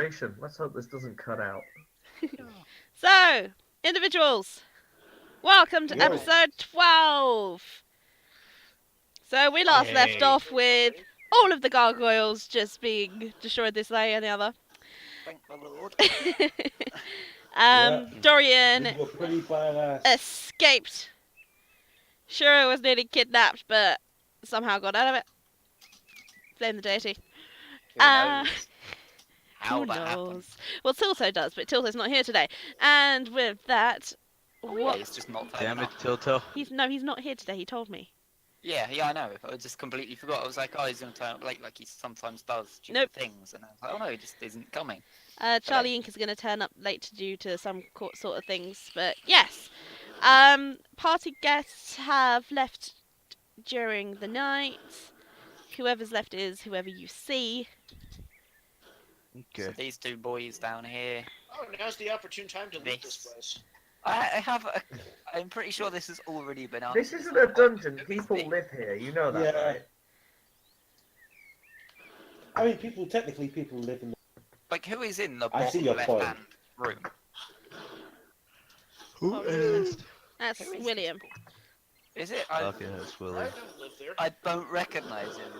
information. Let's hope this doesn't cut out. So, individuals, welcome to episode 12. So we last left off with all of the gargoyles just being destroyed this way and the other. Thank the Lord. Dorian We were pretty badass. escaped. Shiro was nearly kidnapped, but somehow got out of it. Blame the deity. Who knows how Who that knows? happened? Well, Tilto does, but Tilto's not here today. And with that, Yeah, he's just not turning Damn it, up. Tilto. he's not here today. He told me. Yeah, I know. I just completely forgot. I was like, oh, he's going to turn up late like he sometimes does due Nope. to things. And I was like, oh no, he just isn't coming. Charlie Ink is going to turn up late due to some sort of things, but yes. Party guests have left during the night. Whoever's left is whoever you see. Okay. So these two boys down here. Oh, now's the opportune time to leave this place. I'm pretty sure this has already been This answered. isn't a dungeon. People live here. You know that, Yeah. right? I mean, technically people live in. Like, who is in the I see bottom your left-hand room? Who is? That's Who is William. Is it? Okay, that's I Willie. don't live there. I don't recognise him.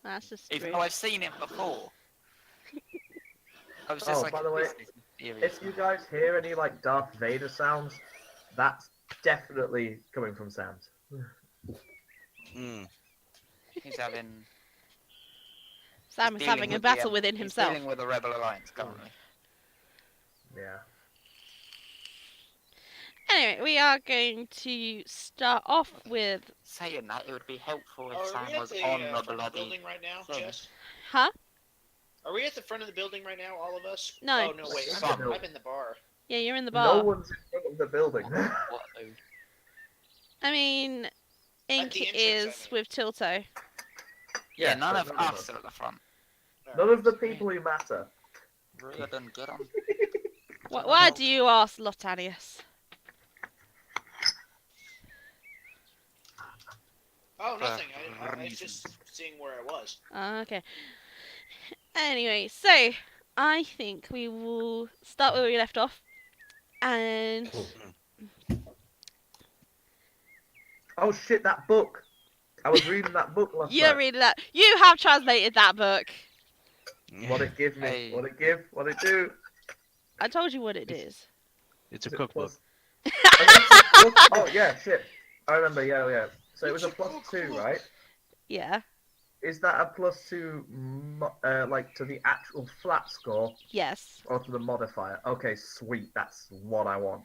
That's just Even rude. though I've seen him before. I was just Oh, like, by the way, "Who is this mysterious If you guys hear any like Darth Vader sounds, that's definitely coming from Sam's. Mm. He's having... Sam he's is dealing having a with battle the, within he's himself. dealing with the Rebel Alliance currently. Yeah. Anyway, we are going to start off with... Saying that, it would be helpful if Are Sam we at was the on the front of the bloody... building right now, thing. Jess? Huh? Are we at the front of the building right now, all of us? No. Oh, no, wait. Some. I'm in the bar. Yeah, you're in the No bar. one's in front of the building. What the... I mean, Ink the entrance, is I mean. with Tilto. Yeah, Yes, none but of none of us us. are at the front. None of the people who matter. Riordan, get on. Why do you ask, Lotanius? Oh, nothing. I was just seeing where I was. Okay. Anyway, so I think we will start where we left off. And Oh shit, that book! I was reading that book last you're night. reading that. You have translated that book. What it give me? Hey. What it give? What it do? I told you what it is. It's a Is it cookbook. plus- Oh yeah, shit. I remember. Yeah. So it was a +2, right? Yeah. Is that a +2, like to the actual flat score Yes. or to the modifier? Okay, sweet. That's what I want.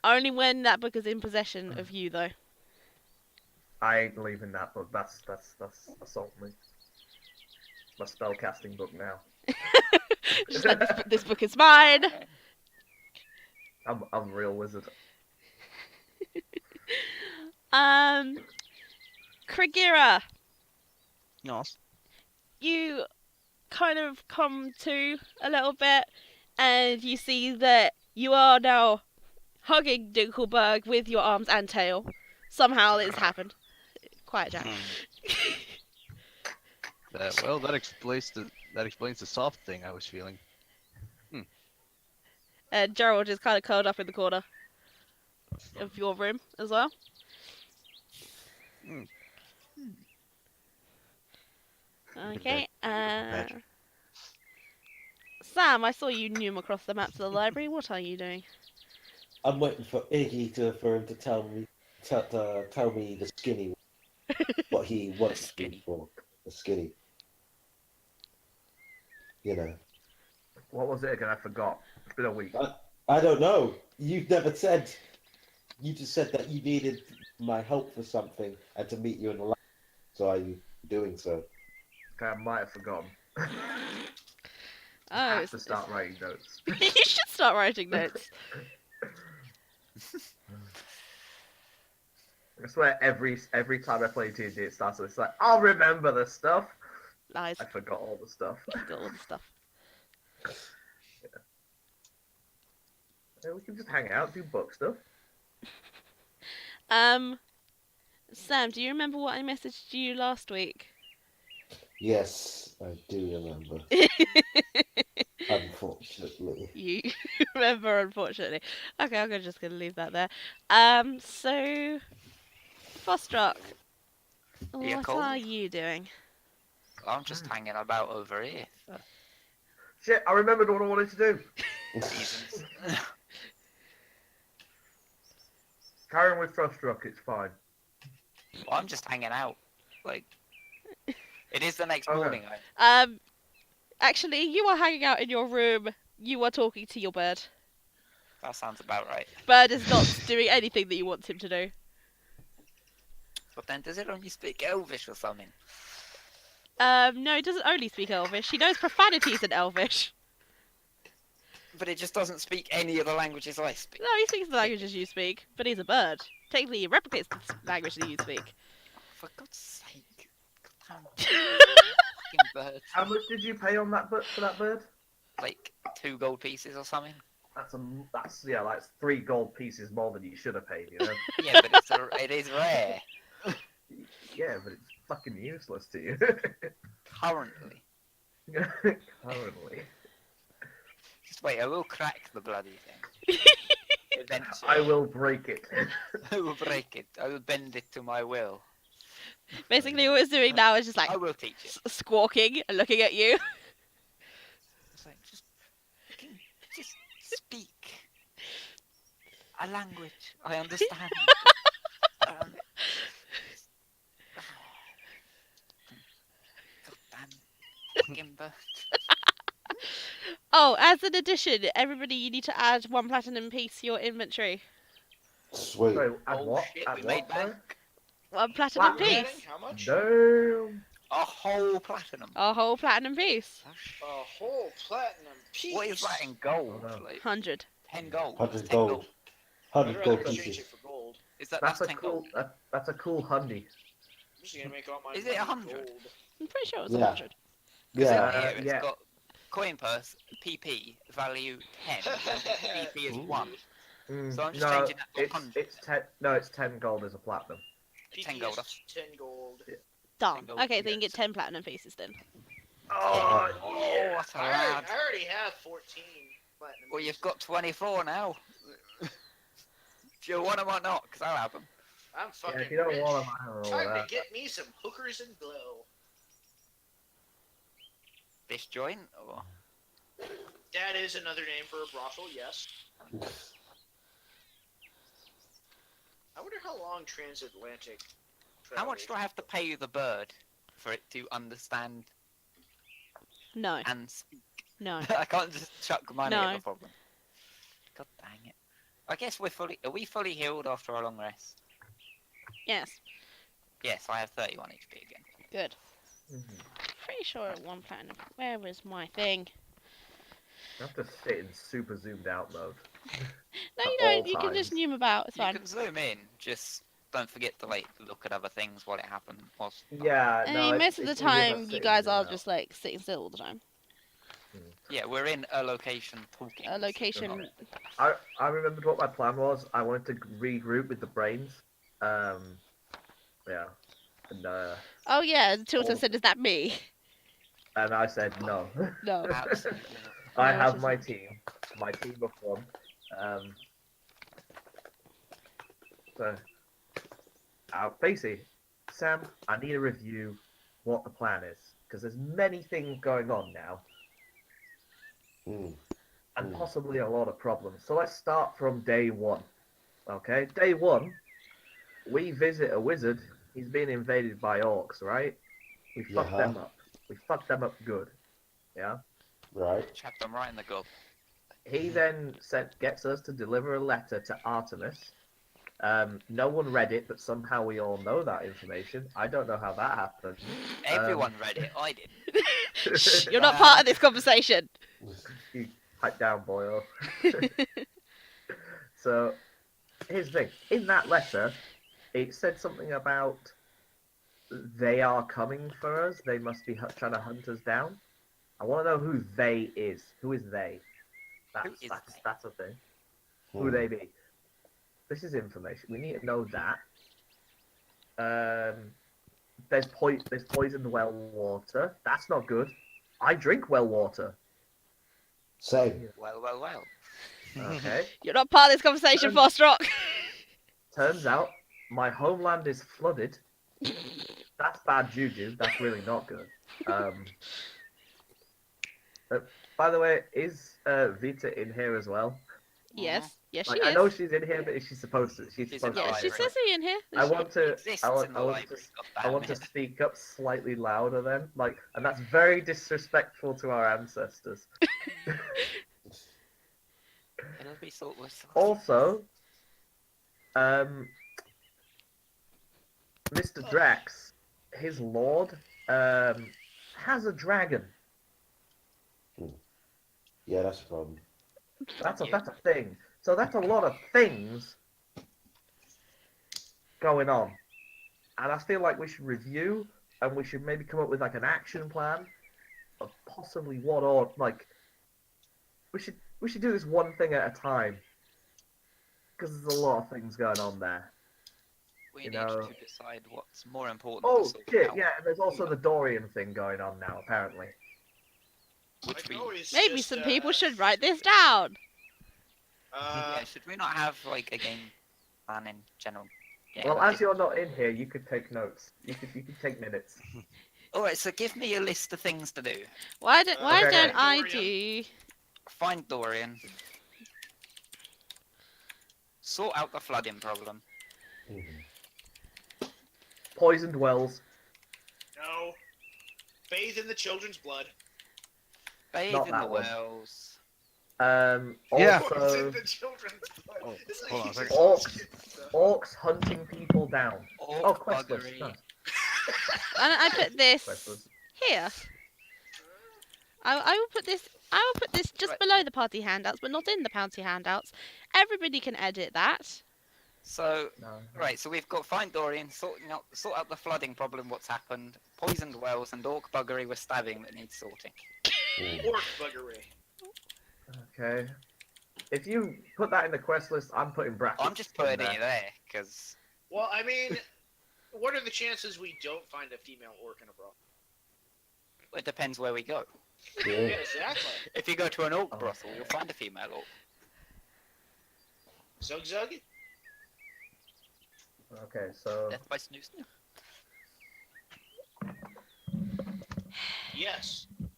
Only when that book is in possession of you, though. I ain't leaving that book. That's assaulting me. My spellcasting book now. Just like this book is mine. I'm a real wizard. Kragira, Yes. you kind of come to a little bit, and you see that you are now hugging Dinkelberg with your arms and tail. Somehow it's happened. Quiet, Jack. Well, that explains the soft thing I was feeling. And Gerald is kind of curled up in the corner of your room as well. Mm. Okay. Badge. Sam, I saw you noom across the map to the library. What are you doing? I'm waiting for Iggy for him to tell me the skinny what he wants to Skinny. do for the skinny. You know. What was it again? I forgot. It's been a week. I don't know. You've never said. You just said that you needed my help for something and to meet you in the lab. So are you doing so? Okay, I might have forgotten. Oh, I have to start writing notes. you should start writing notes. I swear, every time I play D&D, it starts with it's like, I'll remember the stuff. Lies. I forgot all the stuff. Got all the stuff. Yeah, we can just hang out, do book stuff. Sam, do you remember what I messaged you last week? Yes, I do remember. you remember, unfortunately. Okay, I'm just gonna leave that there. So Fostruck, Yeah, what cool. are you doing? I'm just hanging about over here. For Shit, I remembered what I wanted to do. reasons. Carrying with Froststruck, it's fine. Well, I'm just hanging out. Like, it is the next Okay. morning. Actually, you are hanging out in your room. You are talking to your bird. That sounds about right. Bird is not doing anything that you want him to do. But then, does it only speak Elvish or something? No, he doesn't only speak Elvish. He knows profanities in Elvish. But it just doesn't speak any of the languages I speak. No, he speaks the languages you speak, but he's a bird. Technically, he replicates the language that you speak. For God's sake. Goddamn fucking bird. How much did you pay on that for that bird? Like, 2 gold pieces or something? That's yeah, like 3 gold pieces more than you should have paid, you know? Yeah, but it is rare. Yeah, but it's fucking useless to you. Currently. Currently. Just wait, I will crack the bloody thing. Eventually. I will break it. I will break it. I will bend it to my will. Basically, what he's doing now is just like I will teach it. squawking and looking at you. It's like, just speak a language I understand. um, Goddamn fucking bird. Oh, as an addition, everybody, you need to add 1 platinum piece to your inventory. Sweet. Sorry, at Oh what? shit, At we what, made sorry? bank. 1 platinum Platinum? piece. How much? Damn. A whole platinum. A whole platinum piece. A whole platinum piece. What is that in gold? Oh, no. Like 100. 10 gold. 100 That's 10 gold. I'd 100 rather gold exchange pieces. it for gold. Is that That's that's a 10 cool. gold? That's a cool hundy. I'm just gonna make all my Is it money 100? gold. I'm pretty sure it was Yeah. 100. Because Yeah. in here it's yeah. got coin purse, PP, value 10, and PP is Ooh. 1. So I'm just no, changing that to it's 100. it's 10. No, it's 10 gold as a platinum. 10 PP gold. is 10 gold. Done. gold, Okay, then you yes. get 10 platinum pieces then. Oh, Oh, what a lad. I already have 14 platinum. Well, you've pieces. got 24 now. Do you want them or not? Because I'll have them. I'm fucking yeah, if you don't rich. want them, I don't know Time that. to get me some hookers and glow. This joint? Or... That is another name for a brothel, yes. I wonder how long transatlantic How much do I have to pay you the bird for it to understand No. and speak? No. I can't just chuck money at No. the problem. God dang it. I guess are we fully healed after our long rest? Yes. Yes, I have 31 HP again. Good. Mhm. Pretty sure at 1 platinum. Where was my thing? You have to sit in super zoomed out mode. No, you At don't. all You can just times. zoom about. It's You fine. can zoom in, just don't forget to like look at other things while it happens. Yeah, I no. mean, it's- most of the it's easier time, to you sit guys in are zoomed just like sitting still all the time. Yeah, we're in a location talking. A location. out. I remembered what my plan was. I wanted to regroup with the brains. Yeah, and Oh yeah, Tilton Oh. said, "Is that me?" I said no. No. Absolutely. I No, have it's my just- team. My team of 1. So, basically, Sam, I need to review what the plan is because there's many things going on now, Mm. and Mm. possibly a lot of problems. So let's start from day 1. Okay, day 1, we visit a wizard. He's being invaded by orcs, right? We fucked Yeah. them up. We fucked them up good. Yeah. Right. Chap them right in the gob. He then gets us to deliver a letter to Artemis. No one read it, but somehow we all know that information. I don't know how that happened. Everyone read it. I did. Shh, you're not part of this conversation. You pipe down, boyo. So, here's the thing. In that letter, it said something about they are coming for us. They must be trying to hunt us down. I want to know who they is. Who is they? Who is they? That's a thing. Who they be? This is information. We need to know that. There's poisoned well water. That's not good. I drink well water. Same. Well, well, well. Okay. You're not part of this conversation, Frostrock. Turns out my homeland is flooded. That's bad juju. That's really not good. Uh, by the way, is Vita in here as well? Yes, yes, Like, she I is. know she's in here, but is she supposed to? She's She's supposed Yeah, to. she library. says he in here. I want to. Exists I want. in the I want to. library. I want to Goddammit. speak up slightly louder then, like, and that's very disrespectful to our ancestors. It'll be sort of. Also, Mr. Drax, his lord, has a dragon. Yeah, that's a problem. That's a thing. So that's a lot of things going on, and I feel like we should review and we should maybe come up with like an action plan of possibly what or like we should do this one thing at a time because there's a lot of things going on there. We You need know. to decide what's more important. Oh to sort shit! out. Yeah, and there's also the Dorian thing going on now apparently. Which I can we. always Maybe just, some people should write this down. Yeah, should we not have like a game plan in general? Yeah, Well, we'll as give- you're not in here, you could take notes. You could take minutes. Alright, so give me a list of things to do. Why don't Okay. don't I Dorian. do? Find Dorian. Sort out the flooding problem. Mhm. Poisoned wells. No. Bathe in the children's blood. Bathe Not in that the one. wells. Yeah. Also, Poison the children's blood. Oh, It's like hold on a he second. just Orcs. wants kids stuff. Orcs hunting people down. Orc Oh, quest list. buggery. Nice. And I put this Quest list. here. I will put this. I will put this just Right. below the party handouts, but not in the party handouts. Everybody can edit that. So, No. right, so we've got find Dorian, sort out the flooding problem, what's happened, poisoned wells, and orc buggery with stabbing that needs sorting. Mm. Orc buggery. Okay. If you put that in the quest list, I'm putting brackets. I'm just putting in it there, because Well, I mean, what are the chances we don't find a female orc in a brothel? it depends where we go. Yeah, Yeah. exactly. If you go to an orc Oh, brothel, yeah. you'll find a female orc. Zug Zug? Okay, so Death by snoo snoo. Yes. I'm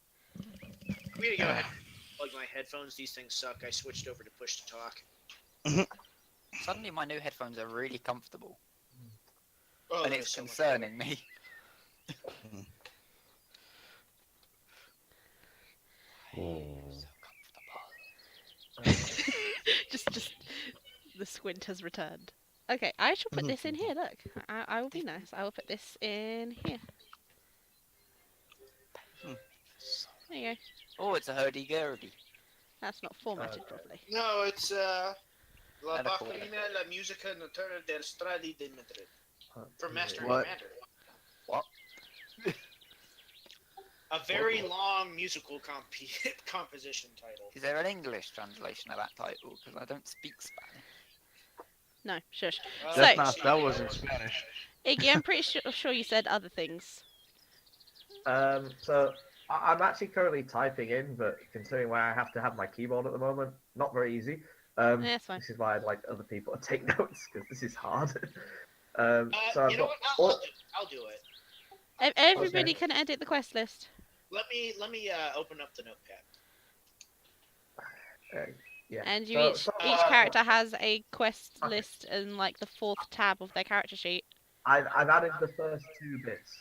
gonna go ahead and plug my headphones. These things suck. I switched over to push to talk. Suddenly my new headphones are really comfortable, Oh, and they're it's so much concerning me. Mm. So comfortable. just the squint has returned. Okay, I shall put this in here. Look, I will be nice. I will put this in here. There you go. Oh, it's a hurdy-gurdy. That's not formatted properly. better. No, it's La Not a cool. Baccarina, La Musica Notturna del Stradi di Madrid. From Master and What? Commander. What? A very long musical composition title. Is there an English translation of that title? Because I don't speak Spanish. No, shush. That's So- not. That wasn't Spanish. Iggy, I'm pretty sure you said other things. so I'm actually currently typing in, but considering where I have to have my keyboard at the moment, not very easy. Yeah, that's fine. This is why I'd like other people to take notes because this is hard. So I've You know got what? I'll do it. Everybody can edit the quest list. Let me open up the notepad. yeah. And you So- each so, each character has a quest list in like the 4th tab of their character sheet. I've added the first 2 bits.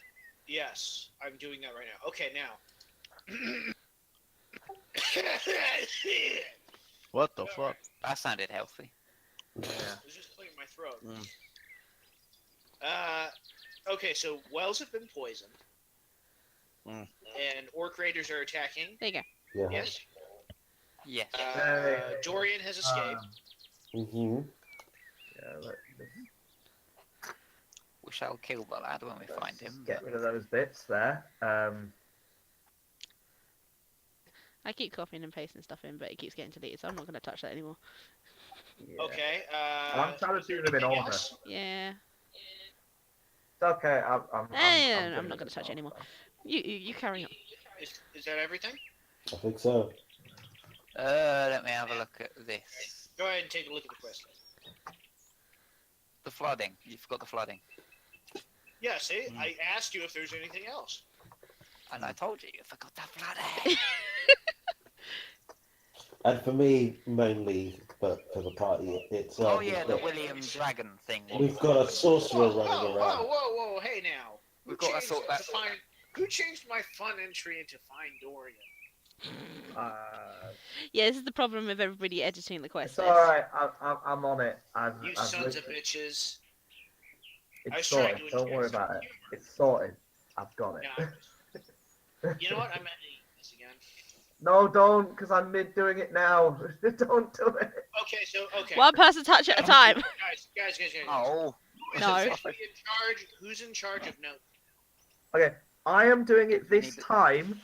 Yes, I'm doing that right now. Okay, now. What the fuck? That sounded healthy. Yeah. I was just clearing my throat. Mm. Okay, so wells have been poisoned. Mm. And orc raiders are attacking. There you go. Yeah. Yes. Yes. Dorian has escaped. Mm-hmm. Yeah, We shall kill the lad when we let's find just him. get but- rid of those bits there. I keep copying and pasting stuff in, but it keeps getting deleted, so I'm not going to touch that anymore. Yeah. Okay. I'm trying to do them in anything order. else? Yeah. It's okay. I'm I'm doing not going it to touch it in anymore. order. You carry on. Is that everything? I think so. Let me have a look at this. Go ahead and take a look at the quest list. The flooding. You forgot the flooding. Yeah, see? I asked you if there's anything else. And I told you forgot the flooding. And for me, mainly, but for the party, it's... Oh we've yeah, the got- William Dragon thing. We've got a sorcerer Whoa, running whoa, around. whoa, hey now. We've got to sort that. Who changed my fun entry into Find Dorian? Yeah, this is the problem with everybody editing the quest It's list. alright, I'm on it. You I've sons of literally- bitches. I It's was trying sorted, to don't worry enjoy about it. humor. It's sorted. I've got it. Yeah, you know what? I'm at this again. No, don't, because I'm mid doing it now. Don't do it. Okay. One person touch at a time. Guys. Oh. No. Who's in charge of note? Okay, I am doing it this Need to- time,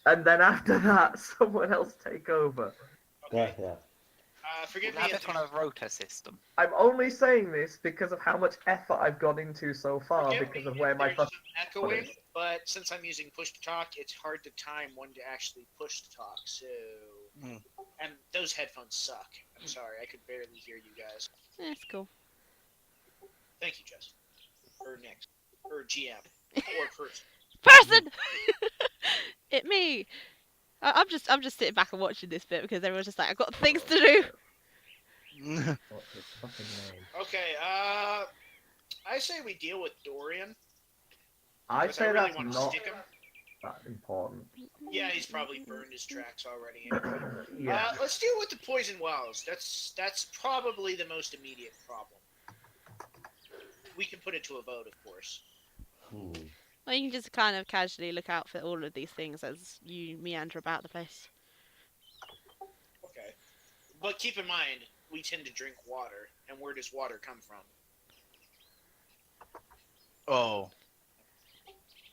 and then after that, someone else take over. Yeah, Okay. yeah. Forgive We'll me have if it on a rota system. I'm only saying this because of how much effort I've gone into so far, forgive because me of if where my there's fucking... some echoing, is. but since I'm using push to talk, it's hard to time when to actually push to talk. So, and those headphones suck. I'm sorry, I could barely hear you guys. That's cool. Thank you, Jess. Or Nick. Or GM. Or person. Person! It me! I'm just sitting back and watching this bit because everyone's just like, I've got things to do. What's his fucking name? Okay, I say we deal with Dorian. I Because say really that's want to not stick him. that important. Yeah, he's probably burned his tracks already. Anyway. Yeah. Let's deal with the poison wells. That's probably the most immediate problem. We can put it to a vote, of course. Well, you can just kind of casually look out for all of these things as you meander about the place. Okay. But keep in mind, we tend to drink water, and where does water come from? Oh.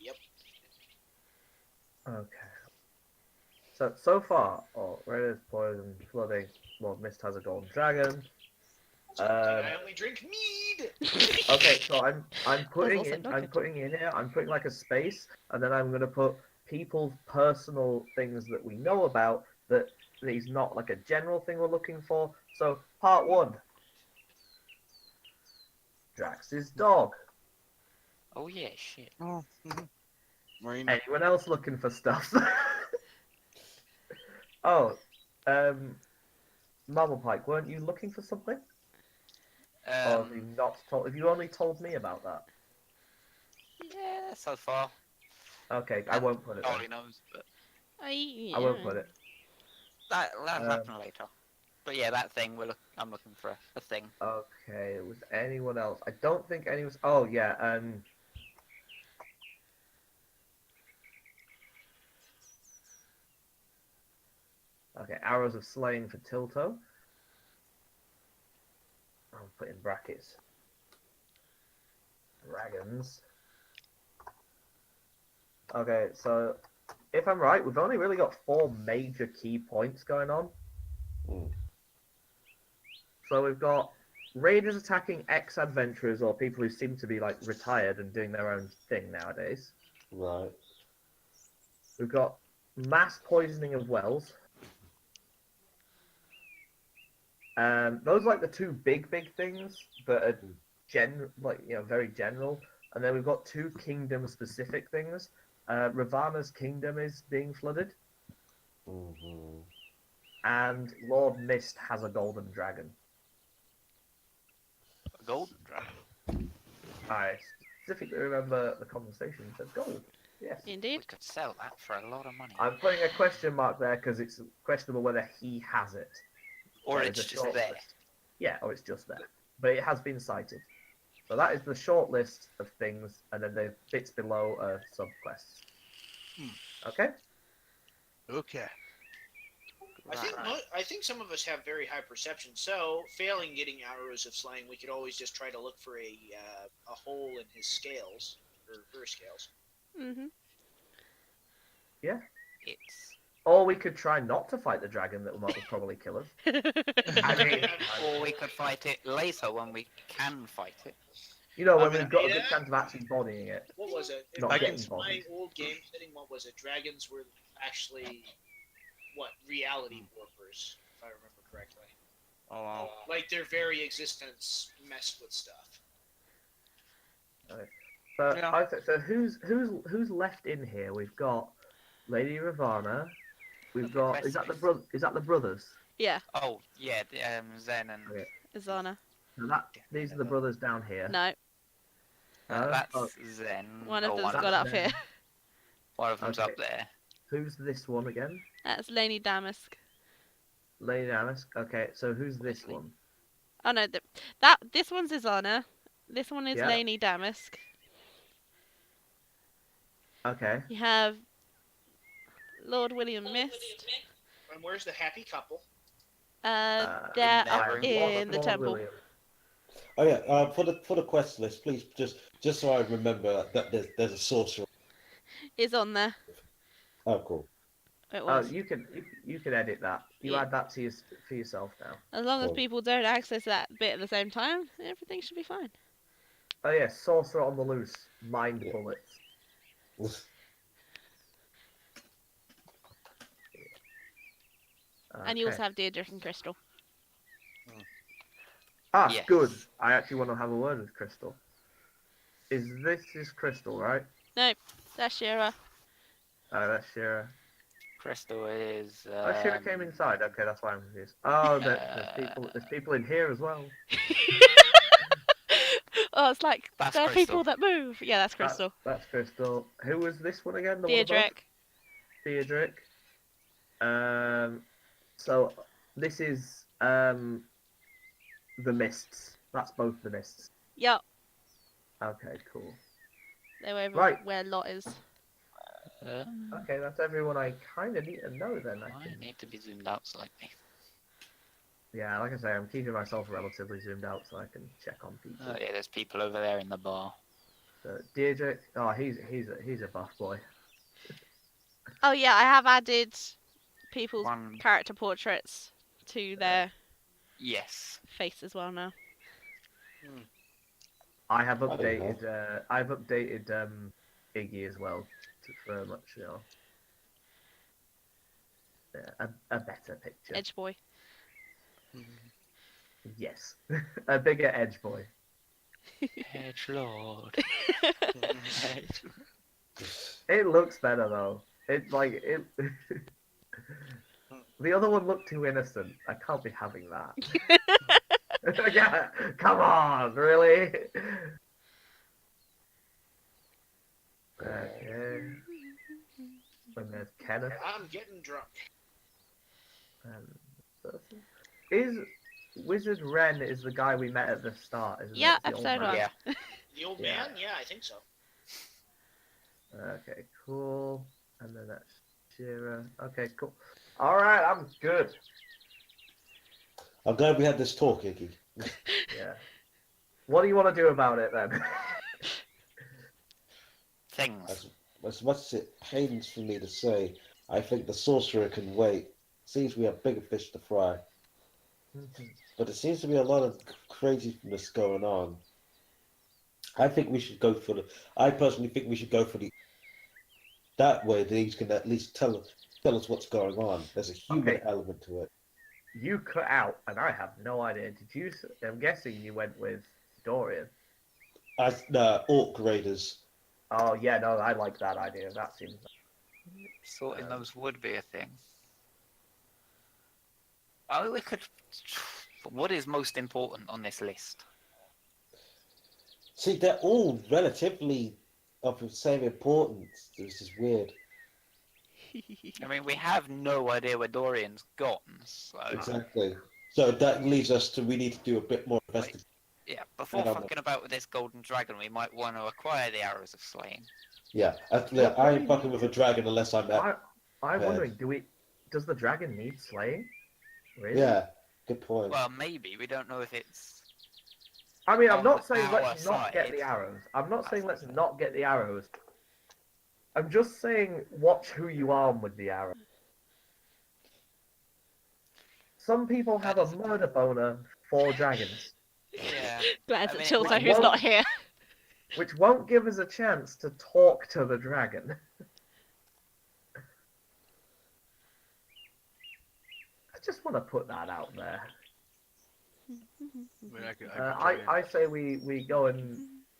Yep. Okay. So far, red is poison, flooding. Lord Mist has a golden dragon. I only drink mead. Okay, so I'm putting also in not I'm good. putting in here. I'm putting like a space, and then I'm gonna put people's personal things that we know about that is not like a general thing we're looking for. So part 1, Drax's dog. Oh yeah, shit. Oh. Marine. Anyone else looking for stuff? Oh, Marble Pike, weren't you looking for something? Or have you not told? Have you only told me about that? Yeah, so far. Okay, I won't put it. Nobody Then. knows, but I won't put it. that'll happen later. But yeah, that thing I'm looking for a thing. Okay, was anyone else? I don't think anyone's. Oh yeah, Okay, arrows of slaying for Tilto. I'll put in brackets. Dragons. Okay, so if I'm right, we've only really got 4 major key points going on. So we've got raiders attacking ex-adventurers or people who seem to be like retired and doing their own thing nowadays. Right. We've got mass poisoning of wells. Those are like the 2 big things that are very general. And then we've got 2 kingdom specific things. Ravana's kingdom is being flooded, and Lord Mist has a golden dragon. A golden dragon. I specifically remember the conversation said gold. Yes. We Indeed. could sell that for a lot of money. I'm putting a question mark there because it's questionable whether he has it. Or That it's is a just short there. list. Yeah, or it's just there. But it has been cited. So that is the short list of things, and then the bits below are sub-quests. Okay? Okay. I think some of us have very high perception. So, failing getting arrows of slaying, we could always just try to look for a hole in his scales or her scales. Mm-hmm. Yeah. It's Or we could try not to fight the dragon that will probably kill us. I mean, or we could fight it later when we can fight it. you know, when I mean, we've got a yeah. good chance of actually bodying it. What was it? Not In getting my bodied. old game setting, what was it? Dragons were actually reality warpers, if I remember correctly. Oh, wow. Like their very existence mess with stuff. But Yeah. so who's left in here? We've got Lady Ravana. We've Okay, got is that the brothers? Yeah, Oh, yeah, Zen and... Okay. Azana. So these are the brothers down here. No, that's Oh. Zen. one of or them's That's got up them. here. One of them's Okay. up there. Who's this one again? That's Laney Damask. Lady Damask. Okay, so who's this one? Oh no, this one's Azana. This one is Yeah. Laney Damask. Okay. You have Lord William Mist. And where's the happy couple? They're Never up Lord in the Lord temple. William. Oh yeah, for the quest list, please just so I remember that there's a sorcerer. Is on there. Oh, cool. It Oh, was. you can edit that. You Yeah. add that to for yourself now. As long as Cool. people don't access that bit at the same time, everything should be fine. Oh yeah, sorcerer on the loose, mind Yeah. bullets. And you also Okay. have Deirdre and Crystal. Yes. Good. I actually want to have a word with Crystal. This is Crystal, right? That's Shira. Oh, that's Shira. Crystal is... Oh, Shira came inside. Okay, that's why I'm confused. Oh, there's people in here as well. Oh, it's like That's there are Crystal. people that move. Yeah, that's Crystal. That's Crystal. Who was this one again? The Deirdre. one above? Deirdre. So this is the mists. That's both the mists. Yup. Okay, cool. They were over Right. where Lot is. Okay, that's everyone I kind of need to know then. I need to be zoomed out slightly. Yeah, like I say, I'm keeping myself relatively zoomed out so I can check on people. Oh, yeah, there's people over there in the bar. So Deirdre, oh, he's a buff boy. Oh yeah, I have added people's One... character portraits to their Yes. face as well now. I have I don't updated. I've updated Iggy as well for much, a better picture. Edge boy. Yes, a bigger edge boy. Edgelord. It looks better though. It's like it. The other one looked too innocent. I can't be having that. Yeah, come on, really? Okay. And there's Kenneth. I'm getting drunk. Is Wizard Ren is the guy we met at the start, isn't Yeah, it? The old episode man. one. Yeah. The old Yeah. man? Yeah, I think so. Okay, cool. And then that's Shira. Okay, cool. All right, I'm good. I'm glad we had this talk, Iggy. Yeah. What do you want to do about it then? Things. As much as it pains for me to say, I think the sorcerer can wait. Seems we have bigger fish to fry. But there seems to be a lot of craziness going on. I think we should go for I personally think we should go for the... That way, these can at least tell us what's going on. There's a human Okay. element to it. You cut out, and I have no idea. Did you? I'm guessing you went with Dorian. As orc raiders. Oh yeah, no, I like that idea. That seems. Sorting those would be a thing. Oh, we could... What is most important on this list? See, they're all relatively of the same importance. This is weird. I mean, we have no idea where Dorian's gone, so... Exactly. So that leaves us to we need to do a bit more investigation. Yeah, before I don't know. fucking about with this golden dragon, we might want to acquire the arrows of slaying. Yeah, I ain't fucking with a dragon unless I'm at. I'm Yeah. wondering, does the dragon need slaying? Really? Yeah, good point. Well, maybe. We don't know if it's... I mean, I'm on not saying our let's not get side. the arrows. I'm not saying let's That's- not get the arrows. I'm just saying watch who you arm with the arrow. Some people have a murder boner for dragons, Yeah. Glad I that mean, Tilto, it who's won't- not here. which won't give us a chance to talk to the dragon. just want to put that out there. I mean, I could join in. I say we go and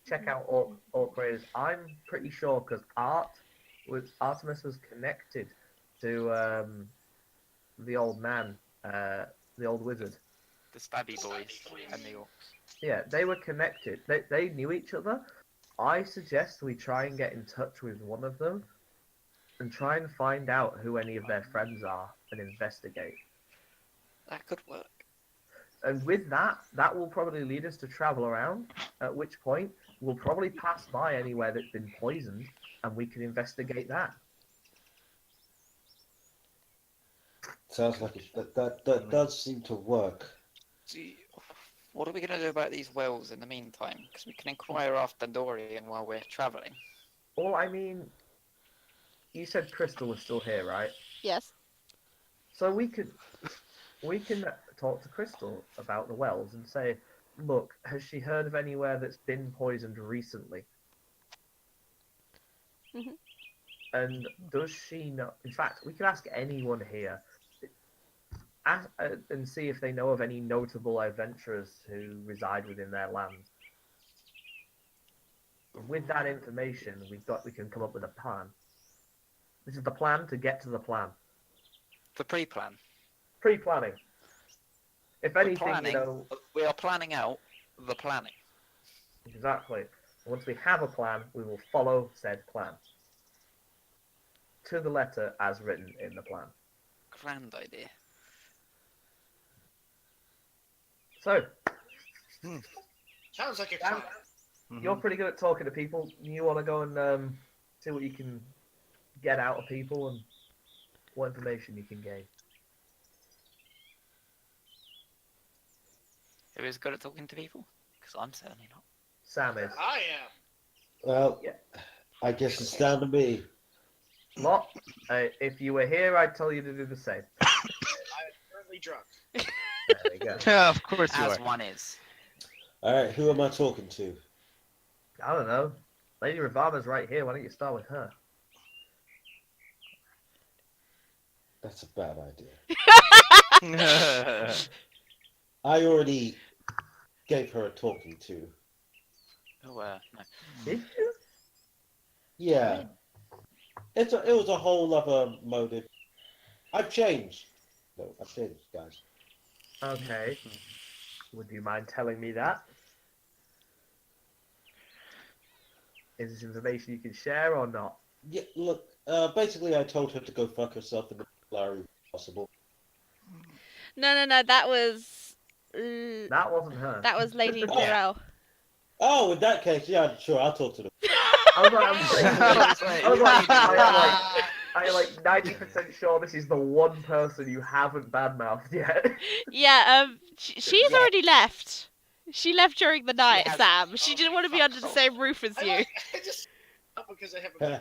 check out Orc Raiders. I'm pretty sure because Artemis was connected to the old man, the old wizard. The stabby boys and the orcs. Yeah, they were connected. They knew each other. I suggest we try and get in touch with one of them and try and find out who any of their friends are and investigate. That could work. And with that, that will probably lead us to travel around, at which point we'll probably pass by anywhere that's been poisoned and we can investigate that. Sounds like that does seem to work. See, what are we going to do about these wells in the meantime? Because we can inquire after Dorian while we're travelling. Well, I mean, you said Crystal was still here, right? Yes. So we can talk to Crystal about the wells and say, look, has she heard of anywhere that's been poisoned recently? Mhm. And does she know? In fact, we could ask anyone here and see if they know of any notable adventurers who reside within their land. With that information, we can come up with a plan. This is the plan to get to the plan. The pre-plan. Pre-planning. If We're anything, planning, we are planning out the planning. Exactly. Once we have a plan, we will follow said plan. To the letter as written in the plan. Grand idea. So, Sounds like a Dan, plan. you're pretty good at talking to people. You want to go and see what you can get out of people and what information you can gain. Who is good at talking to people? Because I'm certainly not. Sam is. I am. Well, Yeah. I guess it's down to me. Lot, if you were here, I'd tell you to do the same. I'm currently drunk. There we go. Yeah, of course you As are. one is. All right, who am I talking to? I don't know. Lady Ravama's right here. Why don't you start with her? That's a bad idea. I already gave her a talking to. Oh, no. Did you? Yeah. It was a whole other motive. I've changed. No, I've changed, guys. Okay. Would you mind telling me that? Is this information you can share or not? Yeah, look, basically I told her to go fuck herself in the flowery if possible. No, that was That wasn't her. that was Lady Burrell. Oh, in that case, yeah, sure, I'll talk to them. I was like 90% sure this is the one person you haven't badmouthed yet. Yeah, she's Yeah. already left. She left during the night, has- Sam. She didn't Oh, want to be fuck under the off. same roof as you. I just because I have a feeling.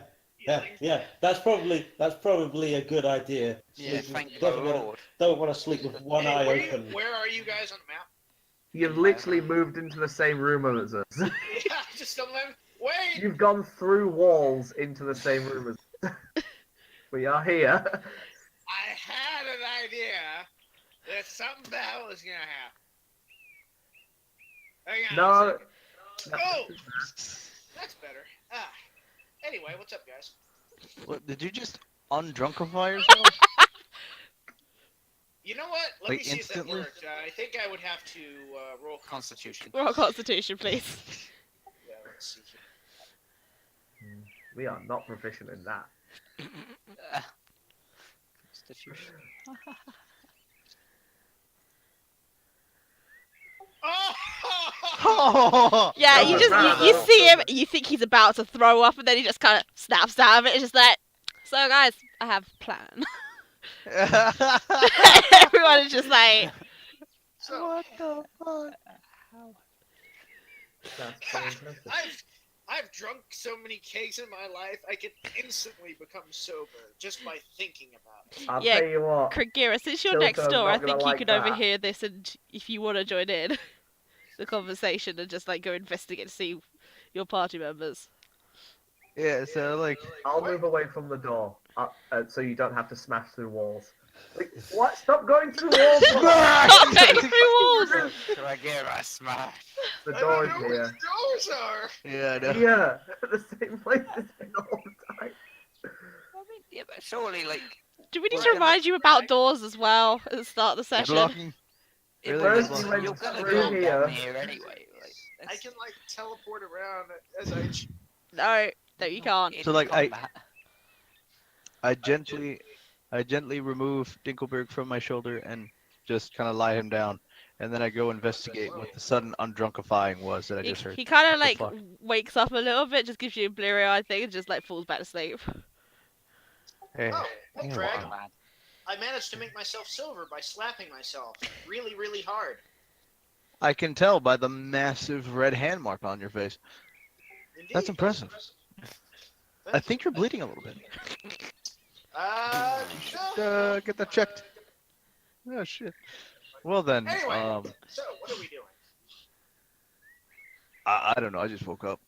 Yeah, that's probably a good idea. Yeah, Sleep- thank the don't wanna- Lord. Don't want to sleep with one Hey, eye where, open. where are you guys on the map? You've literally moved into the same room as us. Yeah, just don't let me. Wait! You've gone through walls into the same room as us. We are here. I had an idea that something bad was gonna happen. Hang on a No. second. Oh! That's better. Anyway, what's up, guys? What, did you just undrunkify yourself? You know what? Let Like, me see instantly? if that worked. I think I would have to roll Constitution. Roll Constitution, please. Yeah, let's see. We are not proficient in that. Constitution. Oh! Yeah, No, you see him, you think he's about to throw up, and then he just kind of snaps out of it. It's just like, so guys, I have a plan. Everyone is just like, So, What the fuck? That's fantastic. I've drunk so many kegs in my life, I can instantly become sober just by thinking about it. I'll Yeah, tell you what. Kragira, since you're Silto's next door, I not gonna think you like can that. overhear this, and if you want to join in the conversation and just like go investigate to see your party members. Yeah, so like, I'll move away from the door so you don't have to smash through walls. Like, what? Stop going through walls! Stop going through walls! Should I give a smash? The I door don't is know where here. the doors are. Yeah, I know. Yeah, at the same place it's been all the time. I mean, yeah, but surely, like, Do we need We're to gonna- remind you about doors as well at the start of the You're session? blocking. if Really? First it's- you went you're gonna through go here. down here anyway. Like, I that's can like teleport around as I. No, you can't. in So, like, combat. I gently remove Dinkelberg from my shoulder and just kind of lie him down, and then I go investigate what the sudden undrunkifying was that I just heard. He kind of What the like fuck? wakes up a little bit, just gives you a bleary-eyed thing, and just like falls back to sleep. Hey, Oh, hey, yeah, Craig. wow. Man. I managed to make myself silver by slapping myself really, really hard. I can tell by the massive red hand mark on your face. Indeed. That's impressive. I Thank think you're bleeding a little bit. you. No. Get that checked. Oh shit. Well then, Anyway, so what are we doing? I don't know. I just woke up.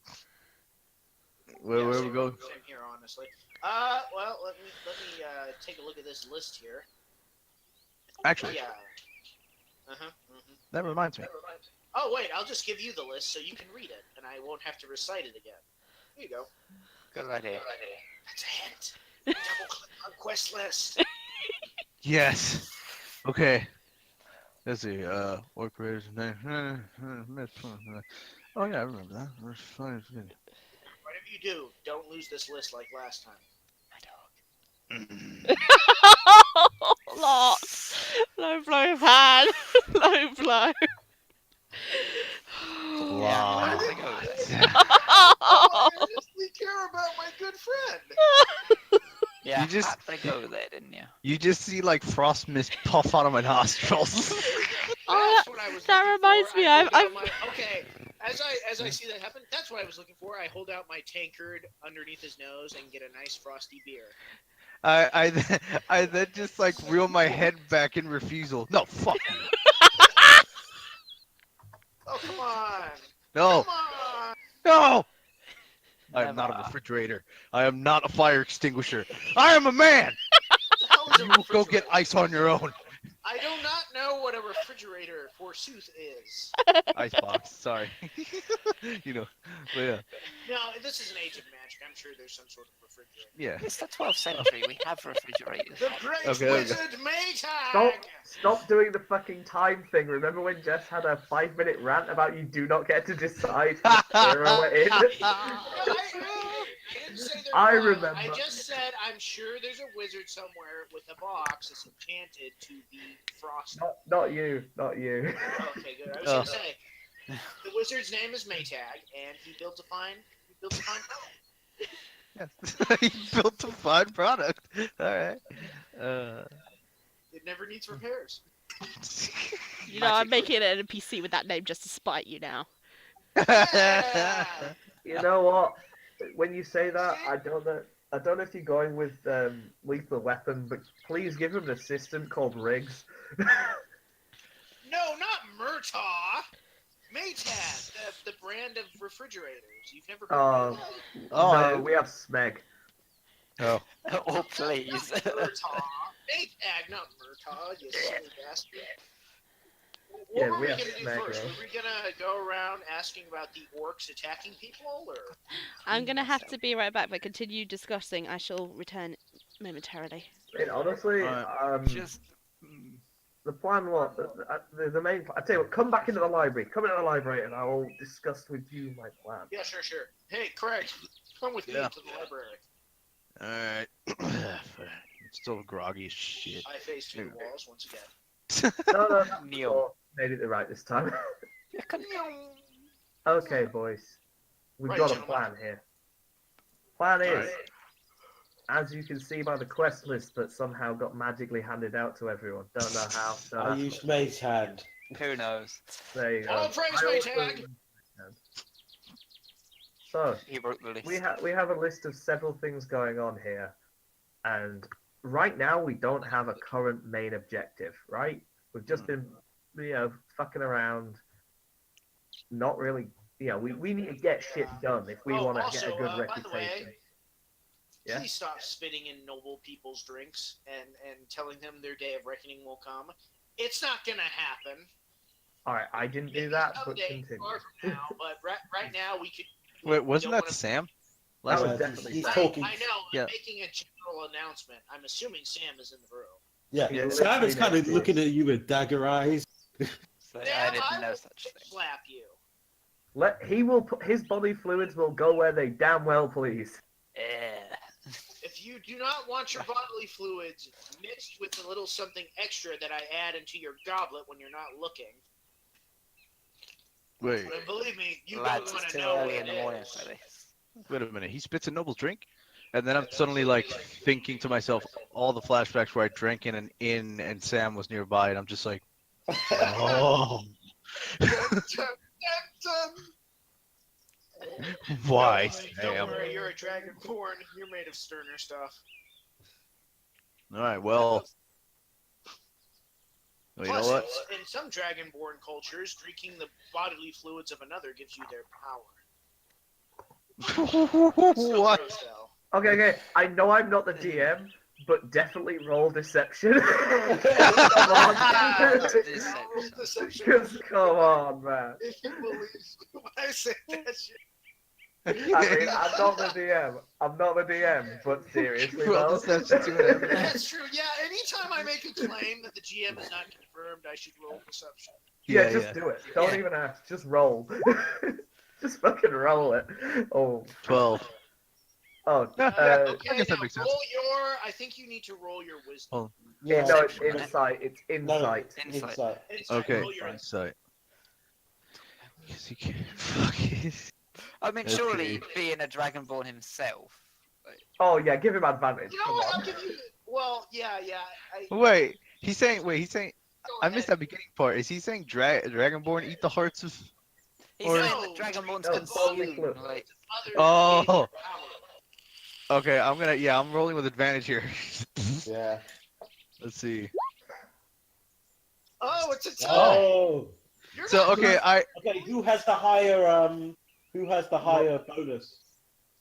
Where we go? Same here, honestly. Well, let me take a look at this list here. Actually, Yeah. Uh-huh. Mm-hmm. that reminds me. Oh wait, I'll just give you the list so you can read it, and I won't have to recite it again. Here you go. Good idea. That's a hint. Double click on quest list. Yes. Okay. Let's see. Orc Raiders. Oh yeah, I remember that. Whatever you do, don't lose this list like last time. Lots. Low blow pan. Low blow. Yeah, Wow. I think I was- I honestly care about my good friend. yeah, You just- had to go there, didn't you? You just see like frost mist puff out of my nostrils. Oh, That's what I was that looking reminds for. me, I hold I've- out my- okay. As I see that happen, that's what I was looking for. I hold out my tankard underneath his nose and get a nice frosty beer. I then just like reel my head back in refusal. No, fuck you. Oh come on! No, Come on! no. I am not a Never. refrigerator. I am not a fire extinguisher. I am a man. What the hell is a You will go get refrigerator? ice on your own. I do not know what a refrigerator, forsooth, is. Icebox. Sorry. You know. But yeah. No, this is an age of magic. I'm sure there's some sort of refrigerator. Yeah. It's the 12th century. We have refrigerators. The Great Okay, there we go. Wizard Maytag! Stop doing the fucking time thing. Remember when Jess had a 5-minute rant about you do not get to decide what era we're in? I didn't say they're I wrong. remember. I just said I'm sure there's a wizard somewhere with a box that's enchanted to be frosted. Not you, not you. Okay, good. I was gonna say the wizard's name is Maytag, and he built a fine product. He built a fine product. All right. It never needs repairs. You know, I'm making an NPC with that name just to spite you now. Yeah! You know what? When you say that, I don't know if you're going with Lethal Weapon, but please give him an assistant called Riggs. No, not Murtaugh. Maytag, the brand of refrigerators. You've never heard of that? Oh, no, we have Smeg. Oh. Oh, please. Murtaugh. Maytag, not Murtaugh, you silly bastard. What Yeah, were we we have gonna do Smeg, first? bro. Were we gonna go around asking about the orcs attacking people, or? I'm gonna have to be right back, but continue discussing. I shall return momentarily. I mean, honestly, Just. the plan was the main. I tell you what, come back into the library. Come into the library, and I will discuss with you my plan. Yeah, sure. Hey, Craig, come with me Yeah. to the library. Alright. I'm still groggy as shit. I face to the walls once again. No, Neil. oh, made it right this time. Okay, boys, we've Right, got a gentlemen. plan here. Plan is, Alright. as you can see by the quest list that somehow got magically handed out to everyone. Don't know how. Don't I ask. used May's hand. Who knows? There you go. All praise I also- Maytag. So He wrote the list. we have a list of several things going on here, and right now we don't have a current main objective. Right? We've just been, fucking around. Not really. We need to get shit done if we Oh, want to also, get a good by the way, reputation. Yeah. Please stop spitting in noble people's drinks and telling them their day of reckoning will come. It's not gonna happen. All right, I didn't do Maybe that, but someday, continue. far from now, but right now we could. Wait, wasn't don't that wanna- Sam? That was Yeah, definitely he's Sam. talking. I know. Yeah. I'm making a general announcement. I'm assuming Sam is in the room. Yeah, Yeah, Sam is literally kind of next to looking us. at you with dagger eyes. So I Sam, didn't know will such thing. slap you. He will put his body fluids will go where they damn well please. If you do not want your bodily fluids mixed with a little something extra that I add into your goblet when you're not looking, Wait, and believe me, you don't Lads, want it's to too know early what in the it morning is. for this. wait a minute. He spits a noble drink, and then I'm suddenly like thinking to myself all the flashbacks where I drank in an inn and Sam was nearby, and I'm just like, oh, Dun, dun, dun. why, Don't Sam? worry, you're a dragonborn. You're made of sterner stuff. All right, well, you know Plus, what? in some dragonborn cultures, drinking the bodily fluids of another gives you their power. Still What? gross, though. Okay. I know I'm not the DM, but definitely roll deception. Come on. Deception. Just come on, man. If you believe when I say that shit. I mean, I'm not the DM. I'm not the DM, but seriously, Roll though. deception to whatever. That's true. Yeah, anytime I make a claim that the GM is not confirmed, I should roll deception. Yeah, just do it. Don't even ask. Just roll. Just fucking roll it. Oh. 12. Oh. Okay, I guess that now makes sense. roll your. I think you need to roll your wisdom. Yeah, No, it's insight. It's No, insight. Insight. Insight. Insight, Okay, roll your insight. Yes, you can. Fuck it. I mean, Okay. surely being a dragonborn himself. Oh yeah, give him advantage. You know Come what? on. I'll give you. Well, yeah. Wait, he's saying. Go I missed that ahead. beginning part. Is he saying Dragonborn eat the hearts of? He's Or- saying that dragonborns No, consume, fluid. like, Others Oh. gain power. Okay, I'm rolling with advantage here. Yeah. Let's see. Oh, it's a tie. Oh. You're So not okay, Okay, who has the higher bonus?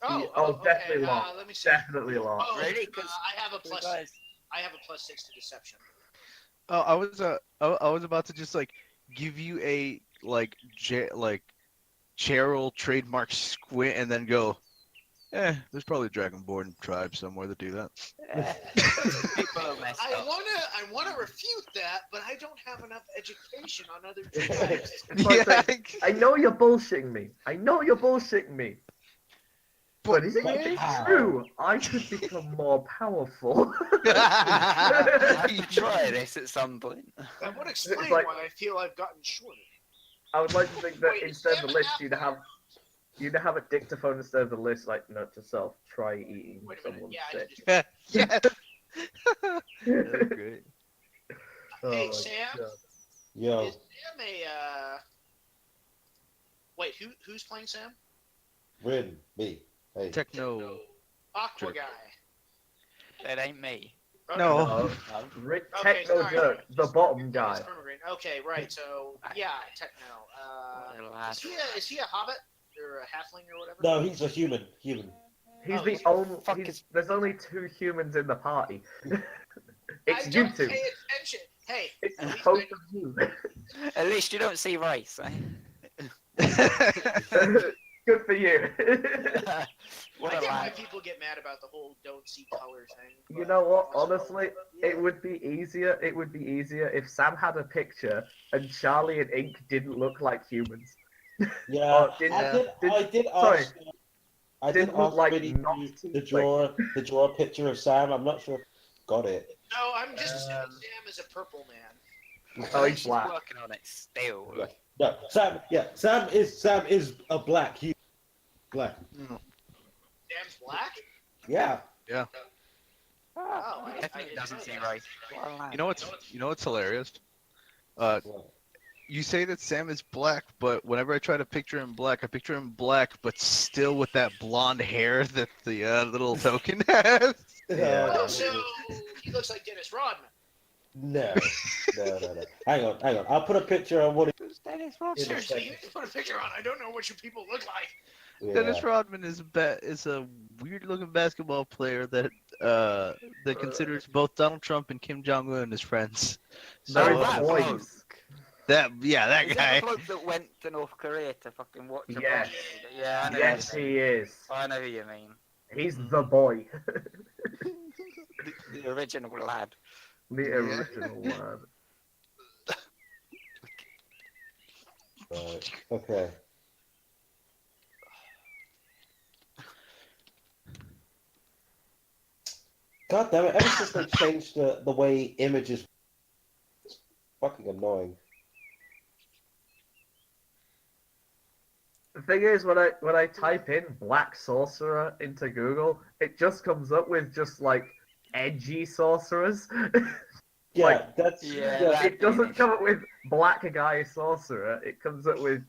Oh, definitely okay, Lot. let me see. Definitely a lot. Oh, Really? 'Cause I have a the plus. guys- I have a +6 to deception. I was about to just like give you a like Cheryl trademark squint and then go. There's probably a Dragonborn tribe somewhere that do that. people are messed I up. wanna refute that, but I don't have enough education on other tribes. It's like saying, I know you're bullshitting me. But is it really How? true? I could become more powerful. You try this at some point. That would explain like- why I feel I've gotten shorter. I would like to think that Wait, instead of the Sam list, have- you'd have a dictaphone instead of the list. Like, note to self: try eating Wait a minute. someone's Yeah, I dick. just, Yeah. That's great. Hey, Oh, Sam? God. Yo. is Sam a? Wait, who's playing Sam? Rin. Me. Hey. Techno. Aqua Sure. guy. That ain't me. Oh, No. Rick Okay, Techno sorry. Jerk, the bottom guy. Okay, right. So yeah, Techno. Little lad. Is he a hobbit or a halfling or whatever? No, he's a human. Human. He's Oh, the he's- only. fuck is- There's only 2 humans in the party. I It's you don't 2. pay attention. Hey, It's at least both I- of you. At least you don't see race, eh? Good for you. What I a get why lad. people get mad about the whole don't see color thing. You but- know what? Honestly, Yeah. it would be easier. It would be easier if Sam had a picture and Charlie and Ink didn't look like humans. Yeah. Oh, didn't- I did sorry. ask. I did Didn't look ask like Vinny not to draw a picture of Sam. I'm not sure if he got it. No, I'm just assuming Sam is a purple man. Oh, he's She's black. working on it still. Yeah. No, Sam. Yeah, Sam is a black. He black. Sam's black? Yeah. Oh, I Definitely didn't doesn't know see that. race. What a lad. You know what's hilarious? You say that Sam is black, but whenever I try to picture him black, I picture him black, but still with that blonde hair that the little token has. Yeah. Oh, so he looks like Dennis Rodman. No. Hang on. I'll put a picture on what. Who's Dennis Seriously, you need to put a picture on. I don't know what your people look like. Dennis Rodman is a weird-looking basketball player that considers both Donald Trump and Kim Jong Un his friends. They're Oh, So that boys. bloke. that Is guy. that the bloke that went to North Korea to fucking watch a Yes. bunch? Yeah, I know. Yes, who you mean. he is. I know who you mean. He's the boy. The original lad. The original one. Right. Okay. God damn it! Ever since they changed the way images, it's fucking annoying. The thing is, when I type in Black Sorcerer into Google, it just comes up with just like edgy sorcerers. Yeah, Like, that's yeah, yeah, that- It doesn't come up with Black Guy Sorcerer. It comes up with,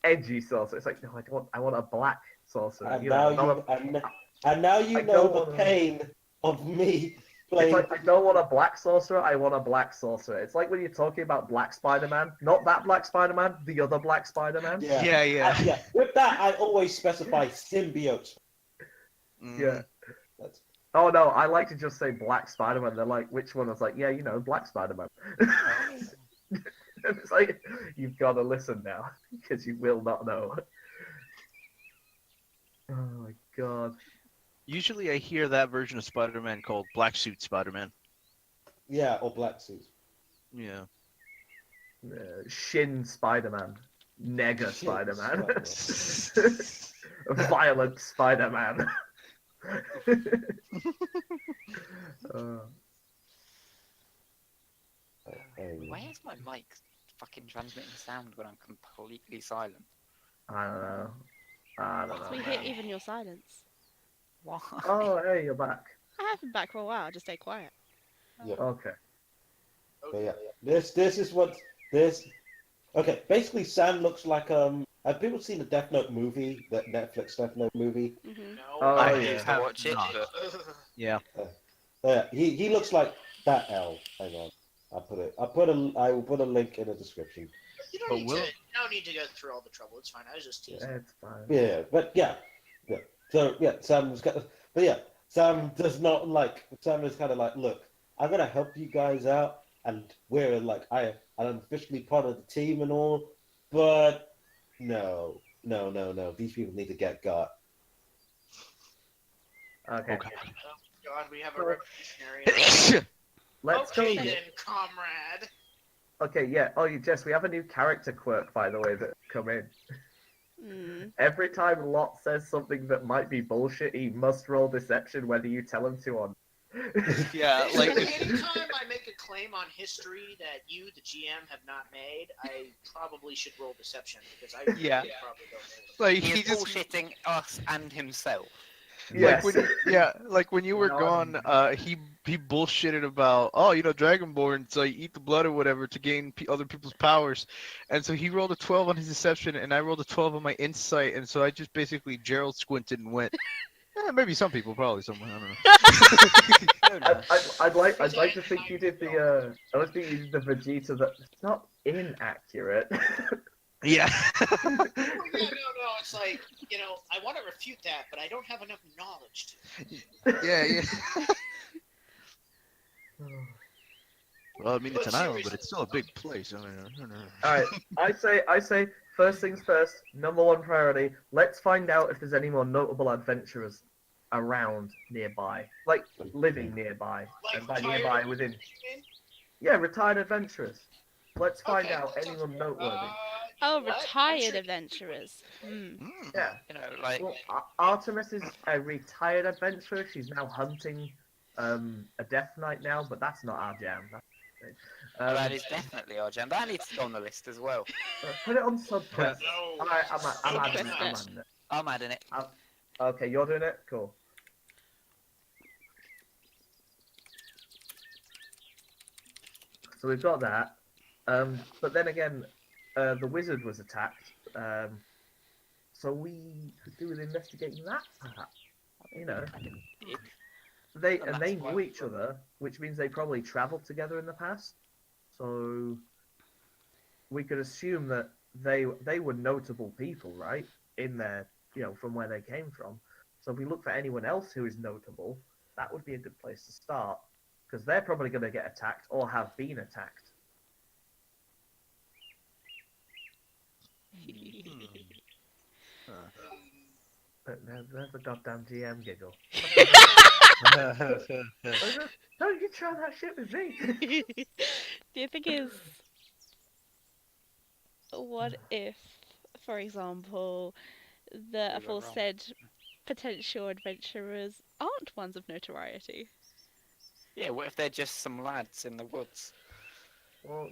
edgy sorcerer. It's like, no, I want a black sorcerer. and you now know, not you and now you I know don't the wanna- pain of me It's playing. like, I don't want a black sorcerer, I want a black sorcerer. It's like when you're talking about Black Spider-Man, not that Black Spider-Man, the other Black Spider-Man. Yeah. Yeah. With that, I always specify symbiotes. Yeah. That's Oh no, I like to just say Black Spider-Man. They're like, which one? I was like, yeah, Black Spider-Man. It's like, you've got to listen now, because you will not know. Oh my god. Usually, I hear that version of Spider-Man called Black Suit Spider-Man. yeah, or black suits. Yeah. Shin Spider-Man. Nega Shin Spider-Man. Violent Spider-Man. Why is my mic fucking transmitting sound when I'm completely silent? I don't know. We hear Man. even your silence. Why? Oh, hey, you're back. I have been back for a while. Just stay quiet. Okay. But yeah, this is what this. Okay, basically, Sam looks like Have people seen the Death Note movie? That Netflix Death Note movie? Mm-hmm. No. Oh, I yeah. used to watch it, Not. but Yeah. Yeah, he looks like that L. Hang on, I will put a link in the description. You But don't need to go through all the trouble. It's fine. I was just teasing. Yeah, it's fine. Yeah, but yeah. So yeah, Sam's got. But yeah, Sam does not like. Sam is kind of like, look, I'm gonna help you guys out, and we're like, I'm officially part of the team and all, but no. These people need to get got. Okay. Okay. Oh, God, we have a revolutionary. Let's Okay go. then, comrade. Okay, yeah. Oh, Jess, we have a new character quirk, by the way, that come in. Mm. Every time Lot says something that might be bullshit, he must roll deception whether you tell him to or not. Yeah, like Anytime I make a claim on history that you, the GM, have not made, I probably should roll deception because I Yeah. probably don't know. like he's he just bullshitting us and himself. Yes. like when you were No, gone, he bullshitted about Dragonborn, so you eat the blood or whatever to gain other people's powers, and so he rolled a 12 on his deception, and I rolled a 12 on my insight, and so I just basically Gerald squinted and went, maybe some people, probably someone, I don't know. I'd like to think you did the I was thinking you did the Vegeta that it's not inaccurate. Yeah. No, it's like, I want to refute that, but I don't have enough knowledge to. Yeah. Well, I mean, it's an island, but it's still a big place. I mean, I don't know. Alright, I say first things first, number one priority, let's find out if there's any more notable adventurers around nearby. Like living nearby. Like And by retired nearby within retired adventurers. Let's find Okay, out that sounds anyone fair. noteworthy. Oh, What? retired I'm adventurers. Hmm. Yeah. Like Well, Artemis is a retired adventurer. She's now hunting a Death Knight now, but that's not our jam. that is definitely our jam. That needs to go on the list as well. Put it on subquest. No. Alright, I'm adding it. Subquest. I'm adding it. Okay, you're doing it? Cool. So we've got that. But then again, the wizard was attacked. So we could do with investigating that, perhaps. They knew each other, which means they probably traveled together in the past. So we could assume that they were notable people, right? In their from where they came from. So if we look for anyone else who is notable, that would be a good place to start, because they're probably going to get attacked or have been attacked. But there's the goddamn GM giggle. Don't you try that shit with me. The thing is, what if, for example, the aforesaid potential adventurers aren't ones of notoriety? Yeah, what if they're just some lads in the woods? Well,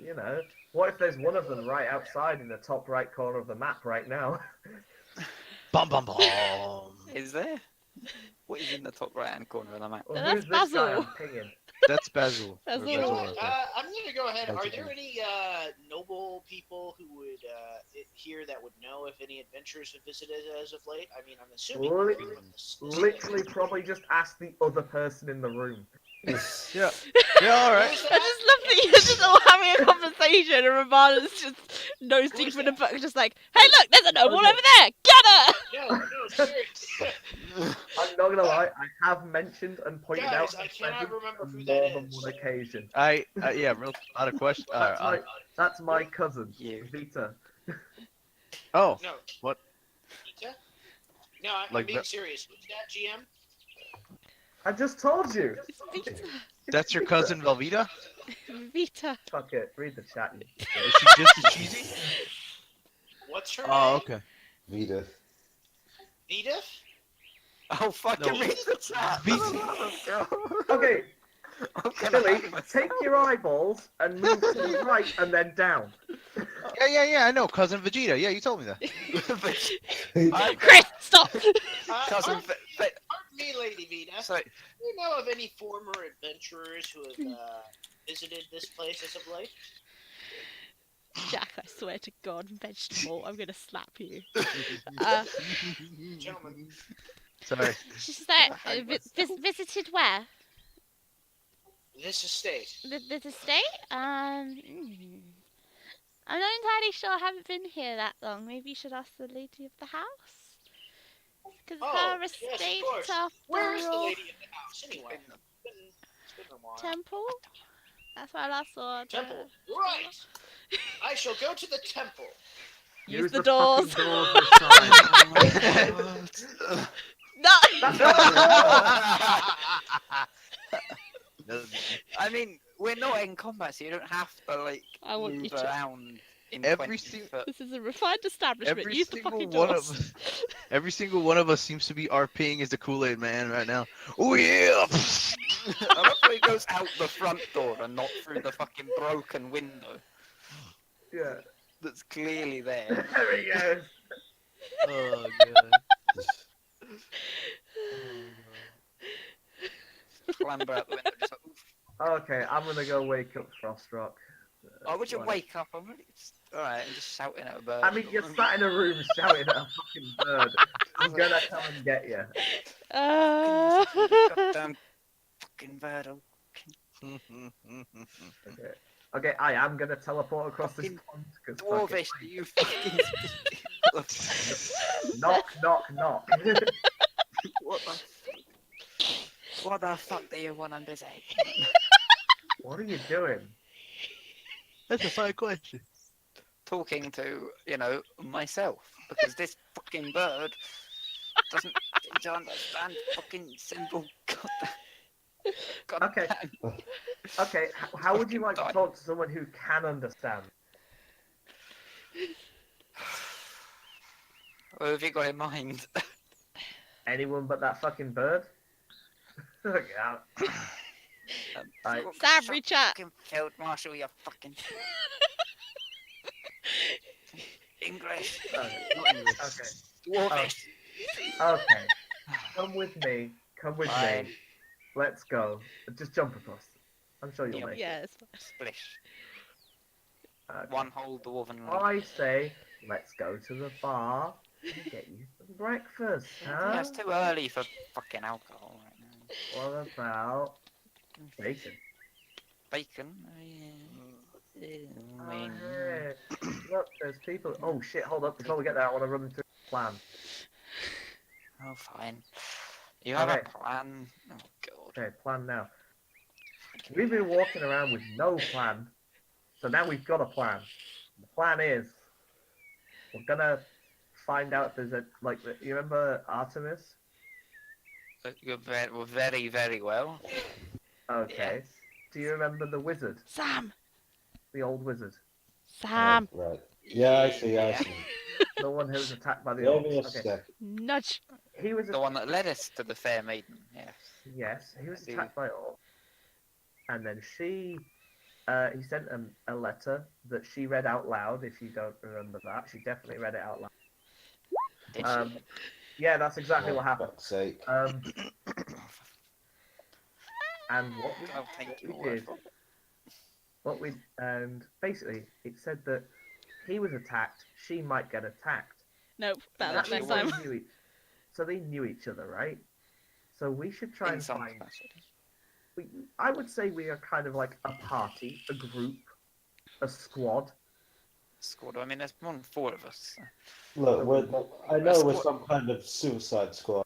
what if there's one of them right outside in the top right corner of the map right now? Bum bum bum. Is there? What is in the top right-hand corner of the map? Well, That's who's this guy Basil. I'm pinging? That's Basil. Basil. You know Basil what? right I'm gonna go ahead. Thank Are you. there any noble people who would here that would know if any adventurers have visited as of late? I mean, I'm assuming. Lit- from this Literally, probably just ask the other person in the room. Yeah. Yeah, alright. Who's I that? just love that you're just all having a conversation and Romana's just nose deep Who's in a that? book, just like, hey, look, there's a noble Okay. over there! Get her! No, seriously. I'm not gonna lie, I have mentioned and pointed Guys, out I this cannot presence remember on who more that than is. one occasion. Yeah, real out of question. That's my cousin, You. Vita. Oh, No. What? Vita? No, I'm Like being that- serious. Who's that, GM? I just told you. It's Vita. that's your cousin Velveeta? Vita. Fuck it, read the chat. You Is she just as cheesy? What's her Oh, name? okay. Vita. Edith? Oh, fucking No. read the chat! Okay, Okay, Billy, take your eyeballs and move to the right and then down. Yeah, I know. Cousin Vegeta. Yeah, you told me that. Chris, stop! Cousin, Pardon me, Lady Vita. so Do you know of any former adventurers who have visited this place as of late? Jack, I swear to God, vegetable, I'm gonna slap you. Gentlemen, Sorry. She's like, visited where? this estate. This estate? I'm not entirely sure. I haven't been here that long. Maybe you should ask the lady of the house. Because Oh, her yes, of estate course. after Where is the all, lady in the house, anyway? It's been a while. temple. That's where I last saw. Temple. Right! I shall go to the temple. Use the fucking doors. doors this time. No. I mean, we're not in combat, so you don't have to like I want you move to. around in Every 20 single- foot. This is a refined establishment. Every Use the single fucking one doors. of us, every single one of us seems to be RPing as the Kool-Aid Man right now. Oh yeah! I love how he goes out the front door and not through the fucking broken window Yeah. that's clearly there. There he goes. Oh god. Clamber out the window, just like, oof. Okay, I'm gonna go wake up Frostrock. Oh, would you Like- wake up? I'm really alright, I'm just shouting at a bird. I mean, you're sat in a room shouting at a fucking bird. I'm gonna come and get you. Goddamn fucking bird. Oh, Okay. Okay, I am gonna teleport across this Fucking pond. 'Cause fuck it. Dwarvish, you fucking. Knock, knock, knock. What the fuck do you want? I'm busy. What are you doing? That's a fine question. Talking to, myself. Because this fucking bird doesn't seem to understand fucking simple goddamn. Okay. Okay, how would you like to Fucking talk to someone who can understand? What have you got in mind? Anyone but that fucking bird? Yeah. Right. Savary chat. Fucking Field Marshal, you fucking. English. Not English. Okay. Dwarvish. Okay. Come with me. Come with Fine. me. Let's go. Just jump across. I'm sure you'll Yeah. make it. Yeah, it's fine. Splish. Okay. One whole dwarven. I say, let's go to the bar and get you some breakfast, huh? Yeah, it's too early for fucking alcohol right now. What about bacon? Bacon? Oh, yeah. I Oh, mean, hey. Look, there's people. Oh shit, hold up. Before we get there, I want to run through the plan. Oh, fine. You have Okay. a plan. Oh god. Okay, plan now. We've been walking around with no plan, so now we've got a plan. The plan is we're gonna find out if there's a you remember Artemis? You're very, very well. Okay. Yes. Do you remember the wizard, Sam! the old wizard, Sam! Right. Yeah, I see. I see. the one who was attacked by the Give me a orcs? Okay. sec. Nudge! He was The one that led us to the fair maiden. Yes. yes, he was I do. attacked by orcs, and then he sent a letter that she read out loud. If you don't remember that, she definitely read it out loud. Did Yeah, that's exactly what For happened. fuck's sake. And what I'll take your we word did, for it. and basically it said that he was attacked, she might get attacked. Nope, better And luck she next So time. they knew so they knew each other, right? So we should try In and some find. capacity. I would say we are kind of like a party, a group, a squad. Squad. I mean, there's more than 4 of us. Look, I know we're squad. some kind of suicide squad.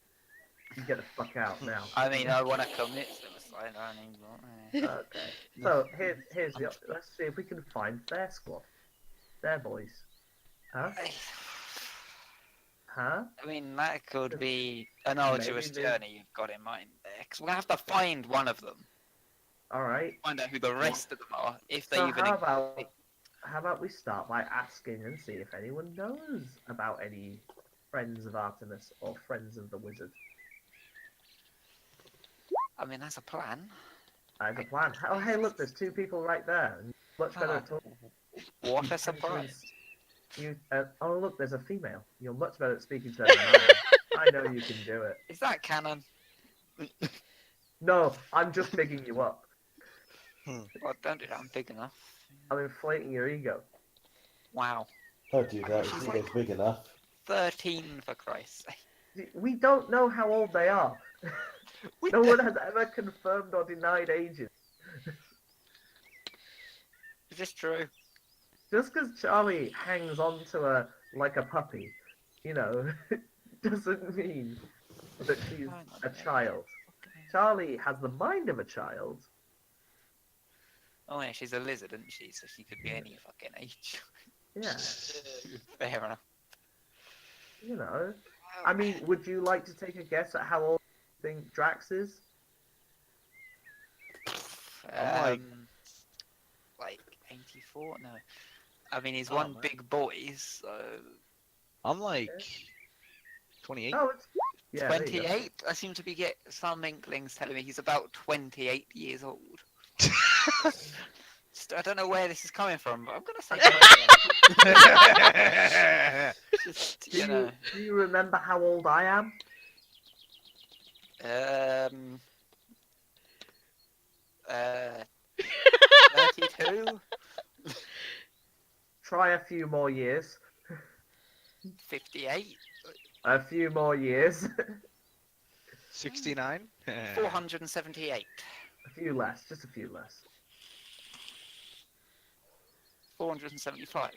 You get the fuck out now. I mean, I want to commit suicide. I mean, Okay. So here's the. Let's see if we can find their squad, their boys. Huh? Huh? I mean, that could be an arduous Maybe they- journey you've got in mind there. Because we're going to have to find one of them. All right. Find out who the rest of them are. If they So even how about we start by asking and see if anyone knows about any friends of Artemis or friends of the wizard. I mean, that's a plan. As a plan. Oh, hey, look, there's 2 people right there. Much better at talking. What a surprise. Oh, look, there's a female. You're much better at speaking to her than I am. I know you can do it. Is that canon? No, I'm just bigging you up. Well, don't do that. I'm big enough. I'm inflating your ego. Wow. Don't do that. It's not big enough. 13 for Christ's sake. We don't know how old they are. No one has ever confirmed or denied ages. Is this true? Just because Charlie hangs on to her like a puppy, doesn't mean that she's a child. Charlie has the mind of a child. Oh yeah, she's a lizard, isn't she? So she could be any fucking age. Yeah, Fair enough. I mean, would you like to take a guess at how old you think Drax is? Like 84? No. I mean, he's Oh, one man. big boy, so I'm like 28. Oh, yeah, there you go. 28. I seem to be get some inklings telling me he's about 28 years old. I don't know where this is coming from, but I'm gonna say 28. Just, Do you remember how old I am? 32, Try a few more years. 58, A few more years. 69. 478, A few less. Just a few less. 475.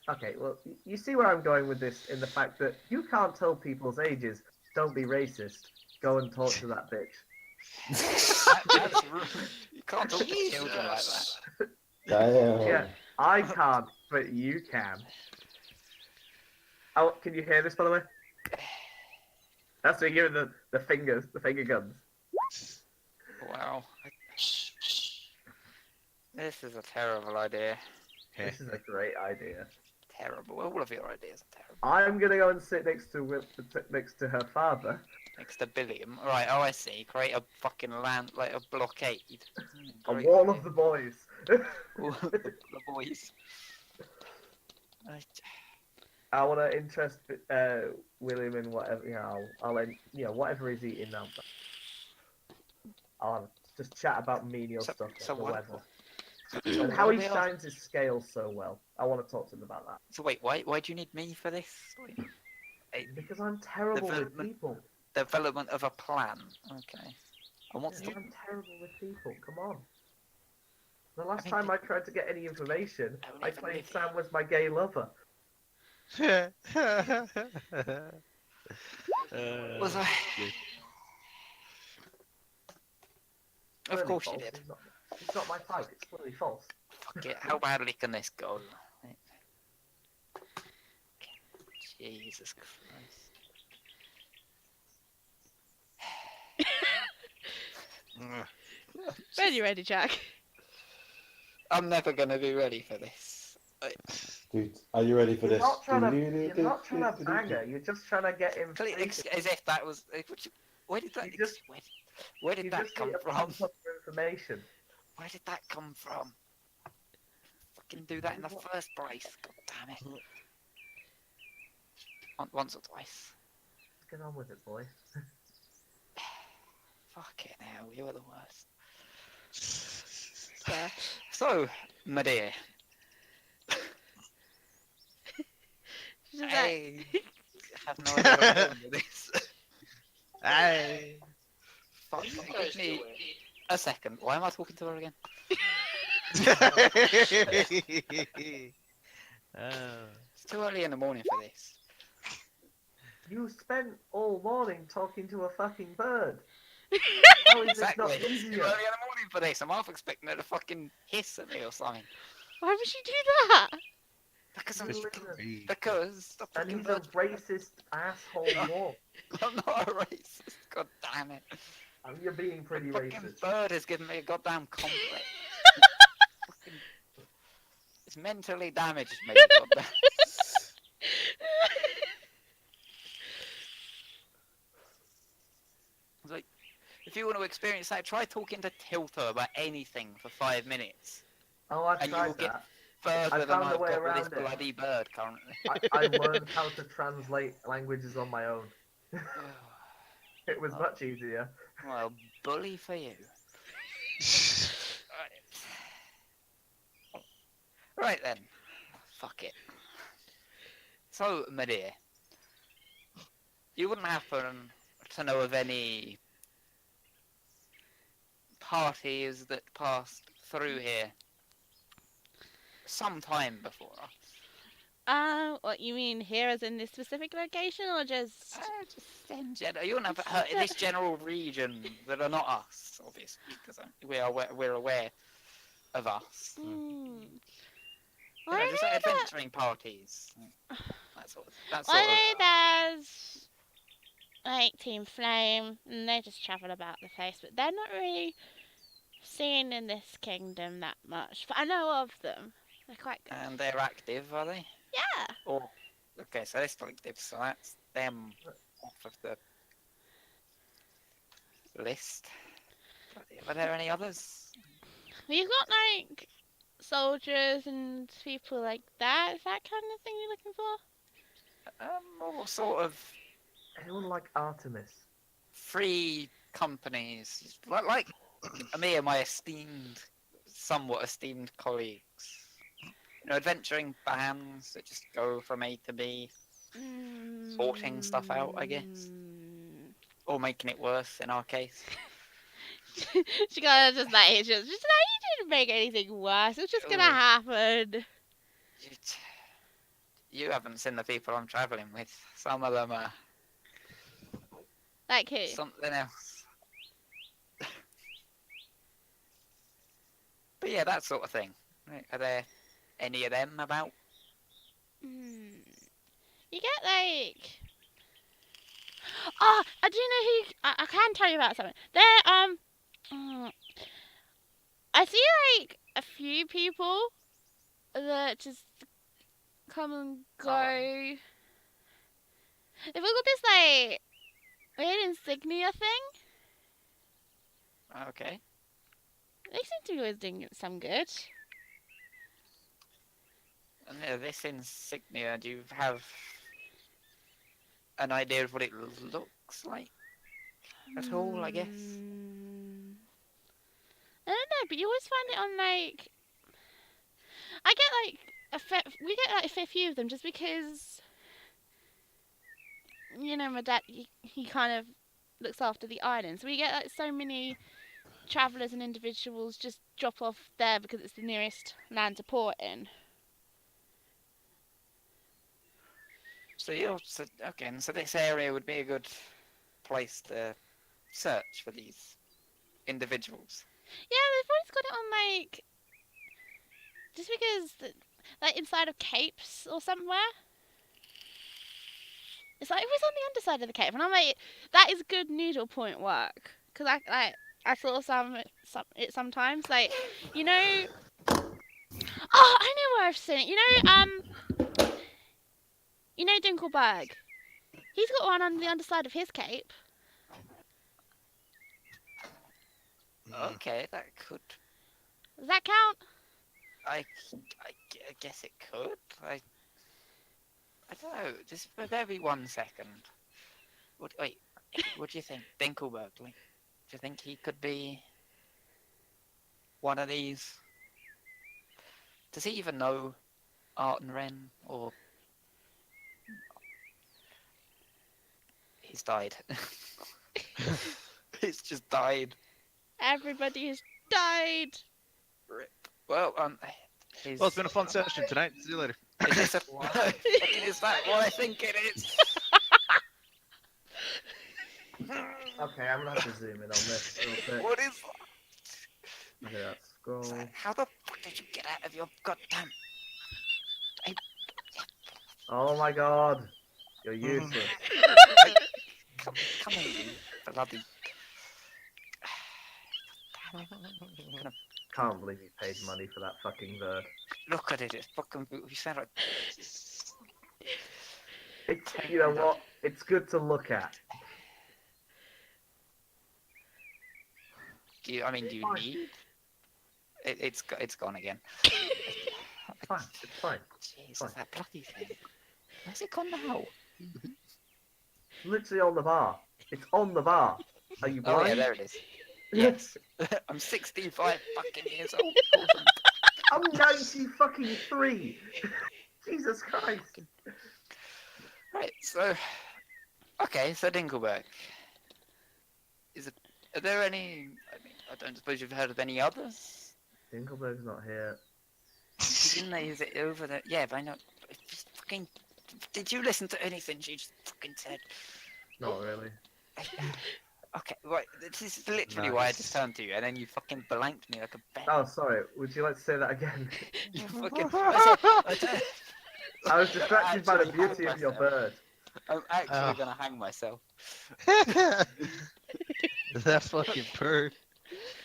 Okay, well, you see where I'm going with this in the fact that you can't tell people's ages. Don't be racist. Go and talk to that bitch. That's rude. You can't talk to children like that. Damn. Yeah, I can't, but you can. Oh, can you hear this, by the way? That's me giving the finger guns. Wow. This is a terrible idea. This is a great idea. Terrible. All of your ideas are terrible. I'm gonna go and sit next to her father. Next to Billiam. Right, oh I see. Create a fucking land, like a blockade. A Great wall idea. of the boys. the boys. I want to interest William in whatever. Whatever he's eating now. I'll just chat about menial stuff like the wonderful. weather and how he shines his scales so well. I want to talk to him about that. So wait, why do you need me for this? Because I'm terrible with Development. people. Development of a plan. Okay. And what's Yeah, I'm terrible with people. Come on. The I last mean, time I tried to get any information, Don't I even claimed live Sam was my gay lover. Was I? Good. Of Clearly course you false. did. It's not my type. It's clearly false. Fuck it. How badly can this go? Jesus Christ. When you ready, Jack? I'm never gonna be ready for this. Dude, are you ready for You're this? not trying to bang her. You're just trying to get him. As if that was. Where did that? You just- Where did You that just come need a from? pump up for information. Where did that come from? Fucking do that in the first place. God damn it. Once or twice. Let's get on with it, boy. Fucking hell, you are the worst. Yeah. So, my dear. She's just like, I have no idea where I'm going with this. Hey. Fuck, You give guys do me it. a second. Why am I talking to her again? Oh. It's too early in the morning for this. You spent all morning talking to a fucking bird. How is Exactly. this not It's too easier? early in the morning for this. I'm half expecting her to fucking hiss at me or something. why would she do that? Because I'm Listen. because the And fucking he's a bird's racist asshole wolf. I'm not a racist. God damn it. And you're being pretty The fucking racist. bird has given me a goddamn complex. Fucking- it's mentally damaged me. Goddamn. It's like, if you want to experience that, try talking to Tilter about anything for 5 minutes. Oh, I've And you tried will get that. Further I than found a I've way got with this around it. bloody bird currently. I learned how to translate languages on my own. It was much easier. Well, bully for you. Right then. Fuck it. So, my dear, you wouldn't happen to know of any parties that passed through here sometime before us? What you mean here as in this specific location or just... Just in general. You wouldn't have heard in this general region that are not us, obviously, because we're aware of us. Hmm. You I know, just know like that... adventuring parties. That sort of. I know there's like Team Flame, and they just travel about the place, but they're not really seen in this kingdom that much. But I know of them. They're quite good. And they're active, are they? Yeah. Or okay, so they're still active, so that's them off of the list. Are there any others? We've got like soldiers and people like that. Is that kind of thing you're looking for? Or sort of Anyone like Artemis? free companies, like me and my somewhat esteemed colleagues. You know, adventuring bands that just go from A to B, sorting stuff out, I guess. Mm. Or making it worse in our case. She kind of just like, just like, you didn't make anything worse. It's just gonna Ugh. happen. You haven't seen the people I'm travelling with. Some of them are Like who? something else. But yeah, that sort of thing. Right, are there any of them about? Hmm. You get like... Oh, I do know who... I can tell you about something. I see like a few people that just come and go. Oh. They've all got this like weird insignia thing. Okay. They seem to be always doing some good. And this insignia, do you have an idea of what it looks like at all, I guess? I don't know, but you always find it on like... I get like we get like a few of them just because, you know, my dad he kind of looks after the island, so we get like so many travellers and individuals just drop off there because it's the nearest land to port in. So again, so this area would be a good place to search for these individuals. Yeah, they've always got it on like just because like inside of capes or somewhere. It's like it was on the underside of the cape, and I'm like, that is good needlepoint work because I saw some it sometimes like, you know. Oh, I know where I've seen it. You know Dinkelberg. He's got one on the underside of his cape. Okay, that could. Does that count? I guess it could. I don't know. Just bear me 1 second. Wait, what do you think, Dinkelberg? Like, do you think he could be one of these? Does he even know Art and Ren, or he's died? He's just died. Everybody has died. Rip. Well, Well, it's been a fun session tonight. See you later. Is this a... Is that what I think it is? Okay, I'm gonna have to zoom in on this real quick. What is Okay, that's scroll. that? How the fuck did you get out of your goddamn... Oh my god, you're useless. Come on, you bloody... Can't believe you paid money for that fucking bird. Look at it, it's fucking... You sound like... It's, you know what? It's good to look at. Do you need... It's gone again. It's fine. It's fine. Jesus, Fine. that bloody thing. Where's it gone now? It's literally on the bar. It's on the bar. Are you Oh blind? yeah, there it is. Yes. I'm 65 fucking years old. I'm 90 fucking 3. Jesus Christ. Right, so... Okay, so Dinkelberg. Are there any... I don't suppose you've heard of any others? Dinkelberg's not here. Didn't they use it over there? Yeah, but I know... Just fucking... Did you listen to anything she just fucking said? Not really. Okay, right, this is literally why I just turned to you, and then you fucking blanked me like a bat. Oh, sorry. Would you like to say that again? You fucking... I was distracted by the Actually beauty hang of your myself. bird. I'm actually Oh. gonna hang myself. That fucking bird.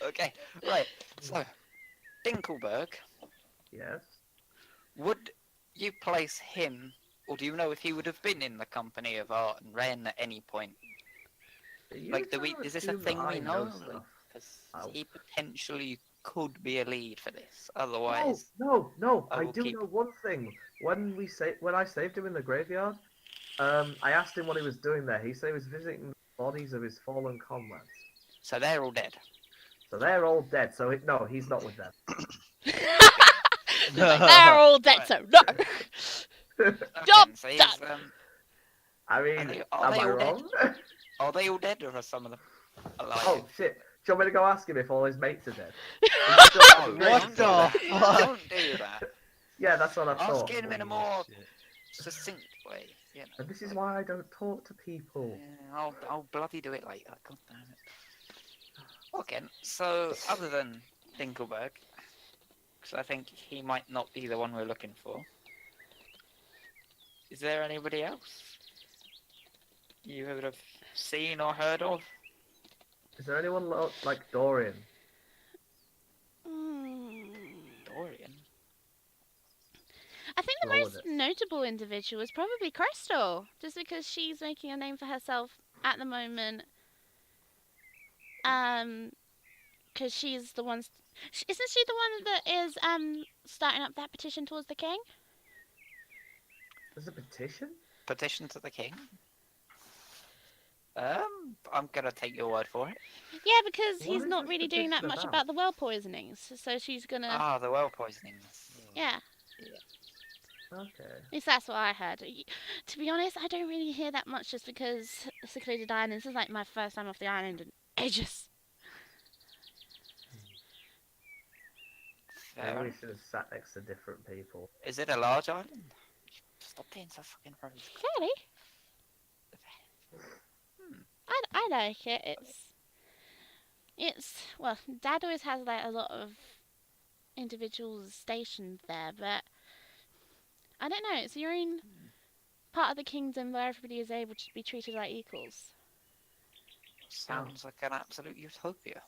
Okay, right, so... Dinkelberg, Yes. would you place him, or do you know if he would have been in the company of Art and Ren at any point? You Like, don't is this a assume thing that we I know? stuff. Because Oh. he potentially could be a lead for this. Otherwise, No. I I will do keep- know one thing. When I saved him in the graveyard, I asked him what he was doing there. He said he was visiting the bodies of his fallen comrades. so they're all dead. So they're all dead. So no, he's not with them. They're all dead, so no. Okay, Job so he's, done. I mean, Are am they I all dead? wrong? are they all dead, or are some of them alive? Oh shit! Do you want me to go ask him if all his mates are dead? No, What don't do the that. fuck? Don't do that. Yeah, that's what I Ask thought. him in a more succinct way. You know. And this is why I don't talk to people. Yeah, I'll bloody do it later. God damn it. Okay, so other than Dinkelberg, because I think he might not be the one we're looking for, is there anybody else you would have seen or heard of? Is there anyone like Dorian? Dorian? I think the Roll with most it. notable individual is probably Crystal, just because she's making a name for herself at the moment. Because she's the one. Isn't she the one that is starting up that petition towards the king? There's a petition? Petition to the king? I'm gonna take your word for it. Yeah, because What he's is not this really doing that petition much about? about the well poisonings, so she's gonna. Ah, the well poisonings. Yeah, Okay. at least that's what I heard. To be honest, I don't really hear that much, just because Secluded Island. This is like my first time off the island in ages. Fair Maybe we enough. should have sat next to different people. Is it a large island? Stop being so fucking rude. Fairly. I like it. It's well, Dad always has like a lot of individuals stationed there, but I don't know. It's your own part of the kingdom where everybody is able to be treated like equals. Sounds like an absolute utopia.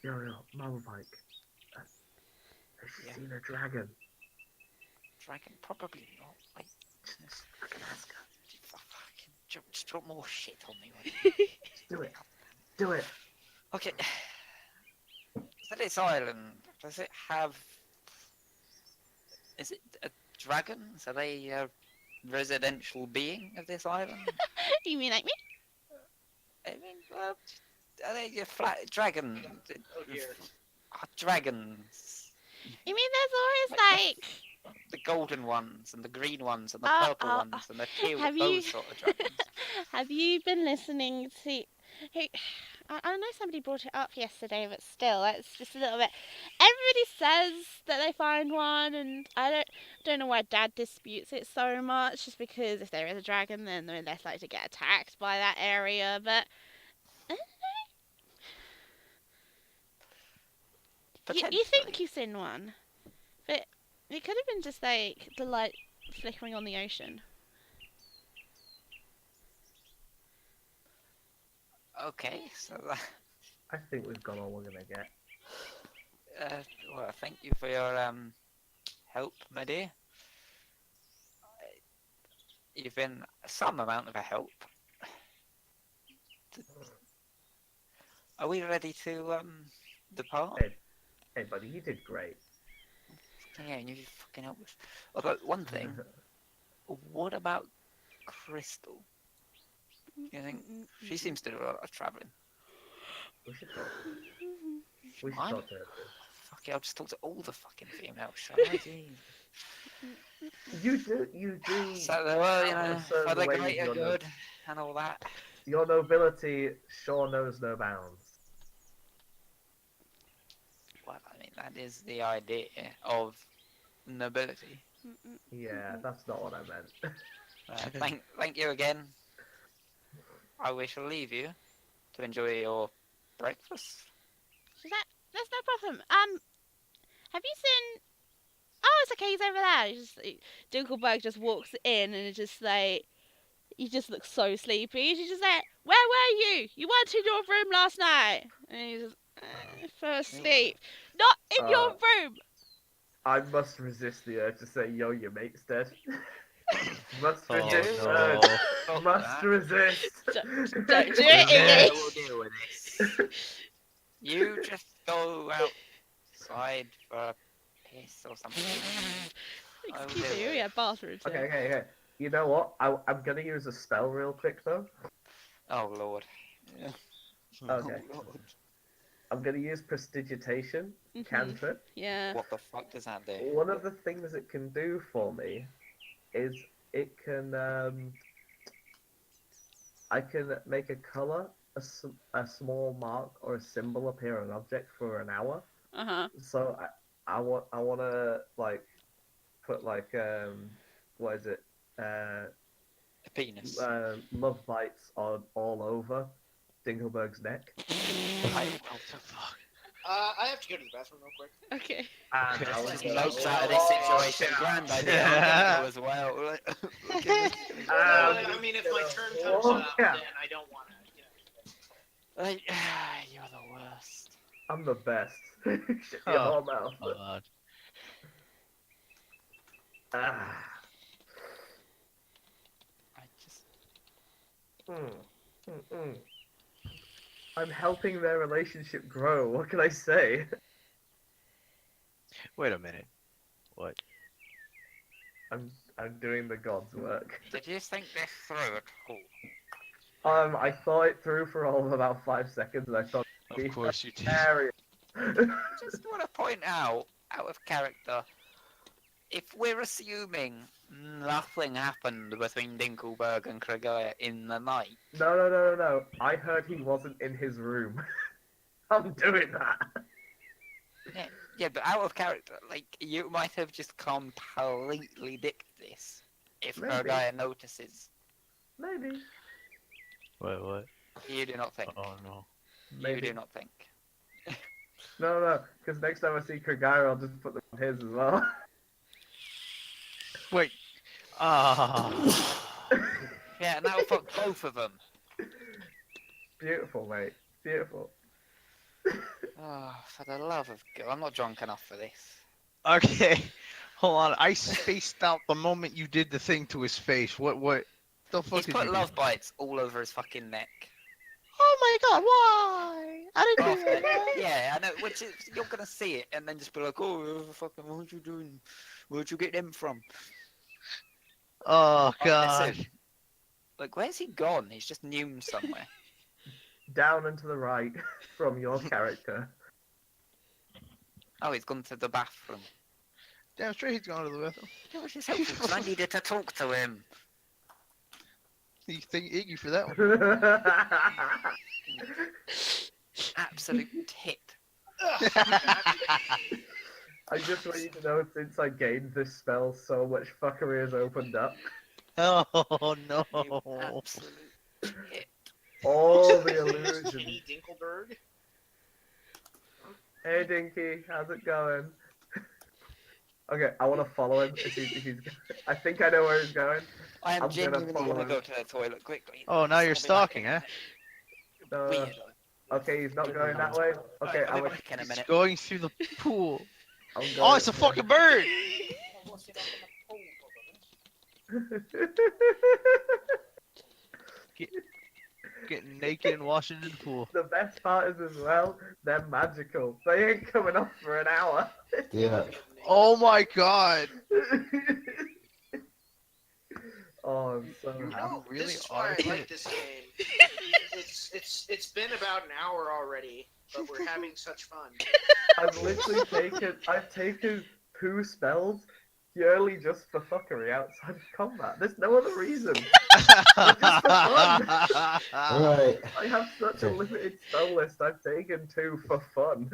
Yo, Malvike. Has she seen a dragon? Dragon? Probably not. Like, I can ask her. just drop more shit on me. Do it. Do it. Okay. So this island, does it have... Is it a dragons? Are they a residential being of this island? You mean like me? I mean, are they a flat dragon? Oh dear. Dragons. You mean there's always like The golden ones and the green ones and the Oh, purple oh, ones and the teal, have those you- sort of dragons. Have you been listening to? Hey, I know somebody brought it up yesterday, but still, it's just a little bit. Everybody says that they find one, and I don't know why Dad disputes it so much. Just because if there is a dragon, then they're less likely to get attacked by that area. But I don't know. You think you've seen one, but it could have been just like the light flickering on the ocean. Okay, so I think we've got all we're gonna get. well, thank you for your help, my dear. You've been some amount of a help. Are we ready to depart? Hey, buddy, you did great. Yeah, you fucking help us. Although one thing, what about Crystal? You think she seems to do a lot of travelling? We should talk. We should I'm- talk to her. Fuck it, I'll just talk to all the fucking females, shall I? Jeez. You do. So, well, you have a know, certain for the way greater you're good and all that. Your nobility sure knows no bounds. Well, I mean, that is the idea of nobility. Yeah, that's not what I meant. Thank you again. We shall leave you to enjoy your breakfast. That's no problem. Have you seen? Oh, it's okay. He's over there. Dinkelberg just walks in and it's just like he just looks so sleepy. She's just like, "Where were you? You weren't in your room last night." And he's just fell asleep. Not in your room. I must resist the urge to say, "Yo, your mate's dead." Must Oh, resist. no. Stop Must that. resist. Don't do it, Yeah, Iggy. we'll deal with this. You just go outside for a piss or something. Excuse me, we had bathroom too. Okay. You know what? I'm gonna use a spell real quick though. Oh lord. Yeah. Okay. I'm gonna use prestidigitation cantrip. Yeah. What the fuck does that do? One of the things it can do for me is it can I can make a color, a small mark or a symbol appear on an object for an hour. So I want to like put like what is it A penis. love bites on all over Dinkelberg's neck. I have to go to the bathroom real quick. Okay. And Okay. I was Just like, notes out of this situation. Grand idea. Yeah. As well. I mean, if my turn comes up, yeah. then I don't want to. You're the worst. I'm the best. Shut Oh. your mouth. God. Ah. I just. I'm helping their relationship grow. What can I say? Wait a minute. What? I'm doing the god's work. Did you think this through at all? I thought it through for all of about 5 seconds, and I thought Of course you did. hilarious. Just want to point out of character, if we're assuming nothing happened between Dinkelberg and Krieger in the night, No. I heard he wasn't in his room. I'm doing that. yeah, but out of character, like, you might have just completely dicked this If Maybe. Ergaia notices, Maybe. Wait, what? you do not think. Oh no. You Maybe. do not think. No, because next time I see Kragara, I'll just put them on his as well. Wait. Ah. Yeah, now fuck both of them. Beautiful, mate. Beautiful. Oh, for the love of God, I'm not drunk enough for this. Okay. Hold on. I spaced out the moment you did the thing to his face. What the fuck He's did put you love do? bites all over his fucking neck. Oh my god, why? I didn't do After, that. yeah, I know. Which is, you're gonna see it and then just be like, oh, fucking, what you doing? Where'd you get them from? Oh Oh, god. listen. Like, where's he gone? He's just new somewhere. Down and to the right from your character. Oh, he's gone to the bathroom. Damn straight he's gone to the bathroom. That was just helpful because I needed to talk to him. You thank Iggy for that one. Absolute tit. I just want you to know, since I gained this spell, so much fuckery has opened up. Oh no. You absolute tit. All the Kenny illusions. Dinkelberg. Hey Dinky, how's it going? Okay, I want to follow him. If he's, I think I know where he's going. I am I'm gonna genuinely follow gonna him. go to the toilet quickly. Oh, now you're I'll be back stalking, in a huh? Uh, minute. okay, he's not going that way. Okay, Right, I'll I'm be back in a He's minute. going through the pool. going. Oh, it's a fucking bird! Getting naked and washing in the pool. The best part is as well, they're magical. They ain't coming off for an hour. Yeah. Oh my god! Oh, I'm so You happy. know, really this is why are I like it. this game. It's been about an hour already, but we're having such fun. I've taken 2 spells purely just for fuckery outside of combat. There's no other reason. Just for fun. Alright. I have such a Okay. limited spell list. I've taken 2 for fun.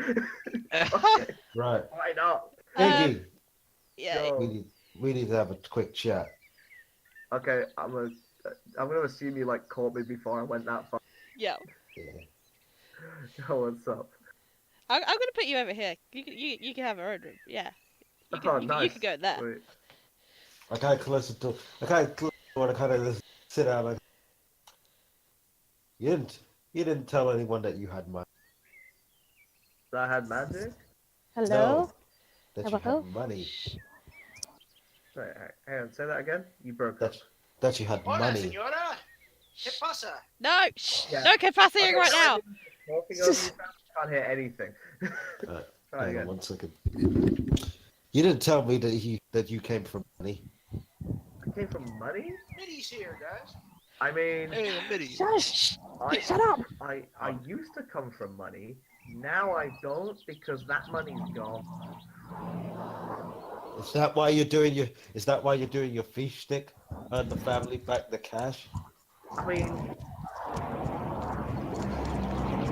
Right. Why not? Iggy, Yeah. Go. we need to have a quick chat. Okay, I'm gonna assume you like caught me before I went that far. Yeah. Yeah. Oh, what's up? I'm gonna put you over here. You can have a road room. Yeah. You Oh, can, nice. you can go there. Sweet. I kind of closer to. I kind of want to kind of just sit down. Like, you didn't tell anyone that you had money. That I had magic? Hello? No, that you Hello? had money. Wait, hang on, say that again? You broke up. That you had Hola, money. senora. ¿Qué pasa? No, shh, Yeah. no confessing Okay, right now. Talking over you, fam, can't hear anything. Right, Try Hang on again. 1 second. You didn't tell me that you came from money. I came from money? Mitty's here, guys. I mean, Hey, Mitty. Shush! I, Shut up! I used to come from money. Now I don't because that money's gone. Is that why you're doing your fish stick? Earn the family back the cash? I mean,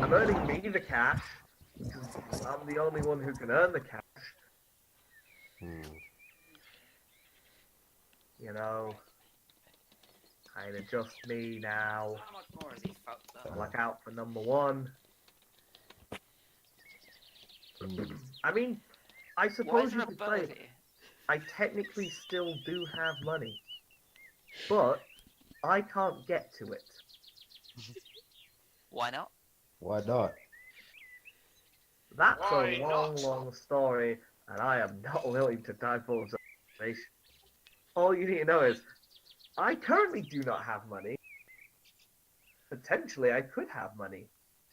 I'm earning me the cash because I'm the only one who can earn the cash. Hmm. You know, kinda just me now. How much more has he fucked up? Look out for number 1. I mean, I Why is suppose there you a could bird say here? I technically still do have money, but I can't get to it. Why not? Why not? That's Why a long, not? long story, and I am not willing to divulge that information. All you need to know is, I currently do not have money. Potentially, I could have money.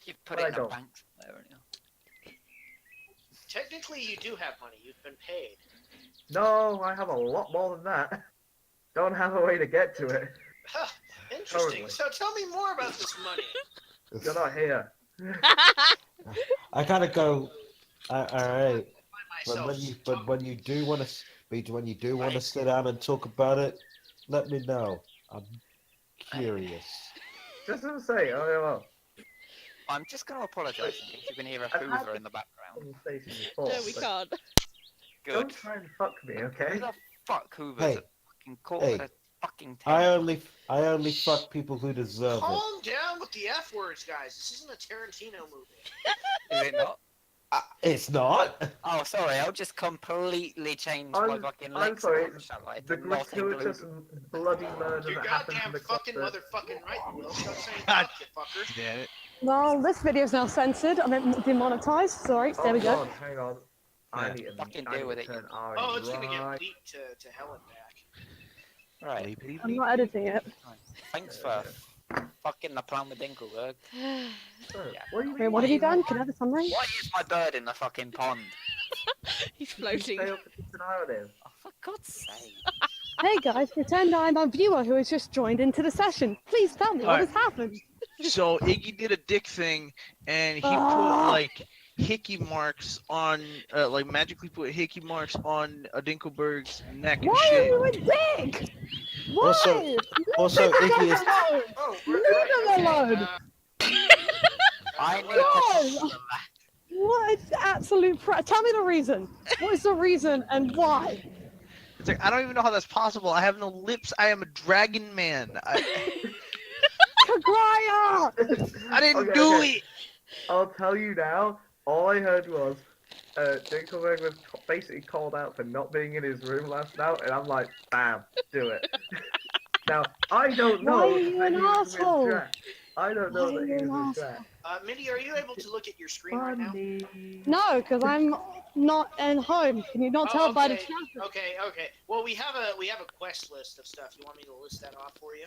You've put But I it in a don't. bank somewhere, haven't you? Technically, you do have money. You've been paid. No, I have a lot more than that. Don't have a way to get to it. Huh, interesting. Totally. So tell me more about this money. You're not here. I kind of go. All right. Find But myself when you do want to Right. sit down and talk about it, let me know. I'm curious. Just to say, oh well, I'm just going to apologise in case you can hear a I've had Hoover in the background. conversation before. No, we but can't. Don't Good. try and fuck me, okay? Who the fuck Hoover's Hey, a fucking court? hey. fucking I terrible. only fuck people who deserve it. Calm down with the F words, guys. This isn't a Tarantino movie. Is it not? It's not. Oh, sorry, I'll just completely change my I'm- fucking I'm sorry, lexicon, shall I? The To not gratuitous include... bloody murder You're that happened in goddamn the fucking closet. motherfucking right, Will. Stop saying God. fuck, you fucker. Damn it. Well, this video's now censored. I mean, demonetized. Sorry. Oh There we go. God, hang on. I Yeah. need to, Fucking I deal need with to it, turn you- R Oh, it's gonna right. get leaked to hell and back. Right, I'm not editing it. thanks for fucking the plan with Dinkelberg. So, Yeah. what do you Wait, mean? what have you done? Can I have a summary? Why is my bird in the fucking pond? He's You floating. stay up to keep an eye on him. Oh, for God's sake. Hey guys, pretend I'm a viewer who has just joined into the session. Please tell me what Alright. has happened. So Iggy did a dick thing, and he put Ah. like hickey marks on, like magically put hickey marks on a Dinkelberg's neck and Why are shit. you a dick? Why? Also, Leave the Iggy guy is alone. Oh, Leave right, him okay, alone. I need No. to... What is the absolute tell me the reason. What is the reason and why? It's like I don't even know how that's possible. I have no lips. I am a dragon man. Kagraya! I didn't Okay, do okay. it. I'll tell you now. All I heard was Dinkelberg was basically called out for not being in his room last night, and I'm like, bam, do it. Now I don't Why know are you that an he was with asshole? Jack. I don't know Why that are he you an was with asshole? Jack. Mindy, are you able to look at your screen right now? Funny. No, because I'm not in home. Can you not tell by the chat? Okay. Well, we have a quest list of stuff. You want me to list that off for you?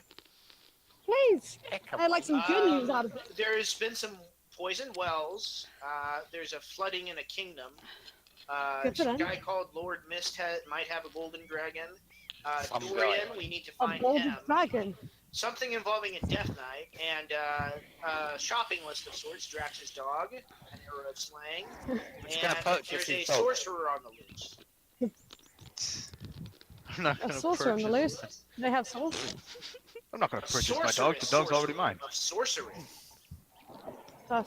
Please. I'd like some good news out of it. There's been some poisoned wells. There's a flooding in a kingdom. Good for Some them. guy called Lord Mist might have a golden dragon. Some Dorian, guy. we need to A find golden him. dragon. Something involving a Death Knight, and a shopping list of sorts, Drax's dog, an arrow of slang, It's gonna and purchase there's a his dog. sorcerer on the loose. I'm not A gonna sorcerer on the purchase. loose. They have souls. I'm not gonna A purchase my dog. The sorceress, dog's already sorcerer mine. Of sorcery.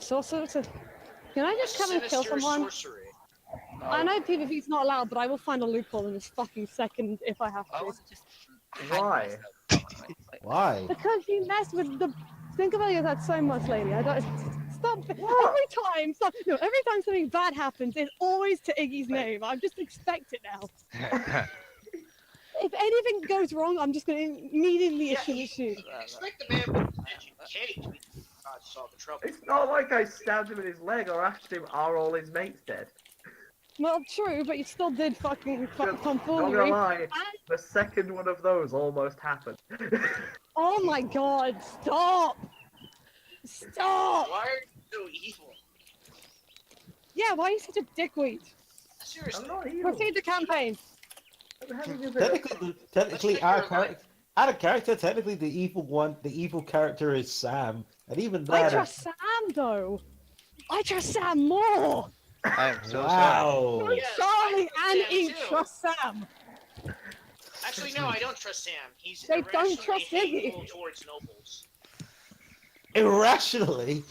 Sorcerers. Can I just come and kill Sinister someone? sorcery. I know PvP's not allowed, but I will find a loophole in this fucking second if I have I to. want to just hang Why? myself, right? Like, Why? Because you mess with the. Think about that so much, lady. I don't. Stop. What? Every time. Stop. No, every time something bad happens, it's always to Iggy's name. I just expect it now. If anything goes wrong, I'm just going to immediately Yeah, issue you- a shoe. Expect the man with magic cake to be solve the trouble. It's not like I stabbed him in his leg or asked him, are all his mates dead? Well, true, but you still did fucking Just not tomfoolery. gonna lie, And- the second one of those almost happened. Oh my god, stop! Stop! Why are you so evil? Yeah, why are you such a dickweed? I'm Seriously. not evil. Proceed the campaign. I'm having a bit of- Technically, pick our your character, out of character, technically the evil character is Sam, and even I that. trust Sam though. I trust Sam more. I am so sorry. Wow. Yes, Charlie I and trust Sam Eve too. trust Sam. Actually, no, I don't trust Sam. He's They don't irrationally trust Iggy. hateful towards nobles. Irrationally.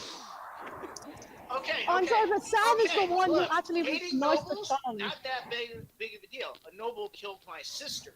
Okay, I'm okay. sorry, but Sam is Okay, the one look, who actually was hating nice nobles, to Sam. not that big of a deal. A noble killed my sister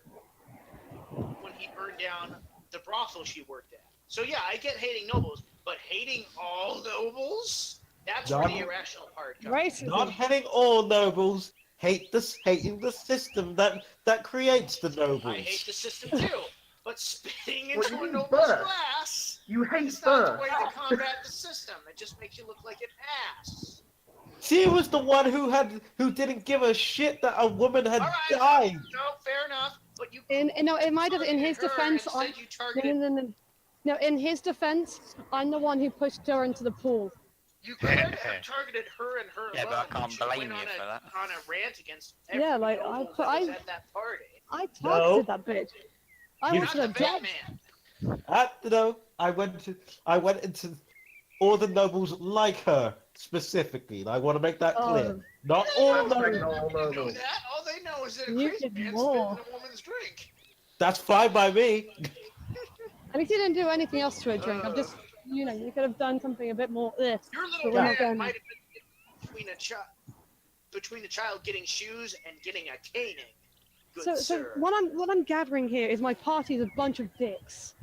when he burned down the brothel she worked at. So yeah, I get hating nobles, but hating all nobles? That's where the Not- irrational part comes. Racism. Not hating all nobles, hating the system that creates the nobles. I hate the system too, but spitting What, into you a mean noble's birth? glass You hate is not the birth. way to combat the system. It just makes you look like an ass. She was the one who didn't give a shit that a woman had All right, died. no, fair enough. But you In his targeted her defense, and I said you targeted. no. In his defense, I'm the one who pushed her into the pool. You could have targeted her and her Yeah, but I alone. can't You blame went you on for that. on a rant against Yeah, every like, noble I- that was at that party. I No. targeted that bitch. I You- wanted Not her the dead. Batman. I went into all the nobles like her specifically. And I want to make that clear. Oh. Not all Respect nobles. all They know nobles. that. All they know is that a You crazy did man more. spit in a woman's drink. That's fine by me. At least you didn't do anything else to her drink. I'm just, you could have done something a bit more. Your But little we're not man going might have been between a child getting shoes and getting a caning. good So sir. what I'm gathering here is my party's a bunch of dicks.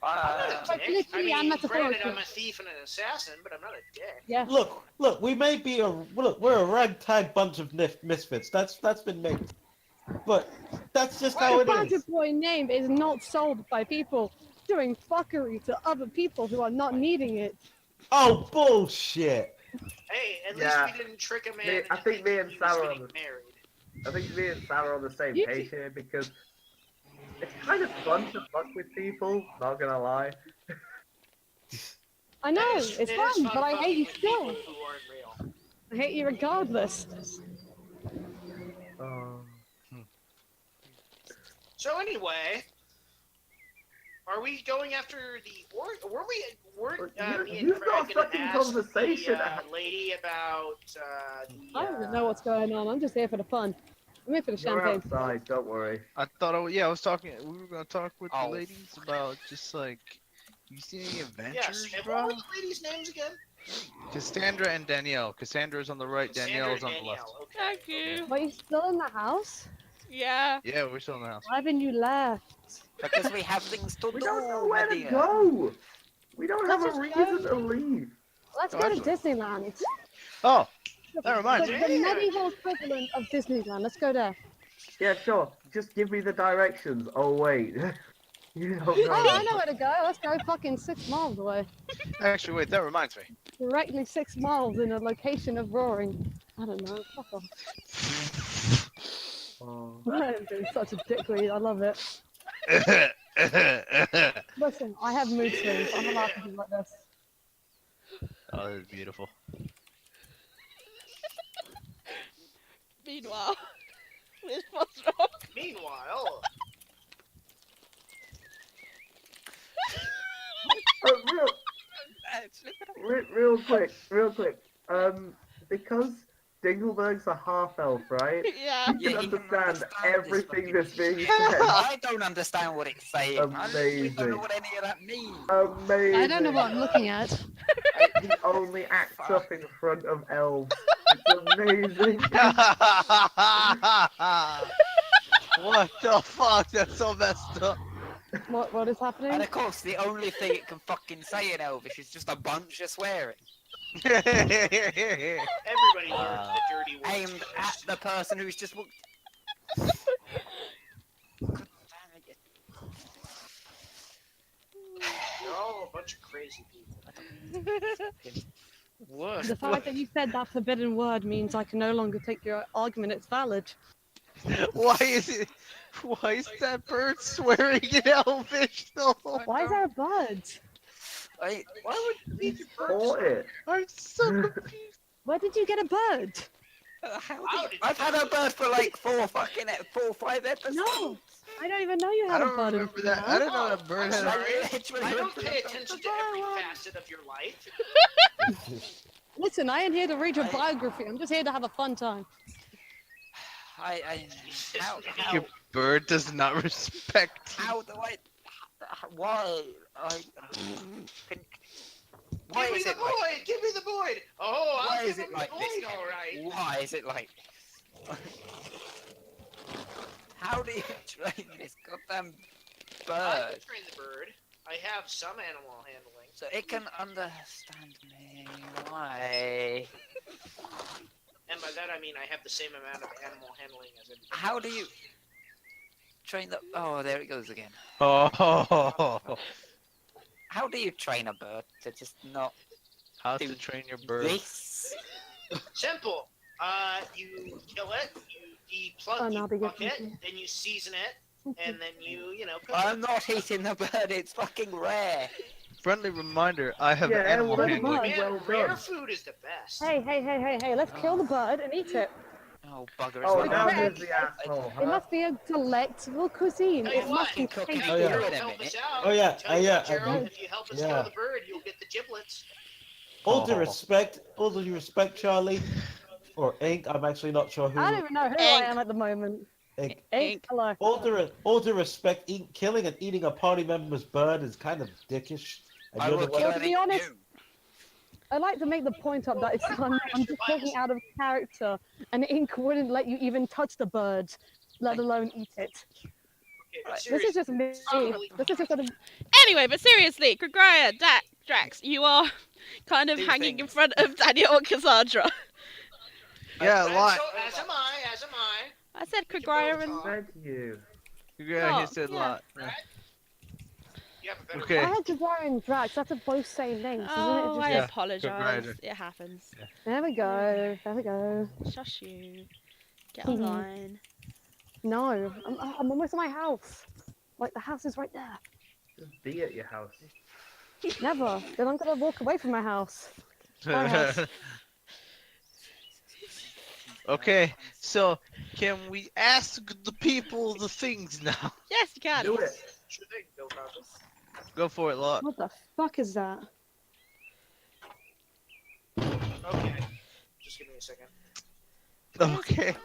I'm not a Like, dick. I literally and mean, granted, metaphorically. I'm a thief and an assassin, but I'm not a dick. Yeah. Look, we may be we're a ragtag bunch of misfits. That's been made. But that's just how The it Badger is. Boy name is not sold by people doing fuckery to other people who are not needing it. Oh, bullshit. Hey, at Yeah. least we didn't trick a man Me- into I think me thinking and he was Sarah getting on the- married. I think me and Sarah are on the same You page here because it's kind of fun to fuck with people. Not gonna lie. I know, It is it's fun, but I hate fucking you with still. people who aren't real. I hate you regardless. Oh. So anyway, are we going after the were me and You've Craig got a gonna fucking ask conversation. the lady about the I don't know what's going on. I'm just here for the fun. I'm here for the You're champagne. outside. Don't worry. I thought, I was talking. We were gonna talk with Oh. the ladies about just like, you see any yes. adventures, And what bro? were the ladies' names again? Cassandra and Danielle. Cassandra's on the right. Cassandra Danielle's on and the left. Danielle, okay. Thank you. Are you still in the house? Yeah. Yeah, we're still in the house. Why haven't you left? Because we have things to We do, don't know where my to dear. go. We don't have Let's a just reason go. to leave. Let's Oh, go to actually- Disneyland. Oh, that reminds The, me. the medieval equivalent of Disneyland. Let's go there. Yeah, sure. Just give me the directions. Oh wait. You don't know. Oh, I know where to go. Let's go fucking 6 miles away. Actually, wait, that reminds me. Directly 6 miles in a location of roaring. I don't know. Fuck off. Oh. I'm being such a dickweed. I love it. Listen, I have mood swings. I'm allowed to be like this. Oh, that's beautiful. Meanwhile, with what's wrong? Meanwhile, Real quick. Because Dingleberg's a half elf, right? Yeah. You can understand everything that's being shit. said. I don't understand what it's saying. I literally don't know Amazing. what any of that means. Amazing. I don't know what I'm looking at. He only acts up in front of elves. It's amazing. What the fuck? That's so messed up. What is And happening? of course, the only thing it can fucking say in Elvish is just a bunch of swearing. everybody learns the dirty words Aimed at first. the person who's just walked. God damn it. They're all a bunch of crazy people. Worse. The fact that you said that forbidden word means I can no longer take your argument. It's valid. Why is that bird swearing in Elvish though? Why is there a bird? I, Why would you He caught it. I'm so confused. Where did you get a bird? How did I've had a bird for like 4 or 5 episodes. No, I don't even know you I had a don't bird. remember that. I didn't know that bird I'm had a. sorry. literally I don't went pay through attention to every facet of your life. Listen, I ain't here to read your biography. I'm just here to have a fun time. How, Your bird does not respect you. how do I? Why? Why Give me is the it void! like? Give me the void! Oh, Why I'll is give it him like the this? void, all right. Why is it like? How do you train this goddamn I bird can train the bird. I have some animal handling. so it can understand me? Why? And by that I mean I have the same amount of animal handling as everybody. How do you train the? Oh, there it goes again. Oh, How do you train a bird to just not how to train your bird? this? Simple. You kill it, you Oh, deplug, no, you they get cook it, confused. then you season it, and then you know, cook I'm not eating the bird. It's fucking rare. Friendly reminder: I have Yeah, animal well, handling. Man, well rare done. food is the best. Hey, let's kill the bird and eat it. Oh bugger! Oh, it's now not- here's the asshole, It huh? must be a delectable cuisine. Tell you It what, must be cooking tasty. Oh, If yeah. you In a help us minute. out, Oh, yeah, tell you what, I Gerald, do. if you help us Yeah. kill the bird, you'll get the giblets. All due Oh. respect, Charlie, or Ink. I'm actually not sure who. I don't even know who I am at the moment. Ink. Ink, hello. All due respect, killing and eating a party member's bird is kind of dickish. And I you're will the kill one. Well, to be any- honest- you. I like to make the point up that I'm just talking out of character, and Ink wouldn't let you even touch the bird. let alone eat it. Okay, but This is just me. seriously, probably- This is just sort of Anyway, but seriously, Grigria, Drax, you are kind of Two hanging in things. front of Daniel and Cassandra. Yeah, a And lot. so, as am I. I said We can Grigria both and... talk. Said you. Yeah, he Oh, said a yeah. lot. Right? You have a better Okay. I had Jabari and Drax. That's both same names, Oh, isn't it? I Yeah, apologise. Grigria. It happens. There we go. There we go. Shush you. Get Mhm. online. No, I'm almost at my house. Like the house is right there. Just be at your house. Never. Then I'm gonna walk away from my house. My house. Okay, so can we ask the people the things now? Yes, you can. Do it. Sure thing, Bill Cosby. Go for it, Lot. What the fuck is that? Okay. Just give me a second. Okay.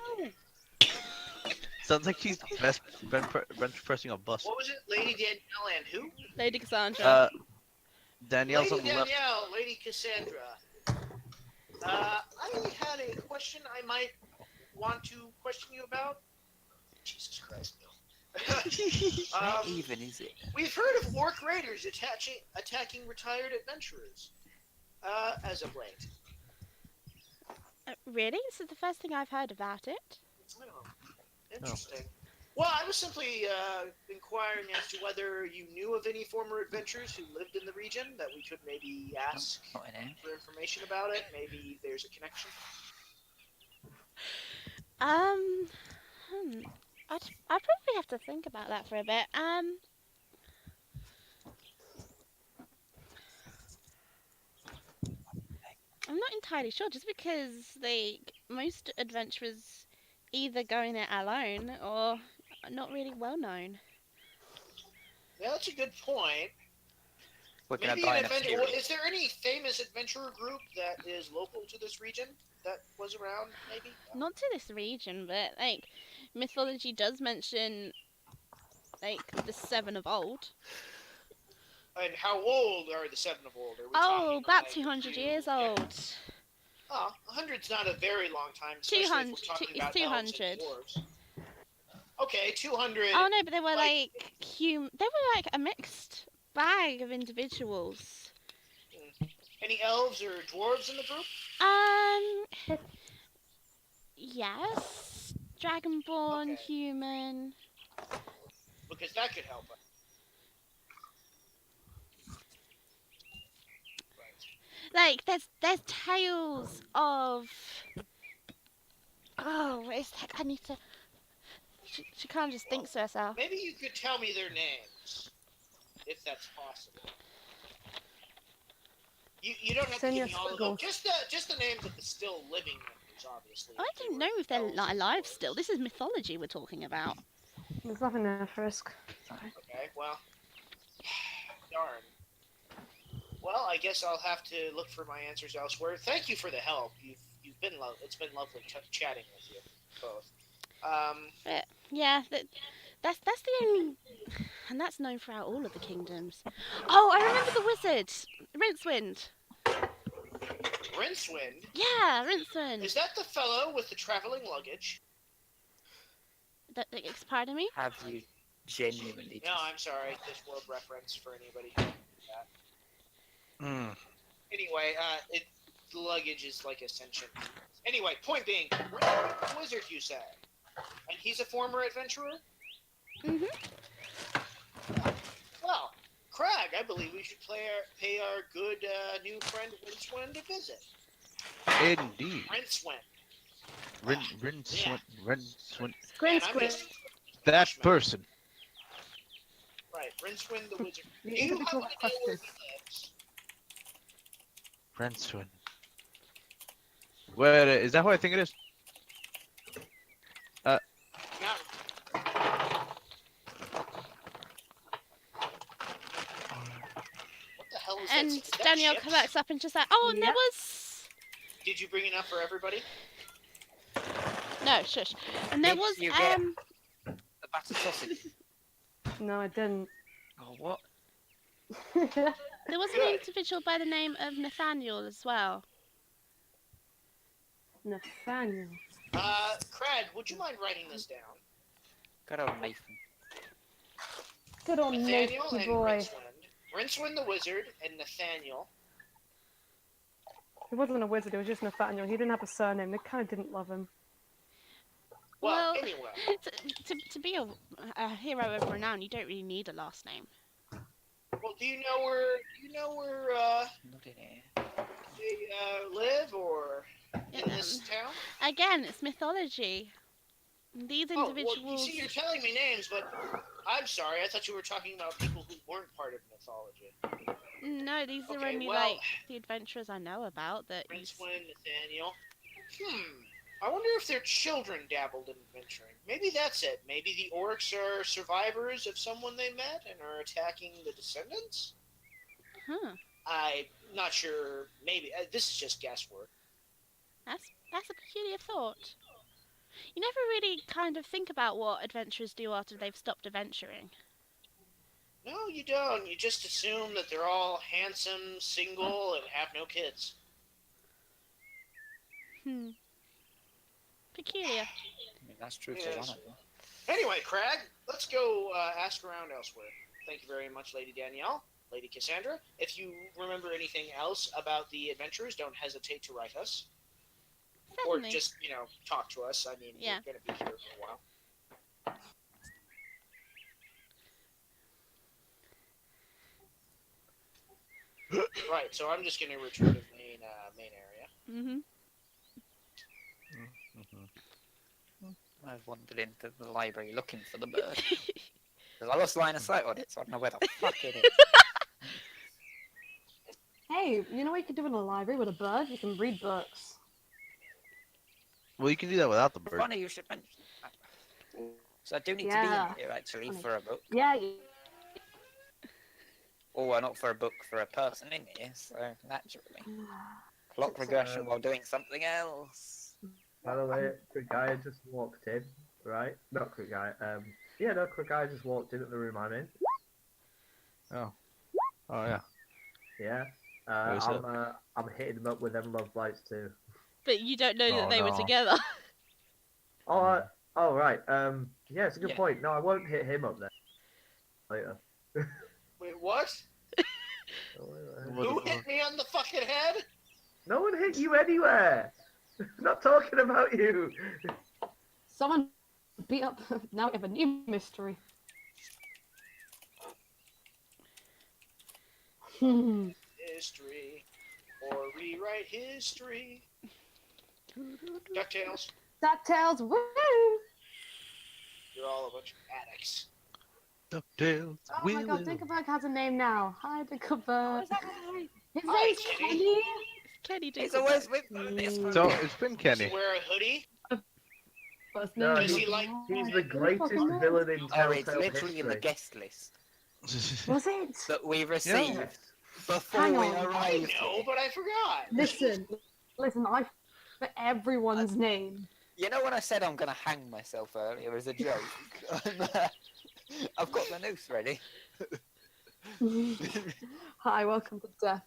Sounds like he's the best bench pressing a bus. What was it? Lady Danielle and who? Lady Cassandra. Danielle's Lady on the left. Danielle, Lady Cassandra. I had a question I might want to question you about. Jesus Christ, Bill. Not even, is it? We've heard of orc raiders attacking retired adventurers. As of late. Really? This is the first thing I've heard about it. Oh, interesting. Well, I was simply inquiring as to whether you knew of any former adventurers who lived in the region that we could maybe ask Not in it. for information about it. Maybe there's a connection. I'd probably have to think about that for a bit. I'm not entirely sure, just because most adventurers either go in it alone or are not really well known. Yeah, that's a good point. We're gonna Maybe die an in a adventure. fury. Is there any famous adventurer group that is local to this region that was around? Maybe. Not to this region, but mythology does mention the Seven of Old. And how old are the Seven of Old? Are we Oh, talking about like 200 you- years yeah. old. Oh, 100's not a very long time. Especially if 200 we're talking it's about 200. elves and dwarves. Okay, 200. Oh no, but they were like- they were a mixed bag of individuals. Any elves or dwarves in the group? Yes, dragonborn, Okay. human. Because that could help us. There's tales of. Oh, it's I need to. She can't just think to herself. Maybe you could tell me their names, if that's possible. You don't have to give me all of them. Just the names of the still living members, obviously. I don't know if they're alive still. This is mythology we're talking about. There's nothing there, Frisk. Okay, well, darn. Well, I guess I'll have to look for my answers elsewhere. Thank you for the help. You've been it's been lovely chatting with you both. Yeah, that's the only, and that's known throughout all of the kingdoms. Oh, I remember the wizard, Rincewind. Rincewind? Yeah, Rincewind. Is that the fellow with the traveling luggage? Pardon me? Have you genuinely No, just... I'm sorry. This world reference for anybody. Hmm. Anyway, the luggage is like ascension. Anyway, point being, Rincewind the wizard, you said, and he's a former adventurer. Mhm. Well, Crag, I believe we should pay our good new friend Rincewind a visit. Indeed. Rincewind. Rincewind. Man, I'm just That Flashman. person. Right, Rincewind the wizard. Do The you happen individual to know where question. he lives? Rincewind. Where is that? Who I think it is? Not What the hell is And that? Is that Danielle chips? collects up and just like, oh, and there Yep. was Did you bring enough for everybody? no shush, and there Did was you get- A battered sausage. No, I didn't. Oh, what? there was an Good. individual by the name of Nathaniel as well. Nathaniel. Craig, would you mind writing this down? Good old Nathan. Good old Nathaniel Nathan and boy. Rincewind. Rincewind the wizard and Nathaniel. He wasn't a wizard, he was just Nathaniel. He didn't have a surname. They kind of didn't love him. Well, Well, anyway. to be a hero of renown, you don't really need a last name. Well, do you know where Not in here. they live or in this town? Again, it's mythology. These Oh, well, individuals. you see, you're telling me names, but I'm sorry. I thought you were talking about people who weren't part of mythology. No, these are Okay, only well, like the adventurers I know about. That. Rincewind, Nathaniel. I wonder if their children dabbled in adventuring. Maybe that's it. Maybe the orcs are survivors of someone they met and are attacking the descendants? Huh. I'm not sure. Maybe. This is just guesswork. That's a peculiar thought. You never really kind of think about what adventurers do after they've stopped adventuring. No, you don't. You just assume that they're all handsome, single, and have no kids. Peculiar. I mean, that's true for Yes. one of them. Anyway, Crag, let's go ask around elsewhere. Thank you very much, Lady Danielle, Lady Cassandra. If you remember anything else about the adventurers, don't hesitate to write us. Certainly. Or just, talk to us. I mean, Yeah. we're going to be here for a while. Right, so I'm just going to return to the main area. I've wandered into the library looking for the bird. Because I lost line of sight on it, so I don't know where the fuck it is. Hey, you know what you can do in a library with a bird? You can read books. Well, you can do that without the bird. Funny you should mention that. So I do need Yeah. to be in here, actually, Funny. for a book. Yeah. Or well, not for a book, for a person in here, so naturally. Plot regression while doing something else. By the way, quick guy just walked in, right? Not quick guy. Quick guy just walked in at the room I'm in. Oh yeah. Yeah. What's up? I'm hitting them up with them love lights too. But you don't know that Oh, they were no. together. Oh right. Yeah, it's a good Yeah. point. No, I won't hit him up then. Later. Wait, what? Who hit me on the fucking head? No one hit you anywhere. I'm not talking about you. Someone beat up. Now we have a new mystery. History. Or rewrite history. DuckTales, DuckTales, woo! you're all a bunch of addicts. DuckTales. Oh my god, Dinkelberg has a name now. Hi, Dinkelberg. His Hi, name's Kenny. Kenny. Kenny It's Dinkelberg. always with this one. So it's been Does Kenny. he wear a hoodie? First No, name Does is- he like- He's the greatest fucking villain in Oh, it's Telltale literally in the history. guest list Was it? that we received Yes. before Hang we on. I arrived know, here. but I forgot. Listen, I for everyone's name. You know when I said I'm going to hang myself earlier as a joke? I've got the noose ready. Hi, welcome to death.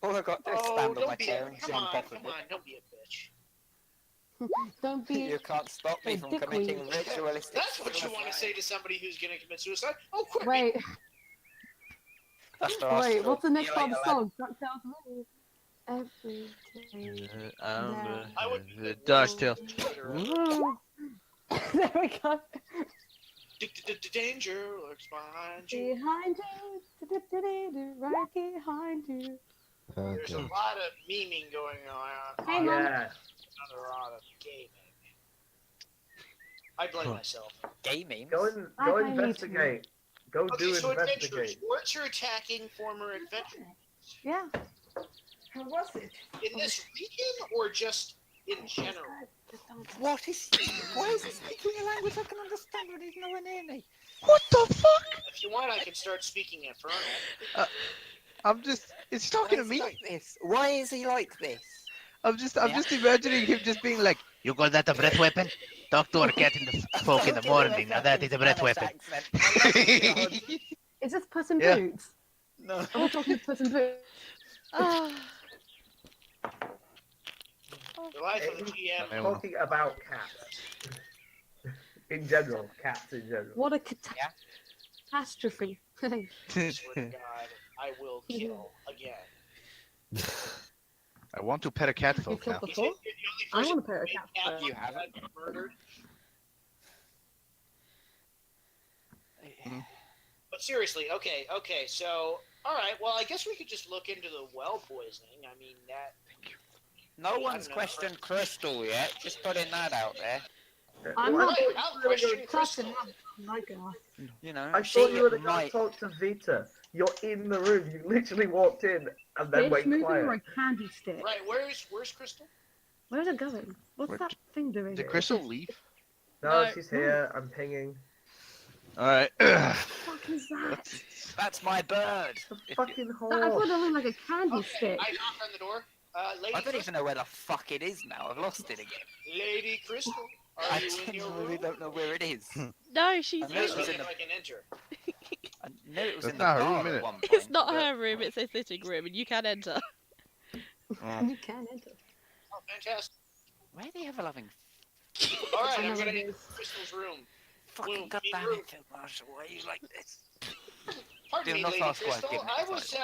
All I've got to do is Oh, stand on my don't be chair and come jump on, off of come it. on, don't be a bitch. Don't be. You can't stop me from dick committing weed. ritualistic That's what you want to suicide. say to somebody who's going to commit suicide? Oh, quit me. Wait, That's the last wait. straw. What's the next See you part of later, the lad. song? DuckTales woo. Every day. I would- DuckTales. Woo. There we go. Danger lurks behind you. Behind you, right behind you. There's a Okay. lot of memeing going on. Hang on. Yeah. Another lot of gaming. I blame myself. Gaming. Go I need to. investigate. Go Okay, do so adventurers. investigate. Orcs are attacking former adventurers. Yeah. How was it? In this region or just in general? What is Why is he speaking a language I can understand when he's nowhere near me? What the fuck? If you want, I can start speaking Infernal. It's talking to Why is he me. like this? Why is he like this? I'm just imagining him just being like, you call that a breath weapon? Talk to our cat in the folk in the morning. Now that is a breath weapon. Is this Puss in Yeah. Boots? No. Are we talking Puss in Boots? Oh, The life of the GM. Talking about cats. In general, cats in general. What a Yeah. catastrophe. I swear to God, I will kill again. I want to pet a cat You folk killed now. You before? think you're the I only person want to pet a who cat. made cat You folk haven't. get murdered? But seriously, okay, so all right, well, I guess we could just look into the well poisoning. I mean, that. No one's questioned Crystal yet. Just putting that out there. I'm Well, not I thought I'll you were question gonna- Crystal. My God. You know, I she thought you were going to might. talk to Vita. You're in the room. You literally walked in and then Fish went moving quiet. or a candy stick? Right, where's Crystal? Where's it going? What's Where- that thing doing? Did Crystal leave? No, No. she's here. I'm pinging. Alright. What the fuck is that? That's my bird. The If you- fucking I whore. thought it looked like a candy Okay, stick. I knock on the door. Lady, I don't even know where the fuck it is now. I've lost it again. Lady Crystal, are I you in your genuinely room? don't know where it is. No, she's I know it was Please in if the. I can enter. I know it was That's in the not her bar room, at innit? one point. It's not but- her room, it's a sitting room, and you can enter. You can enter. Oh, fantastic. Where the ever loving All right, I know I'm gonna what it enter is. Crystal's room. fucking Well, goddamn room. it, Phil Marshall? Why are you like this? Pardon Do me, not Lady ask why I've Crystal. given I it was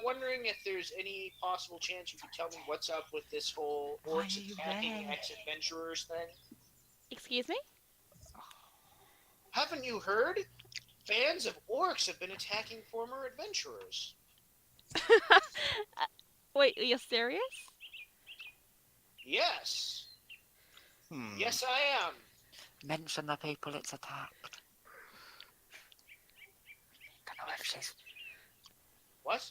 wondering if there's any possible chance you could tell me what's up with this whole Why orcs are you attacking there? ex-adventurers thing. Excuse me? Haven't you heard? Bands of orcs have been attacking former adventurers. Wait, you're serious? Yes. Hmm. Yes, I am. Mention the people it's attacked. Don't know where she is. What?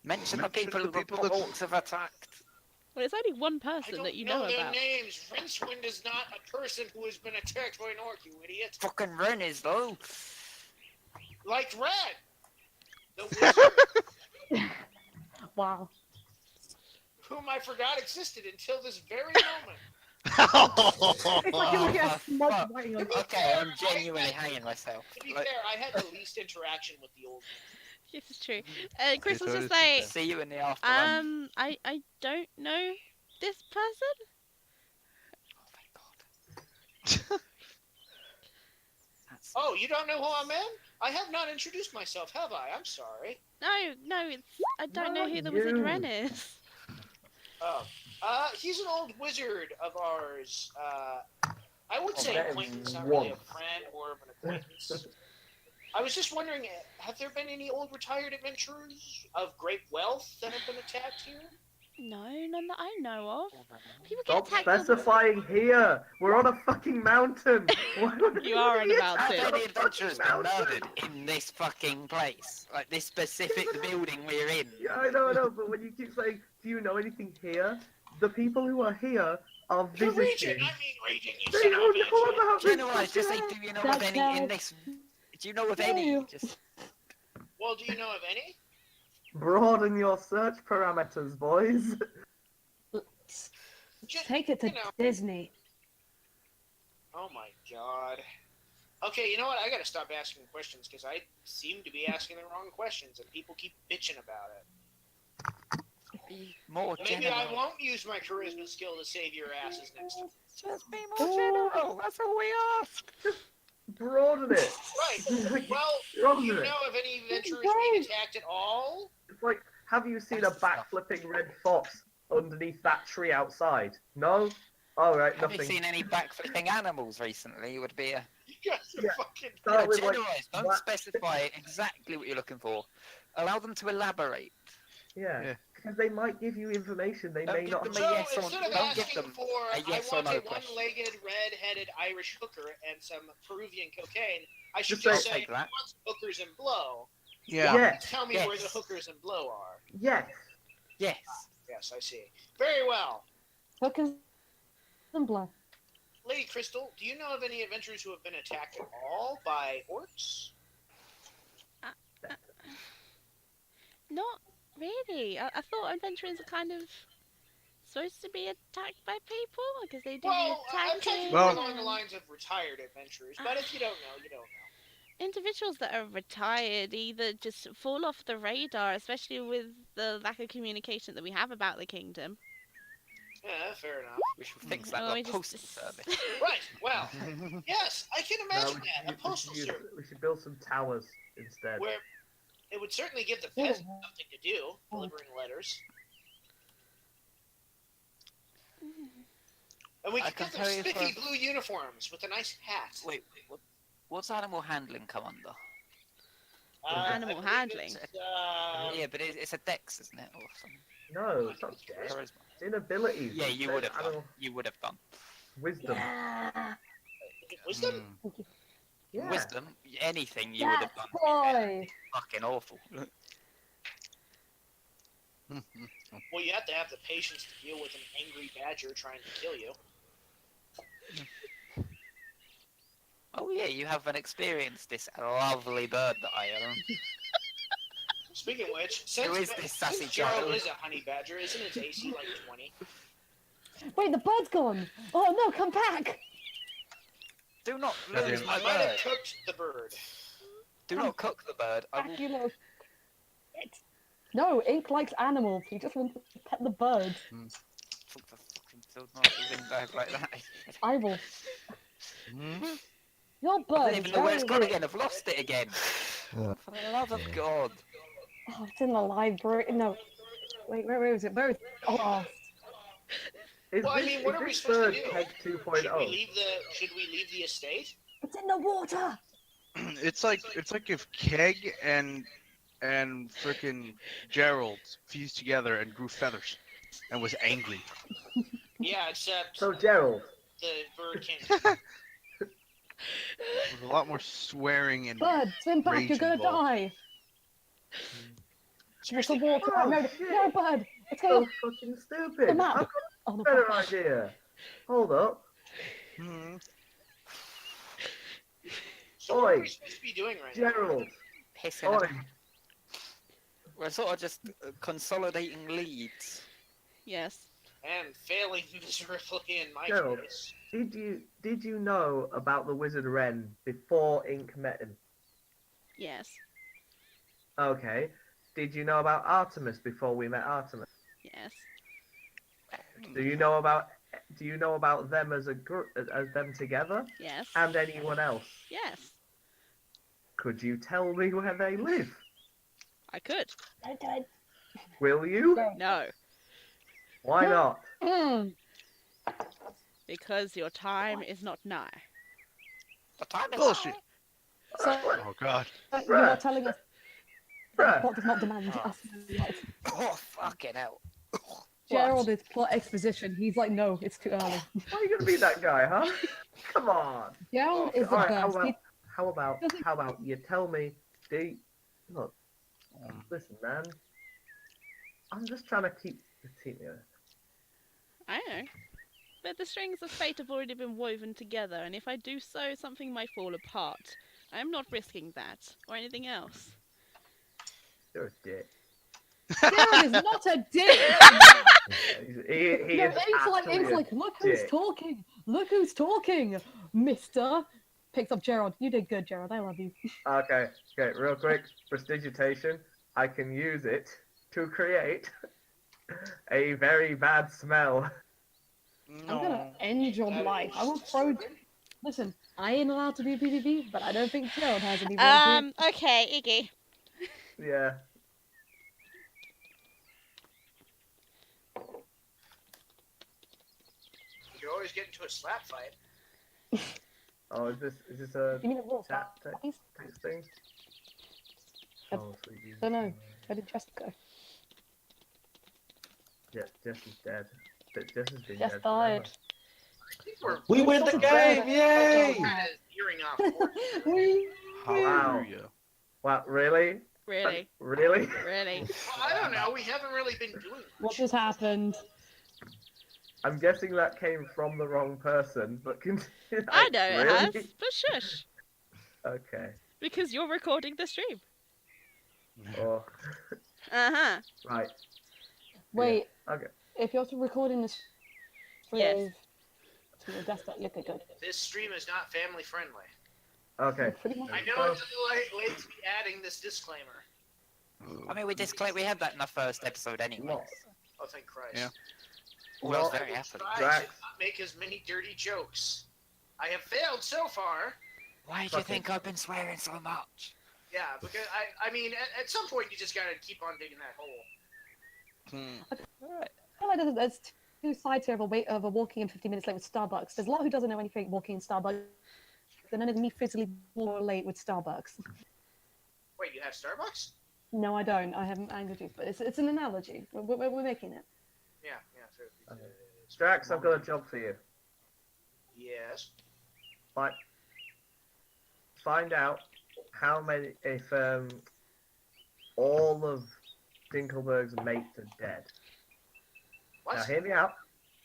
Mention the Mention people the the people that- orcs have attacked. Well, it's only one I person don't that you know know their about. names. Rincewind is not a person who has been attacked by an orc, you idiot. Fucking Ren is though. Like Red, the wizard, Wow. whom I forgot existed until this very moment. It's like you're looking at Oh, a smudge fuck. writing on Okay, I'm genuinely hanging myself. To be Like, fair, I had the least interaction with the old man. This is true. Crystal's so just it is like, see you in the afterlife. I don't know this person. Oh my god. That's Oh, you don't know who I'm in? I have not introduced myself, have I? I'm sorry. No, I don't know Not who the wizard you. Ren is. Oh. He's an old wizard of ours. I would say that is acquaintance, not really a one. friend, more of an acquaintance. I was just wondering, have there been any old retired adventurers of great wealth that have been attacked here? No, none that I know of. People get Stop attacked. all the- specifying here. We're on a fucking mountain. Why would You are on a How mountain. many on a adventurers fucking been murdered mountain? in this fucking place? Like this specific building we're in. Yeah, I know, but when you keep saying, do you know anything here? The people who are here are The region! visiting. I mean region, you They son of a don't know bitch! about Do you this know what? I was just say, fucking- do you know of any in this? Do you know of any? Just Well, do you know of any? Broaden your search parameters, boys. Just, Take it to you know. Disney. Oh my god. Okay, you know what? I gotta stop asking questions because I seem to be asking the wrong questions and people keep bitching about it. be more Maybe general. I won't use my charisma skill to save your asses next time. Just be more general. That's all we ask. Broaden it. Right. Well, Broaden do you it. know of any adventurers being attacked at all? It's like, have you seen a backflipping red fox underneath that tree outside? No? Alright, Have you nothing. seen any backflipping animals recently? Would be a You guys are Yeah. fucking. Start yeah, with, like, generalise. Don't black- specify exactly what you're looking for. Allow them to elaborate. Yeah. Yeah. Because they might give you information they Don't may give not them So a yes or instead of don't give asking them for, a yes I or want no a question. one-legged, red-headed Irish hooker and some Peruvian cocaine, I should Just just say- say, Take that. I want hookers and blow. Yeah. Yes. Tell me Yes. where the hookers and blow are. Yes. Yes. Yes, I see. Very well. Hookers and blow. Lady Crystal, do you know of any adventurers who have been attacked at all by orcs? Not really. I thought adventurers are kind of supposed to be attacked by people because they do Well, the I'm attacking. talking Well- along the lines of retired adventurers, but if you don't know, you don't know. Individuals that are retired either just fall off the radar, especially with the lack of communication that we have about the kingdom. Yeah, fair enough. We should fix that Oh, with we a just- postal service. Right. Well, yes, I can No, imagine that. A postal service we should build some towers instead. where it would certainly give the Yeah. peasants something to do, delivering letters. And we I could can get them tell you spiffy for- blue uniforms with a nice hat. Wait, what's animal handling come under? Animal I believe handling. it's, Yeah, but it's a dex, isn't it, or something? No, it's not dead. Charisma. It's inabilities. Yeah, It you says would have done. animal You would have done. Wisdom. Yeah. wisdom? Yeah. Wisdom, anything you would have Yes, done. boy. Fucking awful. Well, you have to have the patience to deal with an angry badger trying to kill you. Oh yeah, you haven't experienced this lovely bird that I own. Speaking of which, Who is this sassy since Gerald child? is a honey badger, isn't its AC like 20? Wait, the bird's gone. Oh no, come back. Do not Yeah, lose dude. my I might have bird. cooked the bird. Do not cook the bird. I Back, will. you little shit. No, Ink likes animals. He just wants to pet the bird. Fuck the fucking field marshals in bag like that. I will. Mhm. Your I bird don't is even know where it's very gone weird. again. I've lost it again. For the love of God. Oh, it's in the library. No. Wait, where is it? Where is it? Oh, Is Well, I this, mean, what is are we this supposed bird to do? Keg Should we 2.0? leave the estate? it's in the water. It's like if Keg and frickin' Gerald fused together and grew feathers and was angry. Yeah, except So Gerald, the bird can't. With a lot more swearing and Bird, swim back. Rage You're gonna involved. die. It's the Seriously, water. Oh, no, shit. no, bird. It's so going fucking the stupid. map. I've got Oh, no, a better God. idea. Hold up. Hmm. so what are Oi, we supposed to be doing right now? Gerald. Pissing. Oi. We're sort of just consolidating leads. Yes. And failing miserably in my Gerald. case. Did you know about the wizard Wren before Ink met him? Yes. Okay. Did you know about Artemis before we met Artemis? Yes. Do you know about them as a group, as them together, Yes. and anyone else? Yes. Could you tell me where they live? I could. Don't do it. Will you? No. Why not? Mm. Because your time is not nigh. The time is Bullshit. So, Oh God. you are telling us that Bruh. the plot does not demand us to know what. Oh fucking hell. Gerald is plot exposition. He's like, no, it's too early. Why are you gonna be that guy, huh? Come on. Gerald is the Alright, how best. about, He- how about you tell me, look, listen, man. I'm just trying to keep the team here. I know. But the strings of fate have already been woven together, and if I do so, something might fall apart. I am not risking that, or anything else. You're a dick. Gerald is not a dick. He No, is Ink's absolutely like, look who's dick. talking. Look who's talking, mister. Picks up Gerald. You did good, Gerald. I love you. Okay, real quick. Prestidigitation. I can use it to create a very bad smell. I'm gonna end your life. I will throw. Listen, I ain't allowed to do PvP, but I don't think Gerald has any. Okay, Iggy. Yeah. You always get into a slap fight. Oh, is this a You mean a wolf? chat text thing? I Oh, sweetie. don't know. Where did Jess go? Jess is dead. Jess has been Jess dead died. We win the game! Yay! Hearing off. We. Hallelujah. Wow, really? Really? Really? Really? Well, I don't know. We haven't really been doing What much. just happened? I'm guessing that came from the wrong person, but I know it has, really? but shush. Okay. Because you're recording the stream. Oh, Uh-huh. right. Wait. Okay. If you're recording this Yes. to your desktop, you're good. This stream is not family friendly. Okay. Pretty much. I know it's late to be adding this disclaimer. I mean, we had that in our first episode anyway. What? Oh, thank Christ. Yeah. Oh, that was Not- very I effort. try to Drax. not make as many dirty jokes. I have failed so far. Why do you Fuck think it. I've been swearing so much? Yeah, because I mean, at some point you just gotta keep on digging that hole. Alright. I feel like there's two sides here of a walking in 15 minutes late with Starbucks. There's a lot who doesn't know anything walking in Starbucks, and then there's me physically walking late with Starbucks. Wait, you have Starbucks? No, I don't. I have mango juice, but it's an analogy. We're making it. Yeah, sure. Okay. Drax, I've got a job for you. Yes. Find out how many, if all of Dinkelberg's mates are dead. What? Now hear me out.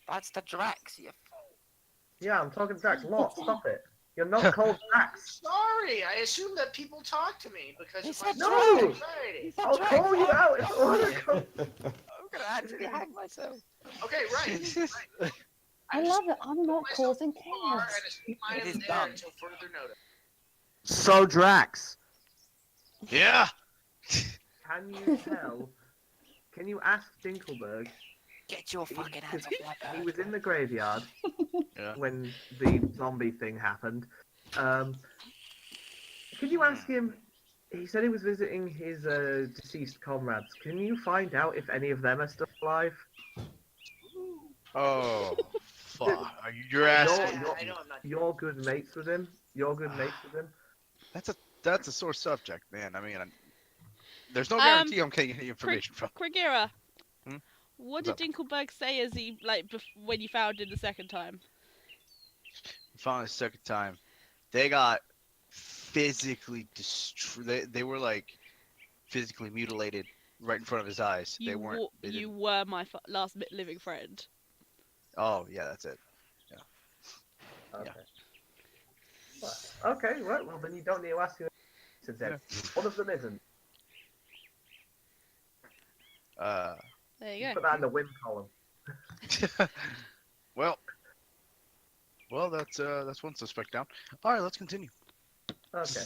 That's the Drax, you Yeah, I'm talking Drax. Lot, stop it. You're not called Drax. Sorry, I assume that people talk to me because He of said my no! anxiety. I'll call you out if I want to call. I'm gonna actually hang myself. Okay, right. I love it. I'm not causing chaos. It is there done. until further notice. So Drax, Yeah. can you tell? Can you ask Dinkelberg? Get your fucking hands off my He bird. was in the graveyard Yeah. when the zombie thing happened. Can you ask him? He said he was visiting his deceased comrades. Can you find out if any of them are still alive? Oh, fuck. You're You're- asking. I know I'm not. You're good mates with him. You're good mates with him. That's a sore subject, man. I mean, there's no Um, guarantee I'm getting any information from. Krigira, Hmm? what What's did Dinkelberg say as he when you found him the second time? Finally, the second time, they got physically destroyed. They were like physically mutilated right in front of his eyes. They weren't. They You didn't- were my last living friend. Oh yeah, that's it. Okay. Okay, right. Well, then you don't need to ask him. If dead. One of them isn't. Uh, There You you put go. that in the win column. well, that's one suspect down. All right, let's continue. Okay.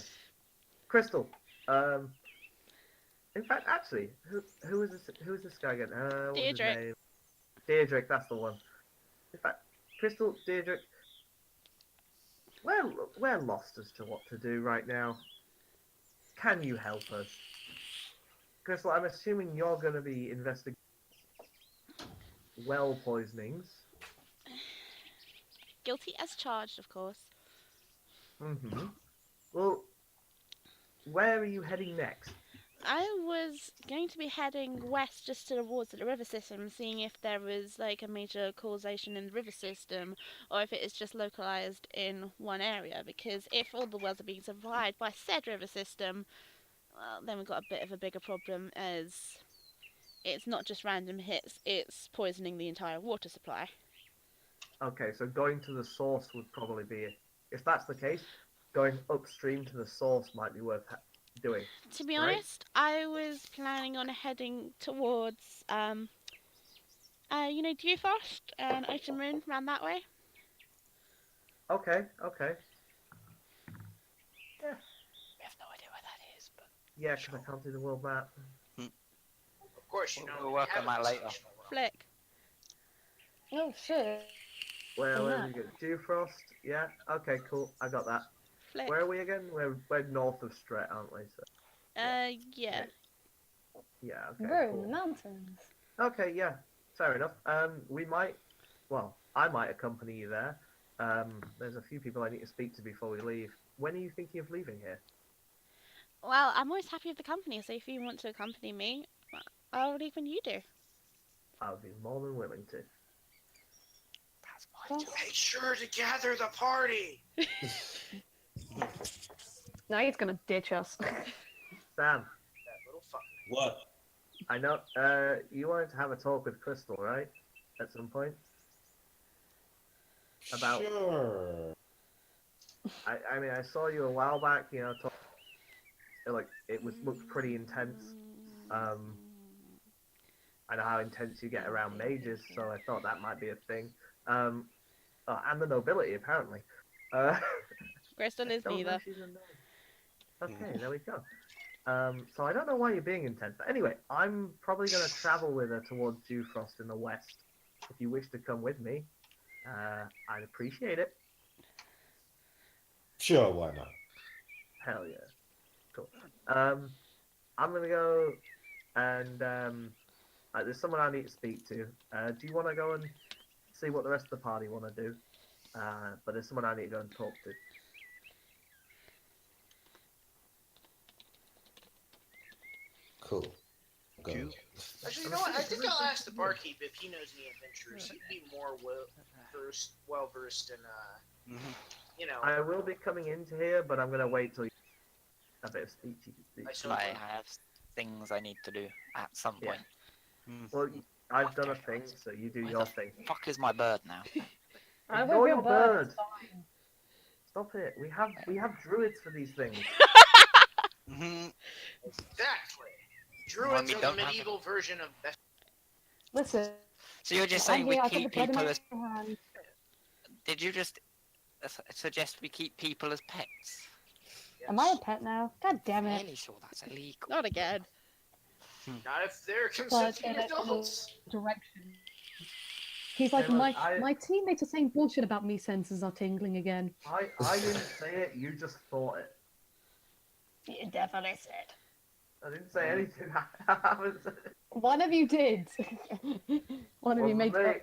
Crystal. In fact, actually, who is this? Who is this guy again? What's his Deirdre. name? Deirdre, that's the one. In fact, Crystal, Deirdre, we're lost as to what to do right now. Can you help us? Crystal, I'm assuming you're going to be investigating well poisonings. Guilty as charged, of course. Mm-hmm. Well, where are you heading next? I was going to be heading west just towards the river system, seeing if there was like a major causation in the river system, or if it is just localized in one area. Because if all the wells are being supplied by said river system, well, then we've got a bit of a bigger problem, as it's not just random hits; it's poisoning the entire water supply. Okay, so going to the source would probably be, if that's the case, going upstream to the source might be worth doing. To be Right. honest, I was planning on heading towards, Dewfrost and Ocean Moon, round that way. Okay. We have no idea where that is, but Yeah, because I can't do the world map. Of course, you know. We'll work we on that have later. exceptional wealth. Flick. Oh shit. Where Yeah. did you get Dewfrost? Yeah. Okay, cool. I got that. Flick. Where are we again? We're north of Stret, aren't we? So, Yeah. yeah. Okay. We're in Cool. the mountains. Okay. Yeah. Fair enough. We might. Well, I might accompany you there. There's a few people I need to speak to before we leave. When are you thinking of leaving here? Well, I'm always happy with the company, so if you want to accompany me, I'll leave when you do. I would be more than willing to. that's my job. Make sure to gather the party. Now he's gonna ditch us. Sam, That little fuck. What? I know. You wanted to have a talk with Crystal, right? At some point. About. Sure. I mean, I saw you a while back. You know, like it looked pretty intense. I know how intense you get around mages, so I thought that might be a thing. And the nobility apparently. Crystal is Don't know neither. she's a gnome. Okay, there we go. So I don't know why you're being intense, but anyway, I'm probably going to travel with her towards Dewfrost in the west. if you wish to come with me, I'd appreciate it. Sure, why not? Hell yeah. Cool. I'm gonna go and there's someone I need to speak to. Do you want to go and see what the rest of the party want to do? But there's someone I need to go and talk to. Cool. Go. Cool. Actually, you know what? I think I'll ask the barkeep if he knows any adventurers. He'd be more well versed in, you know. I will be coming into here, but I'm gonna wait till you a bit of speech. I have things I need to do at some Yeah. point. Well, I've done a thing, so you do your thing. Fuck is my bird now? I Ignore will your feel bad. bird. Stop it. We have druids for these things. Mhm. Exactly. Well, Druids we are don't the have medieval version of best. Listen. So you're just I'm saying we here, I keep put the bread in people my as? hand. Did you just suggest we keep people as pets? Am I a pet now? God damn it. Fairly sure that's illegal. Not again. Not if they're But consenting in a adults. direction. He's like, Hey, look, my teammates are saying bullshit about me senses are tingling again. I didn't say it. You just thought it. You definitely said. I didn't say anything. I haven't said it. One of you did. One of you made Because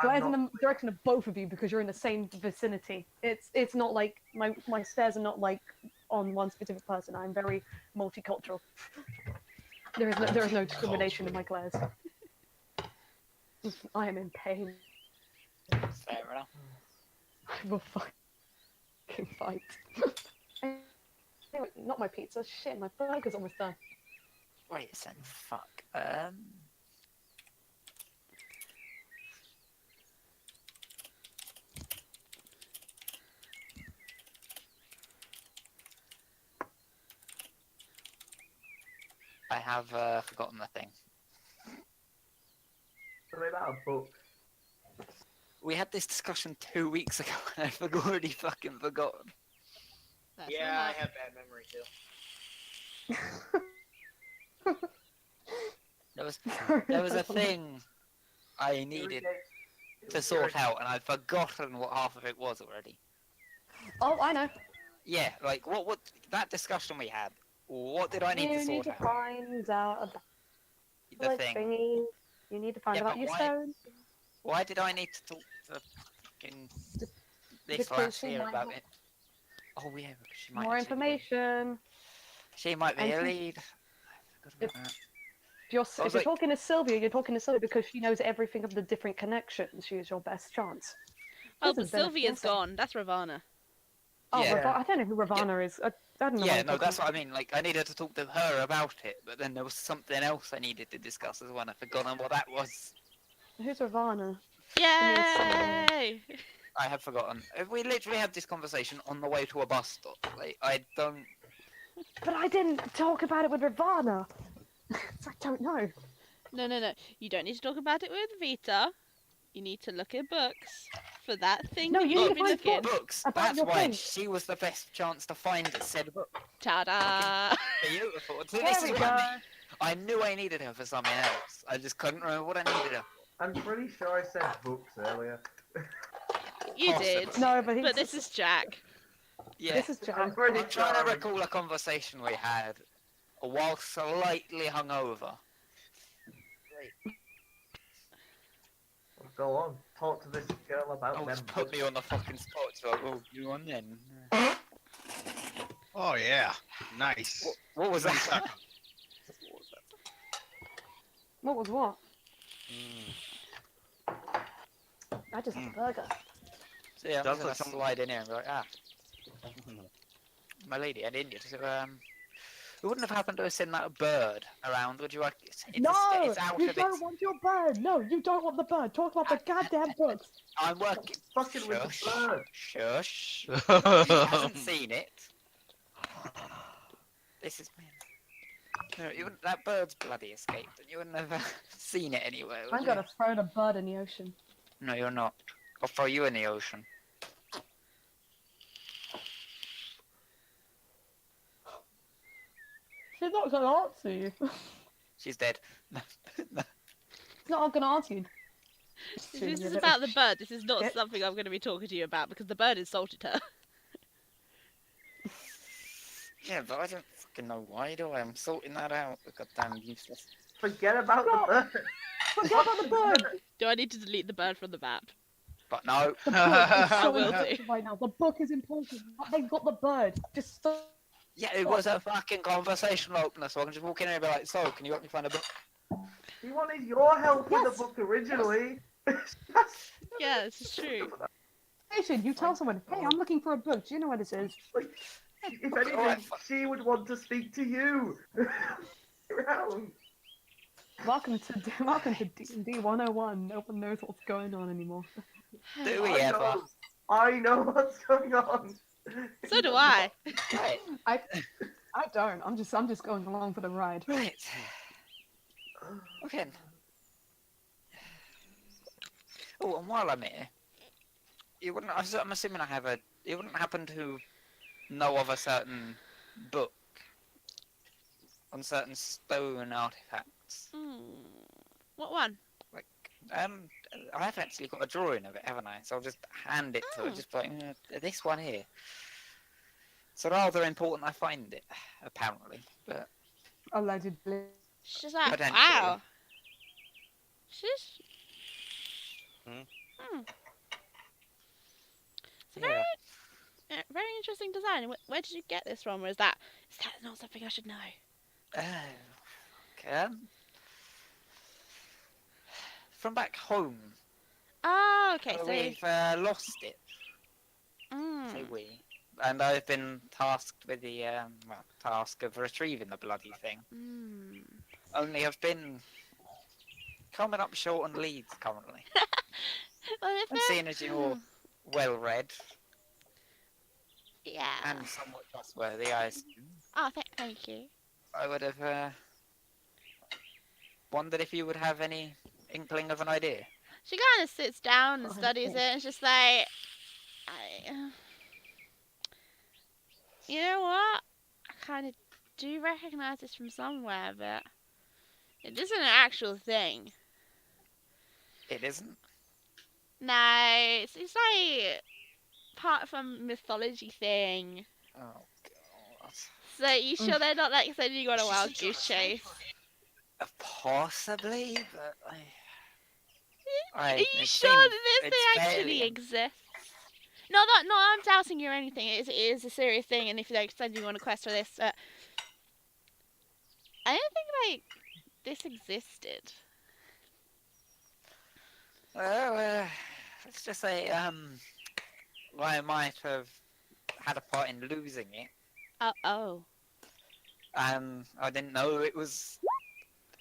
glares in the direction of both of you because you're in the same vicinity. It's not like my stares are not like on one specific person. I'm very multicultural. There is no discrimination in my glares. I am in pain. Fair enough. I will fucking fight. Anyway, not my pizza. Shit, my burger's almost done. Wait a second. Fuck. I have forgotten the thing. Something about a book. We had this discussion 2 weeks ago, and I've already fucking forgotten. That's Yeah, not- I have bad memory too. There was a thing I needed to sort out, and I'd forgotten what half of it was already. Oh, I know. Yeah, like what that discussion we had. What did I need to You need sort to out? find out about The like thing. thingy. You need to find Yeah, about but your why- stone. Why did I need to talk to fucking this because last she year might about have it? Oh yeah, because she might More actually be- information. She might be And a she- lead. I forgot about that. If you're, was if you're like- talking to Sylvia, you're talking to Sylvia because she knows everything of the different connections. She is your best chance. Oh, This but has been a Sylvia's fiasco. gone. That's Ravana. Oh, Yeah. I don't know who Ravana is. I don't know. Yeah, no, that's what I mean. Like, I needed to talk to her about it, but then there was something else I needed to discuss as well. And I've forgotten what that was. Who's Ravana? Yay! I have forgotten. We literally had this conversation on the way to a bus stop. Like, I don't. But I didn't talk about it with Ravana. So I don't know. No. You don't need to talk about it with Vita. You need to look at books for that thing No, that you you need should to be find looking. Books. About That's your why thing. she was the best chance to find said book. Ta-da! Beautiful. So There this we is go. what I knew I needed her for something else. I just couldn't remember what I needed her. I'm pretty sure I said books earlier. You Possibly. did. No, but, But this is Jack. Yeah. this is I'm Jack. pretty I'm trying to sure. recall a conversation we had while slightly hungover. Go on, talk to this girl about Oh, them. just put me on the fucking spot. So, oh, you on then? Oh yeah, nice. What was Nice that? taco. What was what? Mm. I just had a burger. So yeah, I'm Does just gonna look some- slide in here and be like, my lady, I didn't. So, we wouldn't have happened to have seen that bird around, would you? It's No, it's out you of don't its. want your bird. No, you don't want the bird. Talk about the goddamn books. I'm working. Fucking with the Shush. bird. Shush. He hasn't seen it. This is man. No, you wouldn't, that bird's bloody escaped, and you wouldn't have seen it anywhere. Would I'm you? gonna throw the bird in the ocean. No, you're not. I'll throw you in the ocean. She's not gonna answer you. She's dead. She's not gonna answer you. If this is about the bird, this is not something I'm going to be talking to you about because the bird insulted her. Yeah, but I don't fucking know why, do I? I'm sorting that out. Goddamn useless. Forget about the bird. Forget about the bird. Do I need to delete the bird from the map? But no. The book is I so will do. important right now. The book is important. They've got the bird. Just stop. Yeah, it was a fucking conversational opener, so I can just walk in here and be like, so, can you help me find a book? He wanted your help with Yes. the book originally. Yeah, this is true. Station, you tell someone, hey, I'm looking for a book. Do you know where this is? Like, if anything, she would want to speak to you. Around. Welcome to D&D 101. No one knows what's going on anymore. Do we I ever? know. I know what's going on. So do I. Right. I don't. I'm just going along for the ride. Right. Okay. Oh, and while I'm here, you wouldn't. I'm assuming I have a. You wouldn't happen to know of a certain book on certain stone artifacts. What one? Like, I've actually got a drawing of it, haven't I? So I'll just hand it to her, just like this one here. So rather important, I find it apparently, but Allegedly. She's like, Potentially. wow. She's... It's a very, very interesting design. Where did you get this from? Or is that not something I should know? Okay. From back home. Oh, okay. So We've lost it. Say mm, we. And I've been tasked with the task of retrieving the bloody thing. Only I've been coming up short on leads currently. well, if And it- seeing as you're well read yeah. and somewhat trustworthy, I Thank you. I would have wondered if you would have any inkling of an idea. She kind of sits down and Oh, studies it, thanks. and it's just like, you know what? I kind of do recognize this from somewhere, but it isn't an actual thing. It isn't. No, it's like part of a mythology thing. Oh god. So you sure they're not like sending you on a wild goose chase? Possibly, but Are you it sure seems- that this it's thing actually fairly- exists? No, I'm doubting you or anything. It is a serious thing, and if they send you on a quest for this, I don't think like this existed. Well, let's just say, I might have had a part in losing it. Oh. I didn't know it was.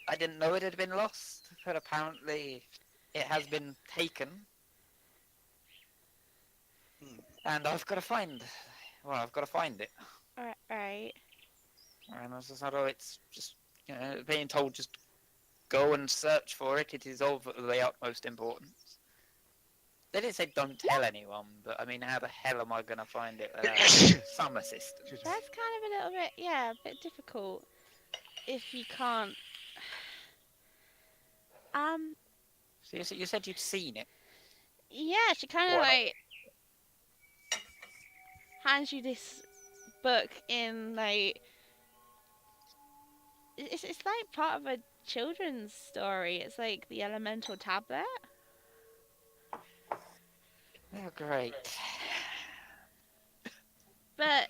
I didn't know it had been lost, but apparently it has been taken. And I've got to find. Well, I've got to find it. Right. And I was just like, oh, it's just, being told just go and search for it. It is of the utmost importance. They didn't say don't tell anyone, but I mean, how the hell am I going to find it without some assistance? That's kind of a little bit, a bit difficult if you can't. So you said you'd seen it. Yeah, she kind of What? like hands you this book in like it's like part of a children's story. It's like the elemental tablet. Oh, great. But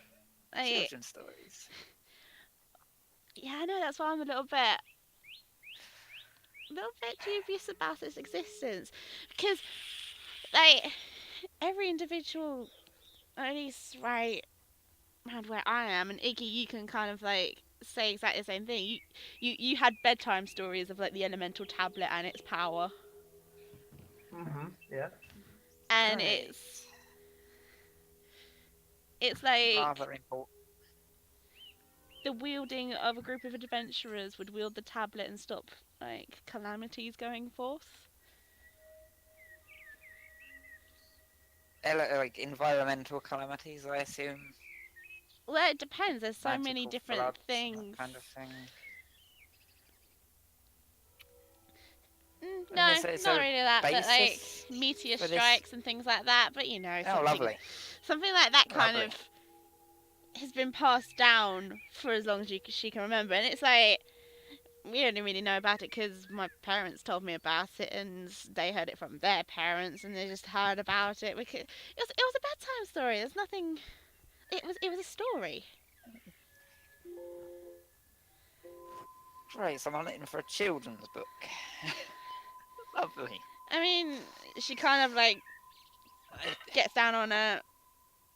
like, Children's stories. yeah, I know that's why I'm a little bit dubious about its existence because like every individual, at least right around where I am, and Iggy, you can kind of like say exactly the same thing. You had bedtime stories of like the elemental tablet and its power, Yeah. and Right. it's like Rather important. the wielding of a group of adventurers would wield the tablet and stop like calamities going forth. Like environmental calamities, I assume. Well, it depends. There's so many Magical different floods, that things. kind of thing. No, Is not there a really that, but like basis meteor for this? strikes and things like that. But you know, Oh, lovely. something like that kind Lovely. of has been passed down for as long as she can remember, and it's like we only really know about it because my parents told me about it, and they heard it from their parents, and they just heard about it. It was a bedtime story. There's nothing. It was a story. Right, so I'm looking for a children's book. Lovely. I mean, she kind of like gets down on her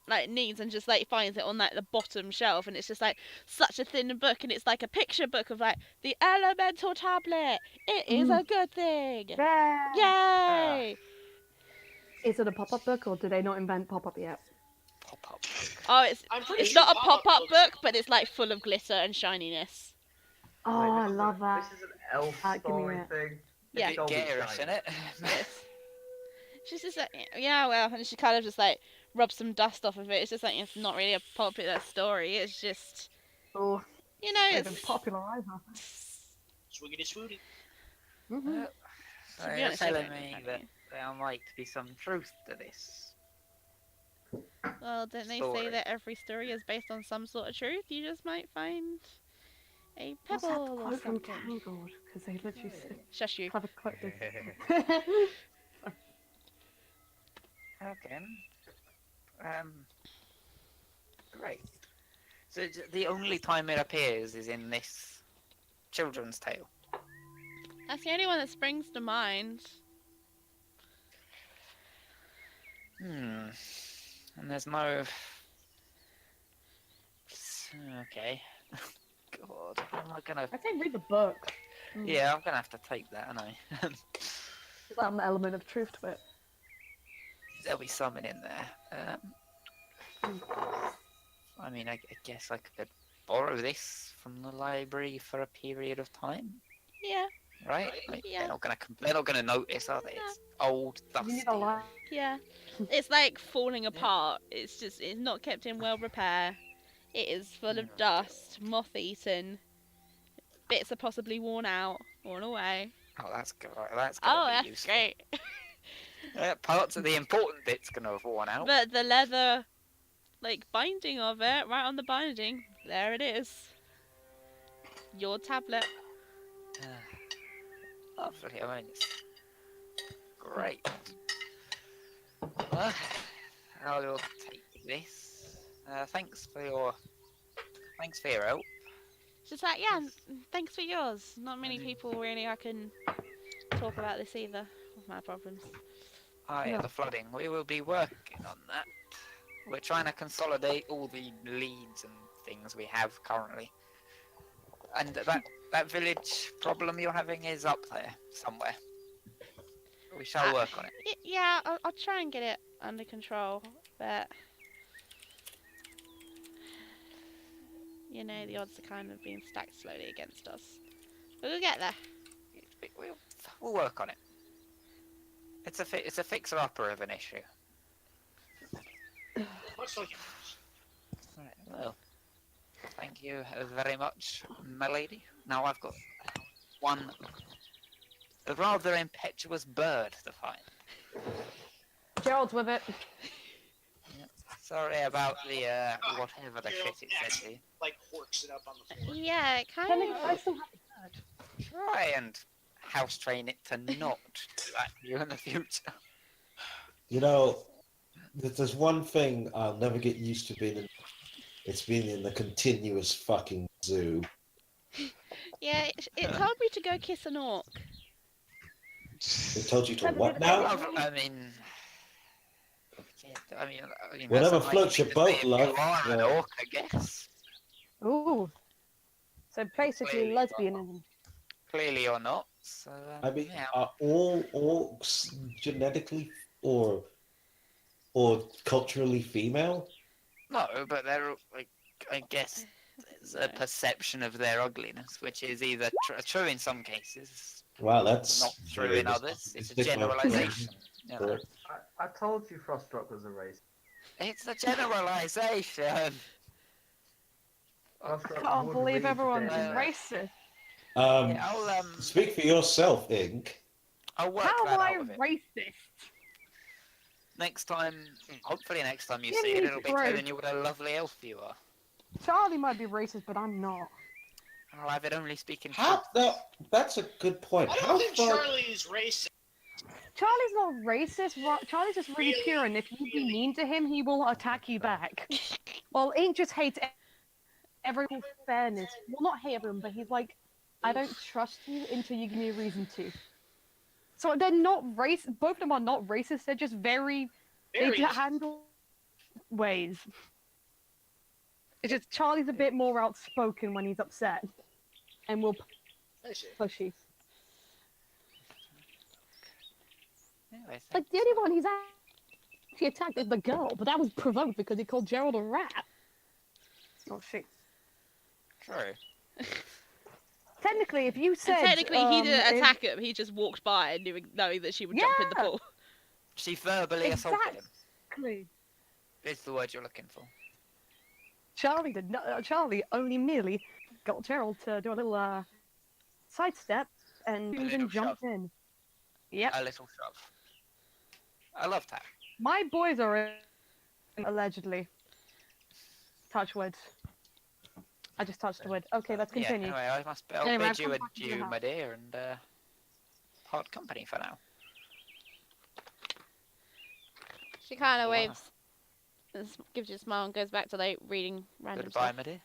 like knees and just like finds it on like the bottom shelf, and it's just like such a thin book, and it's like a picture book of like the elemental tablet. It is a good thing. Yeah. Yay! Is it a pop-up book, or do they not invent pop-up yet? Pop-up. Oh, I'm pretty it's sure not a pop-up books- book, but it's like full of glitter and shininess. Oh, Wait, I this is love that. This is an elf Give me story that. thing. Yeah. A bit Gold is garish, shiny. isn't it? Yes. She's just like, yeah, well, and she kind of just like rubs some dust off of it. It's just like it's not really a popular story. It's just, Oh, you know, they've been it's popularised. Swiggity swooty. Mm-hmm. So To be you're honest, telling it's me really that funny. there might be some truth to this. Well, don't they say story. that every story is based on some sort of truth? You just might find a What's that pebble or quote from something. Tangled? Because they literally said Shush you. clever quote this. Okay. Great. So the only time it appears is in this children's tale. That's the only one that springs to mind. And there's no. Okay. God, am I gonna? I'd say read the book. Yeah, I'm gonna have to take that, aren't I? There's an element of truth to it. There'll be something in there. I mean, I guess I could borrow this from the library for a period of time, Yeah, right? Like, Yeah. They're not gonna notice, are they? No. It's old, You dusty. need a lot. yeah. It's like falling apart. It's not kept in well repair. It is full of dust, moth-eaten. Bits are possibly worn out, worn away. Oh, that's good. That's Oh, gonna be that's useful. great. Parts of the important bits gonna have worn out. But the leather, like, binding of it, right on the binding, there it is. Your tablet. Lovely. I mean, it's great. Well, I will take this. Thanks for your help. Just like, yeah, thanks for yours. Not many people really I can talk about this either, with my problems. Oh yeah, the flooding. We will be working on that. We're trying to consolidate all the leads and things we have currently. And that village problem you're having is up there somewhere. We shall work on it. Yeah, I'll try and get it under control, but you know, the odds are kind of being stacked slowly against us. But we'll get there. We'll work on it. It's a fixer-upper of an issue. Much like Right, well, thank you very much, my lady. Now I've got a rather impetuous bird to find. Gerald's with it. Sorry about the whatever the shit it said to you. like horks it up on the floor. Yeah, it kind Then I of. still have the bird. Try and house train it to not do that to you in the future. You know, there's one thing I'll never get used to being in. It's being in the continuous fucking zoo. Yeah, it told me to go kiss an orc. They told you to what now? I mean, Whatever that's a floats nice your thing to boat, say if love. You are an Yeah. orc, I guess. Ooh. So basically, Clearly lesbianism. Clearly or not. So, I mean, yeah. are all orcs genetically or culturally female? No, but they're like, I guess there's a perception of their ugliness, which is either true in some cases, Wow, that's not true very in others. It's a misogynistic, my friend. generalization. You know? I told you Frostrock was a race. It's a generalization. Frostrock Can't would believe read everyone's this. racist. Yeah, I'll Speak for yourself, Ink. I'll work How that am I out of it. racist? Next time, hopefully next time you Give see it, me it'll be proof. telling you what a lovely elf you are. Charlie might be racist, but I'm not. I'll have it only speaking How truth. that's a good point. I How don't think far? Charlie is racist. Charlie's not racist. Charlie's just really Really, pure, and if you be really- mean to him, he will attack you back. Well, Ink just hates everyone with fairness. Well, not hate everyone, but he's like, I don't trust you until you give me a reason to. So they're not racist. Both of them are not racist. They're just very. They Very. just handle ways. It's just Charlie's a bit more outspoken when he's upset, and will I see. pushy. Anyway, Like the only one he's actually attacked is the girl, but that was provoked because he called Gerald a rat. Oh shit. true. Technically, if you said And technically, he didn't if- attack him. He just walked by, knowing that she would jump in the Yeah. pool. She verbally assaulted him. Exactly. Is the word you're looking for. Charlie did not. Charlie only merely got Gerald to do a little sidestep and A even little jumped in. Yep. A little shove. I love that. My boys are allegedly. Touch wood. I just touched the wood. Okay, let's continue. Yeah, anyway, I must I'll Anyway, bid I've you come back to the adieu, house. my dear, and part company for now. She kind of Wow. waves, and gives you a smile, and goes back to like reading random Goodbye, stuff. my dear.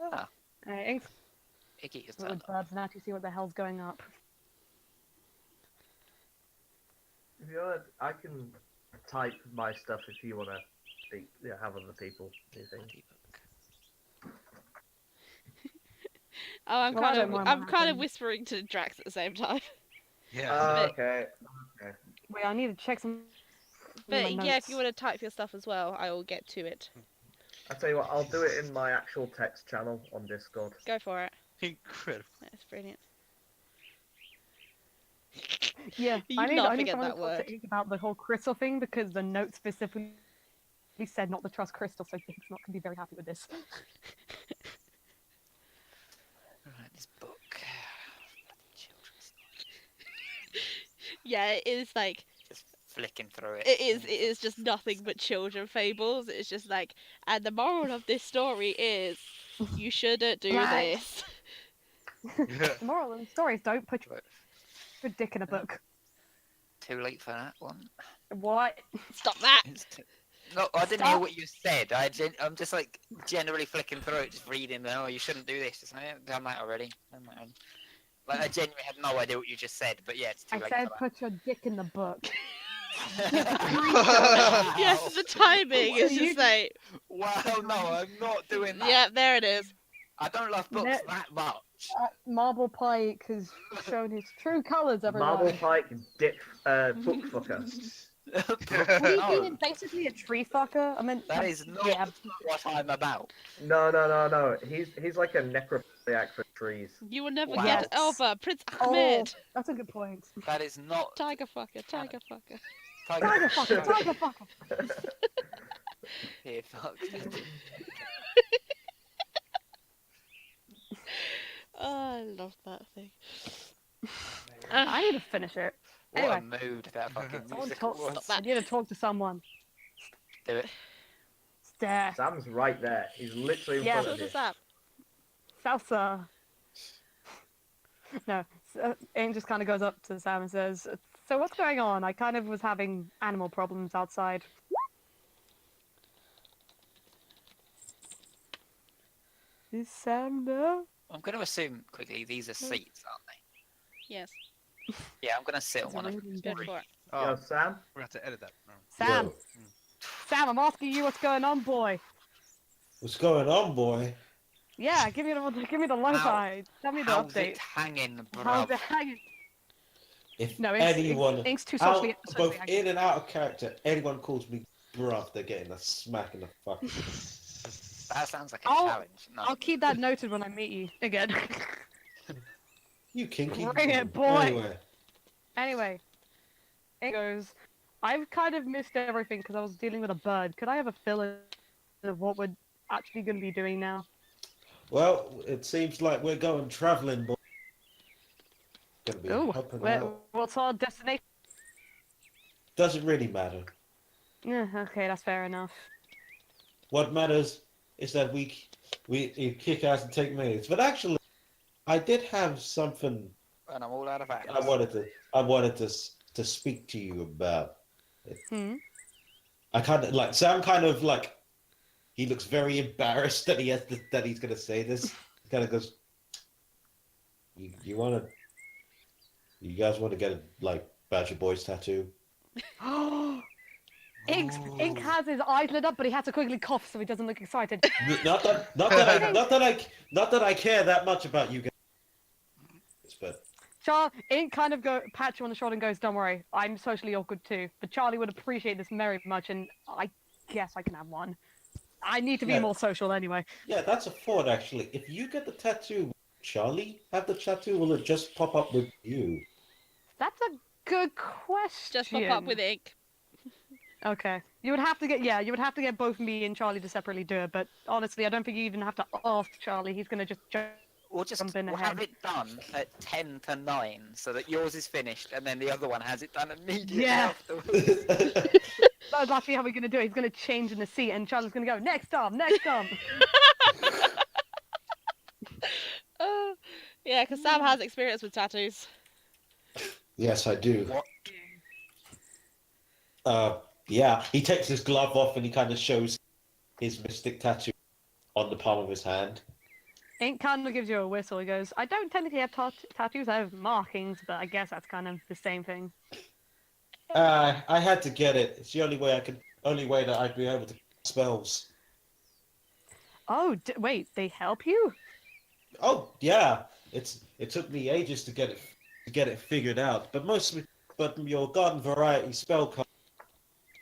Ah, Thanks. Iggy is Little turned up. birds now to see what the hell's going up. If you want, I can type my stuff if you want to speak. Yeah, have other people do things. Oh, I'm Well, I kind don't of, mind I'm what kind of happens. whispering to Drax at the same time. Yeah. Okay. Wait, I need to check some. But my yeah, if you notes. want to type your stuff as well, I will get to it. I'll tell you what, I'll do it in my actual text channel on Discord. Go for it. Incredible. That's brilliant. Yeah, You I need laughing at someone that to talk word. to Ink about the whole crystal thing because the note specifically said not to trust crystal, so Ink's not gonna be very happy with this. Right, this book. Children's Yeah, it is like just flicking through it. it is just nothing but children fables. It's just like, and the moral of this story is, you shouldn't do Right. this. The moral of the story is don't put But your dick in a book. too late for that one. What? Stop that. It's no, I didn't hear Stop. what you said. I'm just like generally flicking through it, just reading. Oh, you shouldn't do this. Just, I haven't done that already. Done that already. Like I genuinely had no idea what you just said, but yeah, it's too I late said for put your dick in the book. that. Yes, the timing is So you- just like, Wow, no, I'm not doing that. yeah, there it is. I don't love books Ne- that much. Marble Pike has shown his true colours, everyone. Marble Pike Dip Book Fucker. He No, is basically a tree fucker. I mean, that is not yeah. what I'm about. No. He's like a necrophiliac for trees. You will never Wow. get it over. Prince Oh, Ahmed. that's a good point. That is not Tiger fucker, tiger fucker. Tiger fucker, tiger fucker. Here, fuck. Oh, I love that thing. I need to finish it. What Anyway. a mood that fucking Someone musical talk, was. I need to talk to someone. Do it. Stare. Sam's right there. He's literally in Yeah. front So of you. what's up? Salsa. No, Aim just kind of goes up to Sam and says, "So what's going on? I kind of was having animal problems outside." Is Sam there? I'm going to assume quickly these are seats, aren't they? Yes, Yeah, I'm going to sit on It's one of already them. good done. for it. Oh, Yo, Sam? we're going to have to edit that. Oh. Sam, Yo, Sam, I'm asking you what's going on, boy. what's going on, boy? Yeah, give me the lowside. Tell me the How's update. it hanging, How's bruv? it hanging? If No, anyone, Ink's too out, socially. both in and out of character, anyone calls me bruv, they're getting a smack in the fucking. That sounds like a I'll- challenge. No. I'll keep that noted when I meet you again. You kinky. Bring it, boy. Anyway, Anyway, it goes. I've kind of missed everything because I was dealing with a bird. Could I have a fill-in of what we're actually going to be doing now? well, it seems like we're going travelling, boy. gonna be Ooh, helping out. what's our destination? Doesn't really matter. Yeah, okay, that's fair enough. What matters is that we kick ass and take names. But actually, I did have something And I'm all out of axe. I wanted to speak to you about. I kind of like Sam. Kind of like he looks very embarrassed that that he's gonna say this. He kind of goes, you guys want to get a like Badger Boys tattoo? Ink has his eyes lit up, but he has to quickly cough so he doesn't look excited. Not that I care that much about you guys, but Ink kind of pats you on the shoulder and goes, "Don't worry, I'm socially awkward too, but Charlie would appreciate this very much, and I guess I can have one. I need to be more social anyway." Yeah, that's a thought actually. If you get the tattoo, will Charlie have the tattoo? Will it just pop up with you? That's a good question. Just pop up with ink. Okay. You would have to get both me and Charlie to separately do it, but honestly, I don't think you even have to ask Charlie. He's gonna just jump in We'll ahead. have it done at 10 to 9, so that yours is finished, and then the other one has it done immediately afterwards. That's actually how we're gonna do it. He's gonna change in the seat, and Charlie's gonna go, next arm. Yeah, because Sam has experience with tattoos. Yes, I do. What? Yeah, he takes his glove off and he kind of shows his mystic tattoo on the palm of his hand. Ink kind of gives you a whistle. He goes, "I don't technically have tattoos. I have markings, but I guess that's kind of the same thing." I had to get it. It's the only way that I'd be able to cast spells. Oh, wait, they help you? Oh yeah, it took me ages to get it figured out. But your garden variety spell cards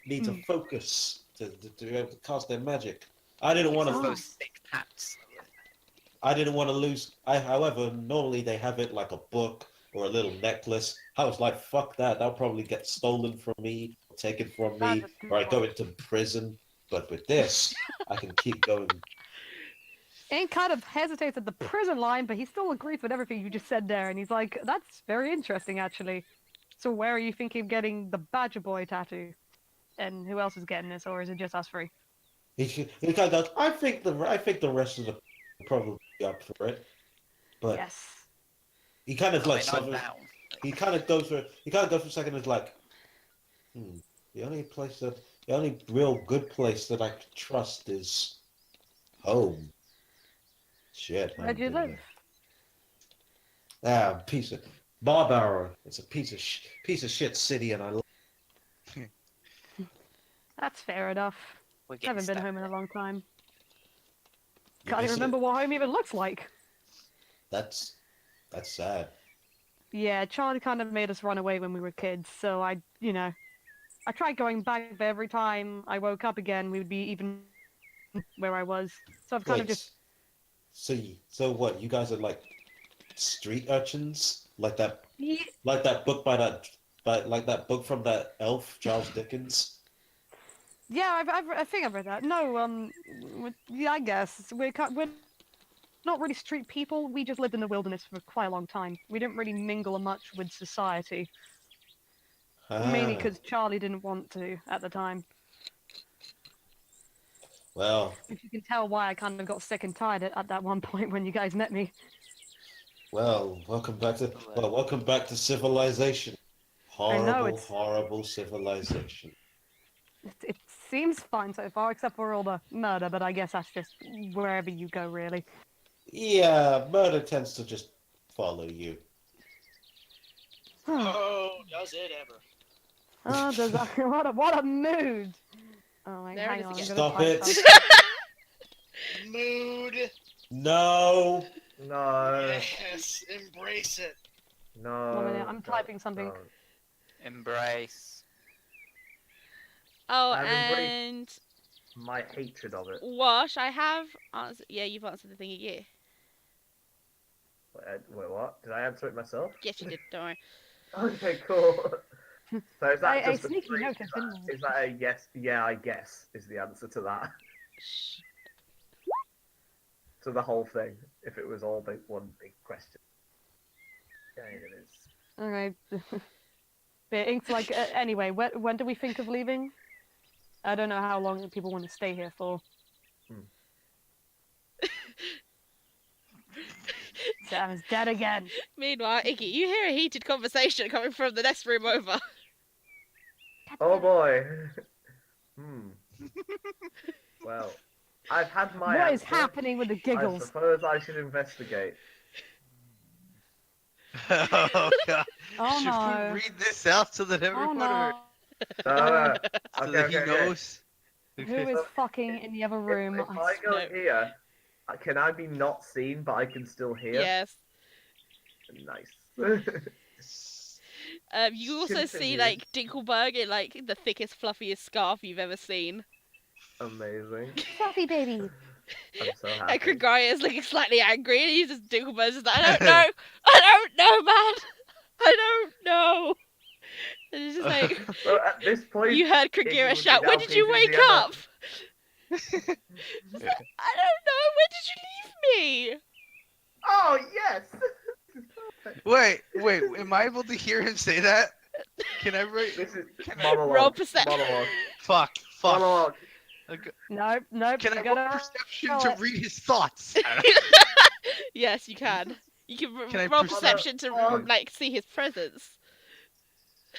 need to focus to be able to cast their magic. I didn't want to. Those thick tats. I didn't want to lose. However, normally they have it like a book or a little necklace. I was like, fuck that. That'll probably get stolen from me, taken from me, or I go into prison. But with this, I can keep going. Ink kind of hesitates at the prison line, but he still agrees with everything you just said there, and he's like, "That's very interesting, actually. So where are you thinking of getting the Badger Boy tattoo? And who else is getting this, or is it just us three?" He kind of goes, I think the rest of the probably be up for it. But Yes. he kind of like I'm suddenly, down. he kind of goes for a second and is like, the only real good place that I can trust is home. Shit. Where'd you live? Piece of Barbara. It's a piece of shit city, and I love. That's fair enough. We're getting Haven't been stuck home in a there. long time. You Can't miss even it? remember what home even looks like. That's sad. Yeah, Charlie kind of made us run away when we were kids, so I tried going back, but every time I woke up again, we would be even where I was. So I've kind of Wait, just... so what? You guys are like street urchins, like that Yeah, book like that book from that elf Charles Dickens. I think I've read that. No, yeah, I guess we're not really street people. We just lived in the wilderness for quite a long time. We didn't really mingle much with society, mainly Ah, because Charlie didn't want to at the time. well, If you can tell why I kind of got sick and tired at that one point when you guys met me. welcome back to civilization. I know, Horrible, it's- horrible civilization. It seems fine so far, except for all the murder, but I guess that's just wherever you go, really. Yeah, murder tends to just follow you. Oh, does it ever? Oh, does that, what a mood! Oh, wait, There it hang is on. I'm again. gonna Stop type it. something. Mood. No. No. Yes, embrace it. No. 1 minute, I'm typing something. don't. Embrace. Oh, I've embraced- and My hatred of it. Wash, I have answered. Yeah, you've answered the thing again. Wait, what? Did I answer it myself? Yes, you did. Don't worry. Okay, cool. So is that A just a sneaky straight- note has been made. is that a yes? Yeah, I guess is the answer to that. Shh. To the whole thing, if it was all one big question. Yeah, it is. Okay. But Ink's like, anyway, when do we think of leaving? I don't know how long people want to stay here for. Sam's dead again. Meanwhile, Iggy, you hear a heated conversation coming from the next room over. Oh boy. Well, I've had my What is answer. happening with the I giggles? suppose I should investigate. Oh god. Oh Should no. we read this out so that Oh everyone no. Uh, so okay, that he okay, knows? Who is fucking in the other room? If I go No. here, can I be not seen, but I can still hear? Yes. Nice. You also see Continue. like Dinkelberg in like the thickest, fluffiest scarf you've ever seen. Amazing. Fluffy baby. I'm so And happy. Gregorius looking slightly angry, and he's just Dinkelberg's just like, I don't know, I don't know, man, I don't know. And he's just like, Well, at this point, you heard Iggy Gregorius would be shout, when now did you facing wake the other- up? Just like, I don't know, when did you leave me? Oh yes. Wait, am I able to hear him say that? Can I write? This is Can I- monologue. Roll perception. Monologue. Fuck. Monologue. Okay. Nope, nope. Can I you roll gotta perception roll to it. read his thoughts? Yes, you can. You can, Can I roll perce- perception to Oh. like see his presence.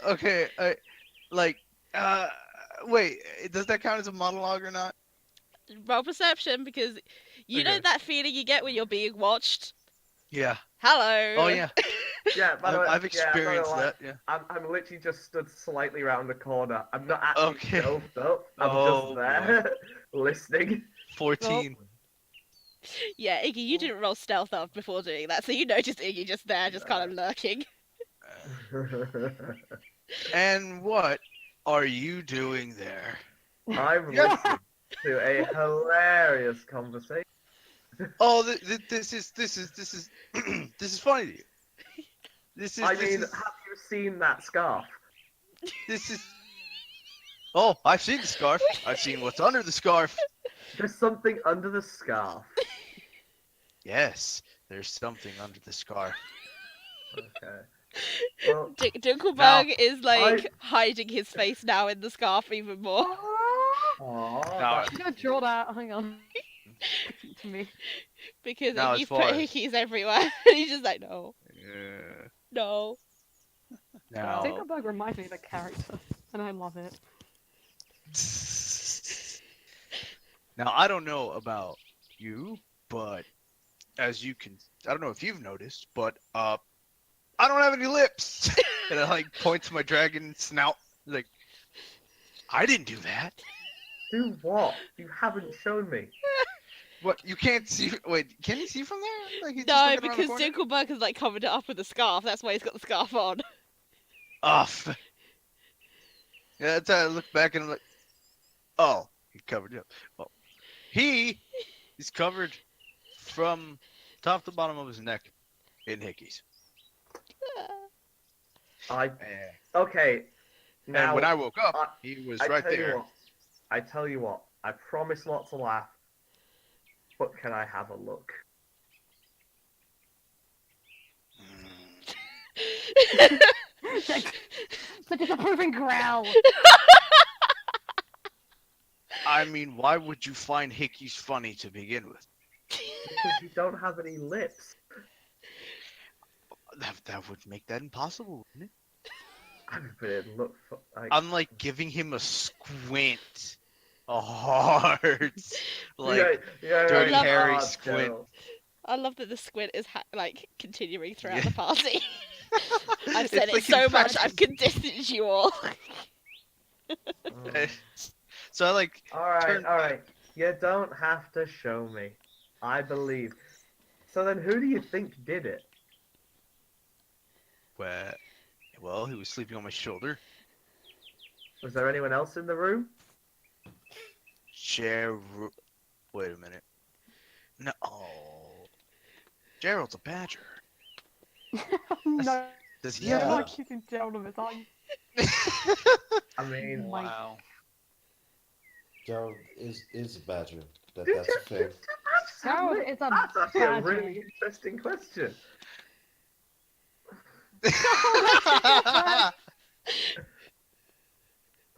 Okay, wait, does that count as a monologue or not? Roll perception because you know Okay. that feeling you get when you're being watched. Yeah. Hello. Oh yeah, Yeah, by the way, I've yeah, I'm not gonna experienced lie. that. Yeah. I'm literally just stood slightly around the corner. I'm not actually Okay. stealthed up. I'm Oh, just there, listening. 14. Yeah, Iggy, you didn't roll stealth up before doing that, so you noticed Iggy just there, just kind of lurking. And what are you doing there? I'm Yeah. listening to a hilarious conversation. Oh, this is this is funny to you. This is I this mean, is, have you seen that scarf? this is. Oh, I've seen the scarf. I've seen what's under the scarf. There's something under the scarf. Yes, there's something under the scarf. Okay. Well, Dinkelberg is like hiding his face now in the scarf even more. aw, Now- that- I'm gonna draw that. Hang on. To me. Because Now, Iggy's as put far as- hickeys everywhere. And he's just like, no, Yeah. no. Now, Dinkelberg reminds me of a character, and I love it. now I don't know about you, but as you can, I don't know if you've noticed, but I don't have any lips. And I like point to my dragon snout, like, I didn't do that. do what? You haven't shown me. What, you can't see? Wait, can you see from there? Like, he's just No, looking around the because corner? Dinkelberg has like covered it up with a scarf. That's why he's got the scarf on. Yeah, that's how I look back and I'm like, oh, he covered it up. Well, he is covered from top to bottom of his neck in hickeys. I And, okay. and Now when I woke up, I- he was I right tell you there. what, I tell you what. I promise not to laugh. But can I have a look? The disapproving growl. I mean, why would you find hickeys funny to begin with? Because you don't have any lips. That would make that impossible, wouldn't it? I mean, but it look like I'm like giving him a squint. A hard, like, yeah, dirty love- hairy hard squint. shell. I love that the squint is like continuing throughout Yeah. the party. I've It's said it like so in much, practice. I've conditioned you all. Oh. So I like, Alright, Turn alright. You don't have to show me. I believe. So then who do you think did it? well, he was sleeping on my shoulder. Was there anyone else in the room? Wait a minute. No, Gerald's a badger. No, Does he you're have? Yeah. not keeping down of it, are you? I mean, My- Wow. Gerald is a badger. did That's a you- thing. Gerald is a that's actually a badger. really interesting question.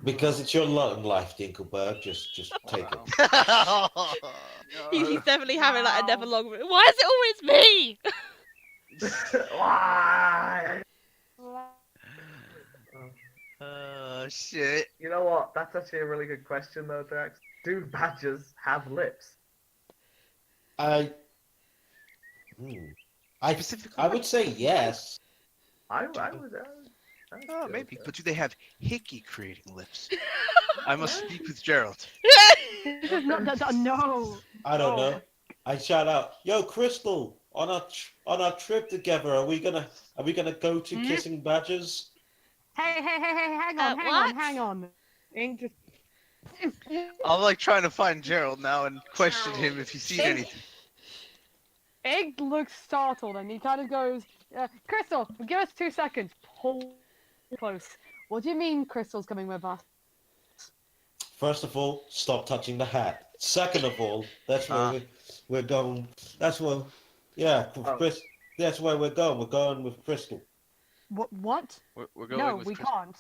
Because it's your lot in life, Dinkelberg. Just take it. He's definitely having like a never long. Why is it always me? Why? Shit. You know what? That's actually a really good question, though, Drax. Do badgers have lips? I Specifically, would say yes. I would. oh, maybe. But do they have hickey creating lips? I must speak with Gerald. This is not that. No. I don't Oh. know. I shout out, "Yo, Crystal! On our trip together, are we gonna go to Kissing Badgers?" Hey, hang what? on. Ain't just. I'm like trying to find Gerald now and question him if he's seen anything. Egg looks startled and he kind of goes, Crystal, give us 2 seconds. Hold close. What do you mean Crystal's coming with us? First of all, stop touching the hat. Second of all, that's where we're going. That's where, Chris. That's where we're going. We're going with Crystal. What? We're going No, with we Chris- can't.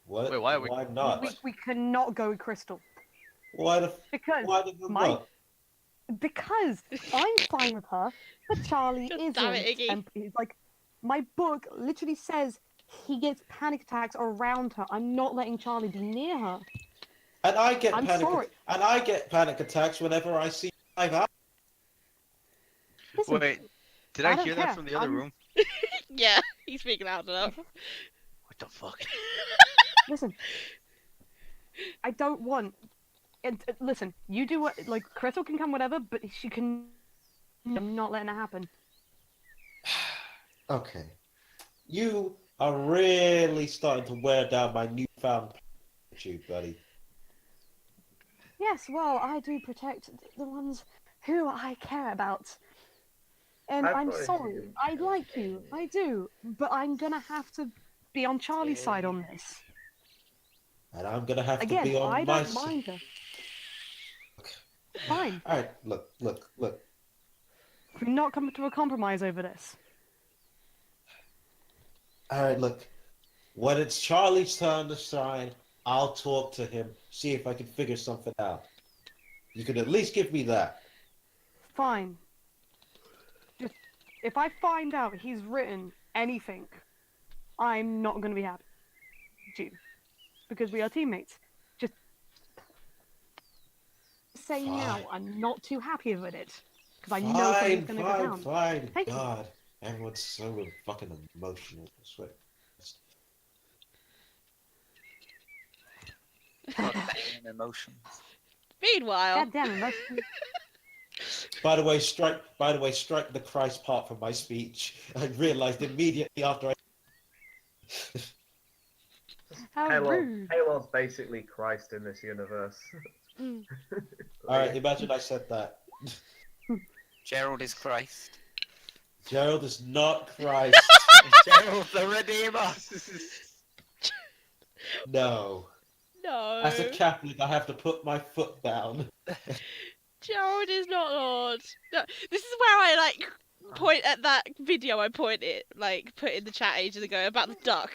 What? Wait, why are we- Why not? We cannot go with Crystal. Why the? Because Why the? What? because I'm fine with her, but Charlie God isn't. damn it, Iggy. And he's like, my book literally says he gets panic attacks around her. I'm not letting Charlie be near her. And I get I'm panic. sorry. And I get panic attacks whenever I see live out. Listen, Wait, did I I don't hear care. that from the other I'm- room? Yeah, he's speaking loud enough. What the fuck? listen. I don't want. And listen, you do what. Like Crystal can come, whatever, but she can. I'm not letting it happen. Okay. You are really starting to wear down my newfound attitude, buddy. Yes, well, I do protect the ones who I care about. And I'm thought sorry, you- I like you, I do, but I'm gonna have to be on Charlie's side on this. And I'm gonna have to Again, be on I my don't mind her. Fine, Alright, look. we're not coming to a compromise over this. Alright, look. When it's Charlie's turn to shine, I'll talk to him, see if I can figure something out. You could at least give me that. Fine. Just, if I find out he's written anything, I'm not gonna be happy. Too. Because we are teammates. Just say now, Fine. I'm not too happy with it. Because I know something's gonna go down. Fine. Thank you. God, everyone's so fucking emotional. I swear. Goddamn emotions. Meanwhile, God damn it, that's... By the way, strike the Christ part from my speech. I realized immediately after I. How rude. Halo's basically Christ in this universe. mm, Alright, imagine I said that. Gerald is Christ. Gerald is not Christ. Gerald the Redeemer. No. no. As a Catholic, I have to put my foot down. Gerald is not Lord. No, this is where I like point at that video I put in the chat ages ago about the duck.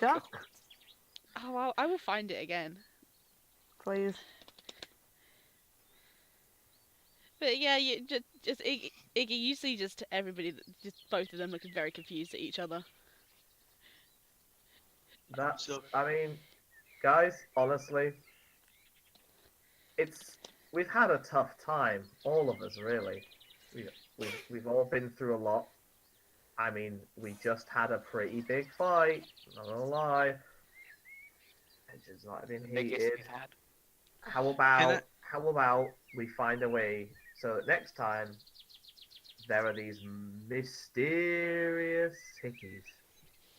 Duck, Oh, I will find it again. please. But yeah, you just Iggy, you see just everybody, just both of them looking very confused at each other. That's, I mean, guys, honestly, we've had a tough time, all of us, really. We've all been through a lot. I mean, we just had a pretty big fight, not gonna lie. It's just not been Biggest heated. we've had. How about we find a way so that next time there are these mysterious hickeys,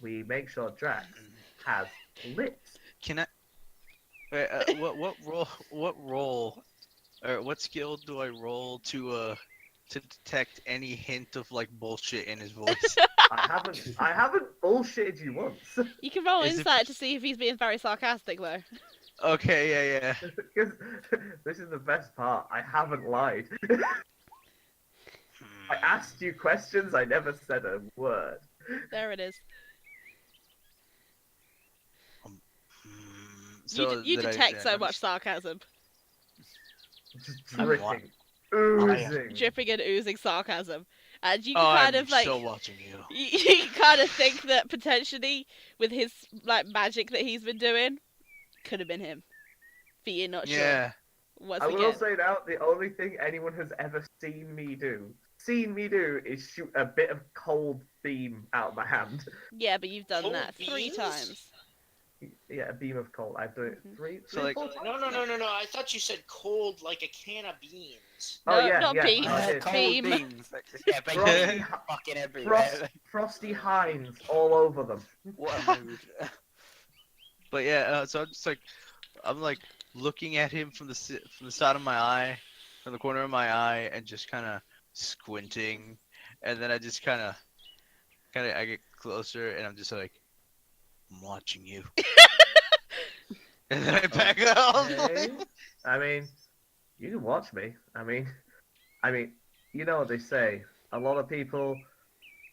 we make sure Drax has lips. Can I? Wait, what role, or what skill do I roll to detect any hint of like bullshit in his voice? I haven't bullshitted you once. You can roll Is it- insight to see if he's being very sarcastic though. Okay, yeah. Because this is the best part. I haven't lied. I asked you questions. I never said a word. There it is. So You did I- detect did I so notice- much sarcasm. Just I'm dripping, wa- oozing. Dripping and oozing sarcasm. And you Oh, can kind I'm of like so watching you. you can kind of think that potentially with his like magic that he's been doing could have been him. But you're not sure. Yeah. Once I will again. say now, the only thing anyone has ever seen me do is shoot a bit of cold beam out of my hand. Yeah, but you've done Cold that 3 beans? times. Yeah, a beam of cold. I've done it Mhm. three, So, three, like- four times. No. I thought you said cold like a can of beans. Oh, No, yeah, not yeah, beans. I did. Cold Beam. beans. Yeah, Frosty, basically fucking everywhere. Frosty Hines all over them. What a mood. But yeah, so I'm like looking at him from the side of my eye, from the corner of my eye, and just kind of squinting, and then I just kind of I get closer, and I'm just like, I'm watching you, and then I back up. Okay. I mean, you can watch me. I mean, you know what they say. A lot of people,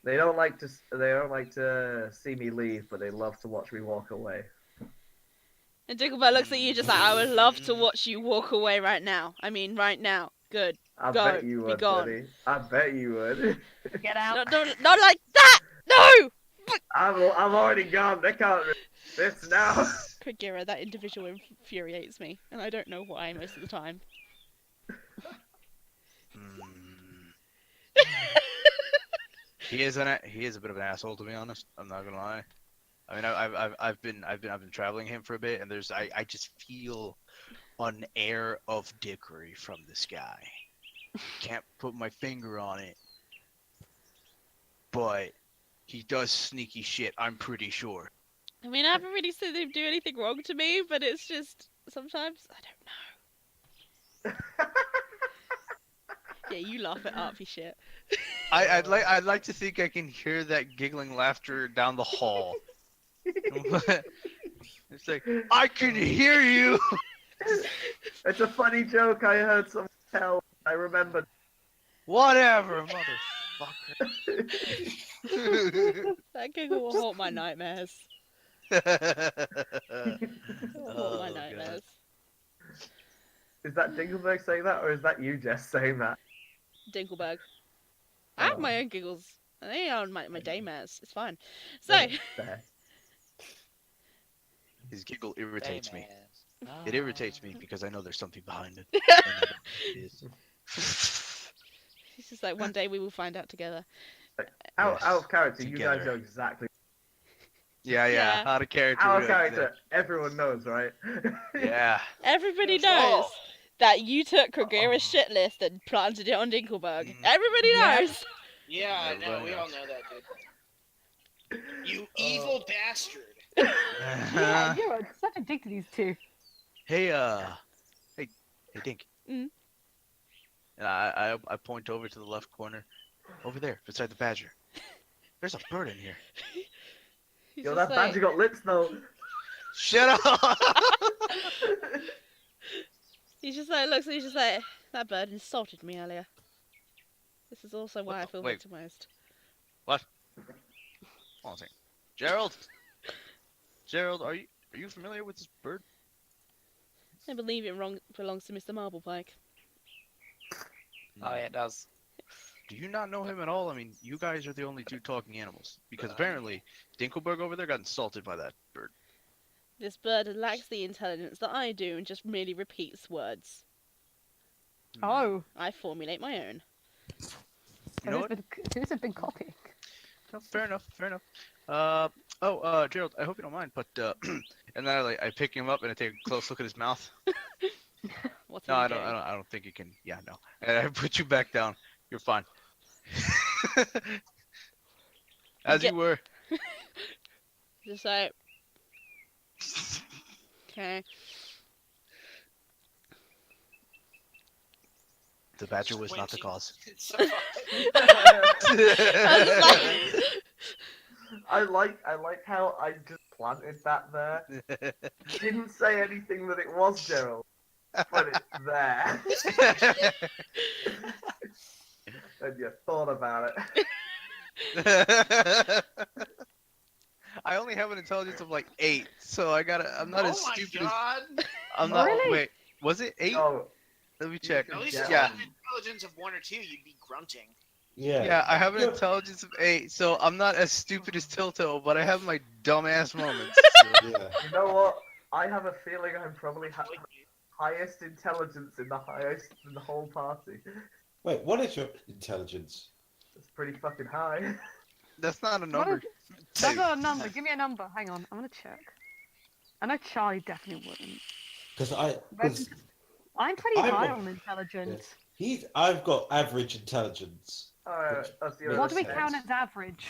they don't like to see me leave, but they love to watch me walk away. And Dickelbert looks at you just like, I would love to watch you walk away right now. I mean, right now. Good. I Go, bet you be would, gone. buddy. I bet you would. Get out. Not like that! No! I'm already gone. They can't resist now. Kagura, that individual infuriates me. And I don't know why most of the time. He is a bit of an asshole, to be honest. I'm not gonna lie. I mean, I've been traveling him for a bit, and I just feel an air of dickery from this guy. Can't put my finger on it, but he does sneaky shit. I'm pretty sure. I mean, I haven't really seen him do anything wrong to me, but it's just, sometimes, I don't know. Yeah, you laugh it up, you shit. I'd like to think I can hear that giggling laughter down the hall. It's like, I can hear you. It's a funny joke I heard someone tell. I remember. Whatever, motherfucker. That giggle will haunt my nightmares. It will haunt my Oh, nightmares. Is that Dingleberg saying that, or is that you just saying that? Dinkleberg. I have my own giggles. And they are my daymares. It's fine. So, There. His giggle irritates me. Daymare. It irritates me because I know there's something behind it. it's just like one day we will find out together. Out Yes, of character, you guys together. know exactly. Yeah, Yeah. out of character. Out of right character, everyone knows, right? there. Yeah. Everybody Oh. knows that you took Kagura's shit list and planted it on Dinkleberg. Mm. Everybody Yeah. knows. Yeah, I know. Everybody We all knows. know that, dude. You evil bastard. Yeah, you're such a dick to these two. Hey, hey, Dink. Mm. And I point over to the left corner, over there, beside the badger. There's a bird in here. He's Yo, just that like- badger got lips though. Shut up! He's just like, looks, he's just like, that bird insulted me earlier. This is also why I the- feel wait. victimized. Hold on a second. Gerald? Gerald, are you familiar with this bird? I believe it belongs to Mr. Marblepike. Oh yeah, it does. Do you not know him at all? I mean, you guys are the only two talking animals. Because apparently, Dinkleberg over there got insulted by that bird. This bird lacks the intelligence that I do and just merely repeats words. Oh, I formulate my own. You know what? Who's a big copy? No, fair enough, fair enough. Gerald, I hope you don't mind, but and then I pick him up and I take a close look at his mouth. What's No, he I doing? don't think you can. Yeah, no. And I put you back down. You're fine. As Get- you were. Just like, okay. The badger was not the cause. It's so fucking- I like how I just planted that there. Didn't say anything that it was Gerald, but it's there. And you thought about it. I only have an intelligence of like 8, so I'm not as Oh my stupid as god! I'm not. Really? Wait, was it 8? Oh, Let me check. At least Yeah. if you had an intelligence of 1 or 2, you'd be grunting. Yeah. Yeah, I have an Good. intelligence of 8, so I'm not as stupid as Tilto, but I have my dumbass moments. So. Yeah. you know what? I have a feeling I'm probably highest intelligence in the whole party. Wait, what is your intelligence? It's pretty fucking high. That's not a What number. That's not a number. Give me a number. Hang on. I'm gonna check. I know Charlie definitely wouldn't. Because I'm pretty I high would- on intelligence. I've got average intelligence. Alright, that's the other What do we makes thing. count as average?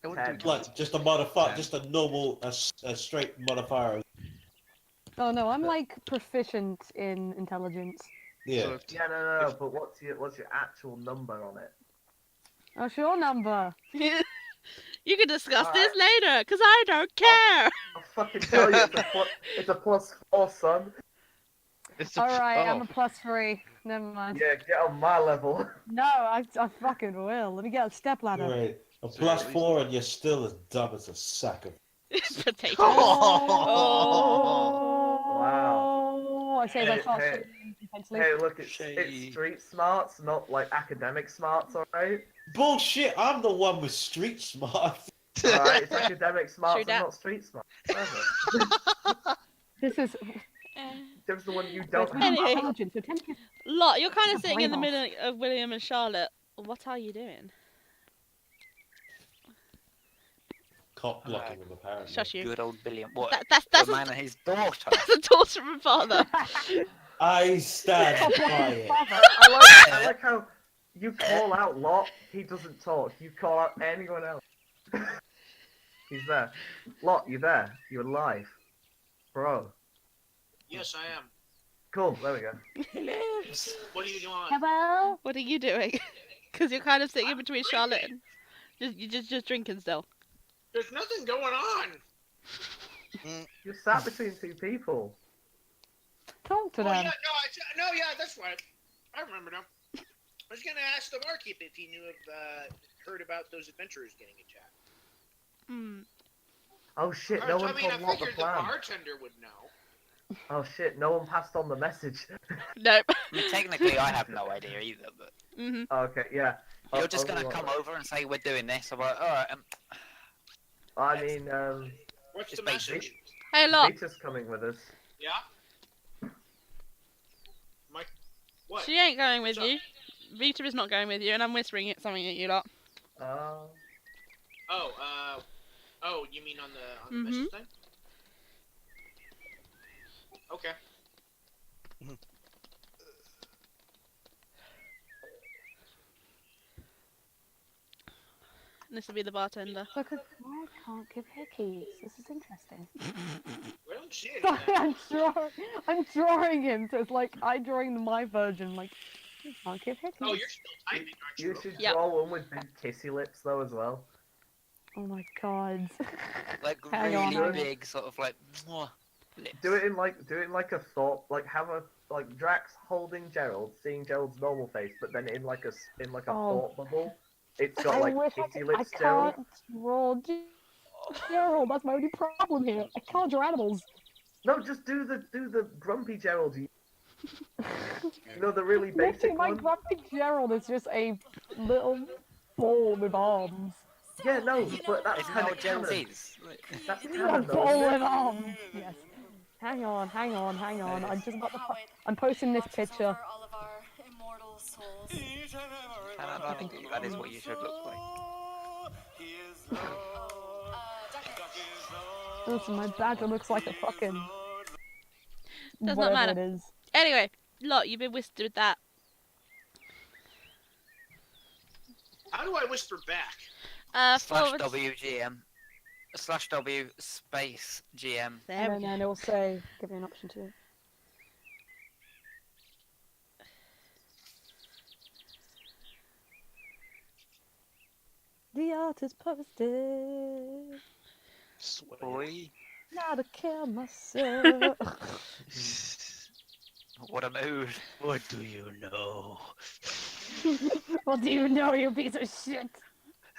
I wouldn't do Ten. it. Like just a modifier, just a normal, a straight modifier. Oh no, I'm like proficient in intelligence. Yeah. So if- Yeah, no, but what's your actual number on it? What's your number? You can discuss this later, because I don't care. I'll fucking tell you, it's a +4, son. It's a, Alright, I'm oh. a +3. Never mind. Yeah, get on my level. No, I fucking will. Let me get a step ladder. Right. A +4 and you're still as dumb as a sack of. Potatoes. Oh, I say as I Hey, start hey. shooting intensely. Hey, look, it's Shady. street smarts, not like academic smarts, alright? Bullshit! I'm the one with street smart. Alright, it's academic smarts True and that. not street smarts. Whatever. This is Just the one you it's don't with have. Anyway. intelligence. So 10 Lot, you're kind Get of the sitting in the brain middle of William and Charlotte. What are you doing? Cop blocking them apparently. Shush you. Good old Billiam. What? That's the a, man and his daughter. that's a daughter and father. I stand Stop by blocking it. father. I like how you call out Lot, he doesn't talk. You call out anyone else. He's there. Lot, you there? You're alive. Bro. Yes, I am. Cool, there we go. He lives. What are you doing? Hello? What are you doing? Because you're kind of sitting in between Charlotte and you're just drinking still. There's nothing going on. You sat between two people. Talk to Oh yeah, them. yeah, that's right. I remember now. I was gonna ask the barkeep if he knew heard about those adventurers getting attacked. Hmm. Oh shit, no one I told Lot the figured the plan. bartender would know. Oh shit, no one passed on the message. Nope. I mean, technically, I have no idea either, but hmm Okay, yeah. you're just gonna Only come one. over and say we're doing this. I'm like, alright, I mean, What's It's the basic. message? Hey, Lot. Vita's coming with us. Yeah. Mike, what? She ain't going with What's you. Vita is not going with you, and I'm whispering something at you lot. Oh, you mean on the Mhm. message thing? Okay. This will be the bartender. Because I can't give hickeys. This is interesting. Well, shit. I'm drawing him, so it's like I drawing my version. Like, I can't give hickeys. Oh, you're still typing, aren't you? You should Yep. draw one with big kissy lips though as well. Oh my god. like Hang on, really hang on. big, sort of like mwah, lips. Do it in like a thought, like have a like Drax holding Gerald, seeing Gerald's normal face, but then in like a Oh. thought bubble. It's got I like wish kissy I lips, Gerald. can't draw Gerald. That's my only problem here. I can't draw animals. No, just do the grumpy Gerald. You know the really Literally, basic my one. grumpy Gerald is just a little ball with arms. Yeah, no, but that's Isn't that kind what of Gerald canon. is? That's A canon though. ball Isn't with it? arms. Yes. Hang on. I'm just about to. I'm posting this picture. All of our immortal souls. That is what you should look like. Listen, my badger looks like a fucking. Does not whatever matter. it is. Anyway, Lot, you've been whisked with that. How do I whisper back? Slash Forward. WGM. Slash W space GM. There And we then go. it will say, give me an option to. The art is posted. Boy, Now to kill myself. what a mood. What do you know? What do you know, you piece of shit?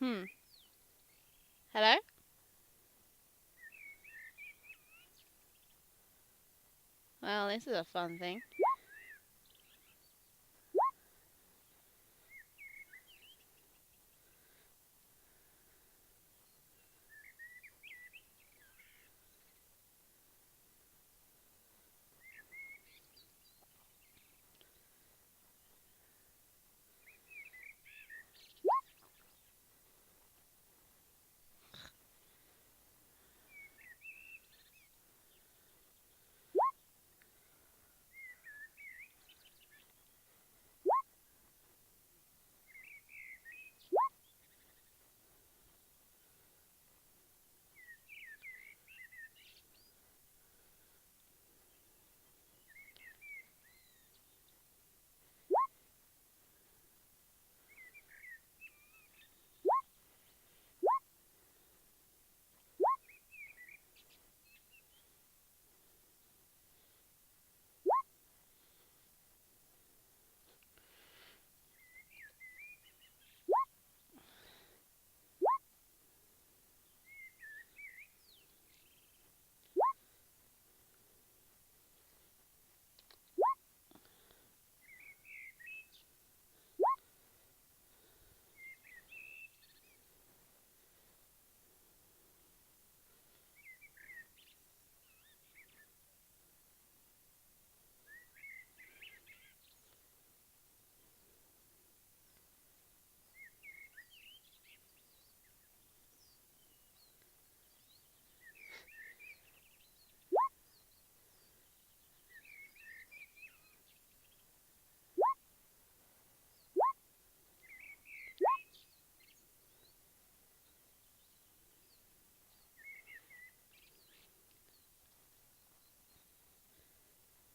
Hello? Well, this is a fun thing.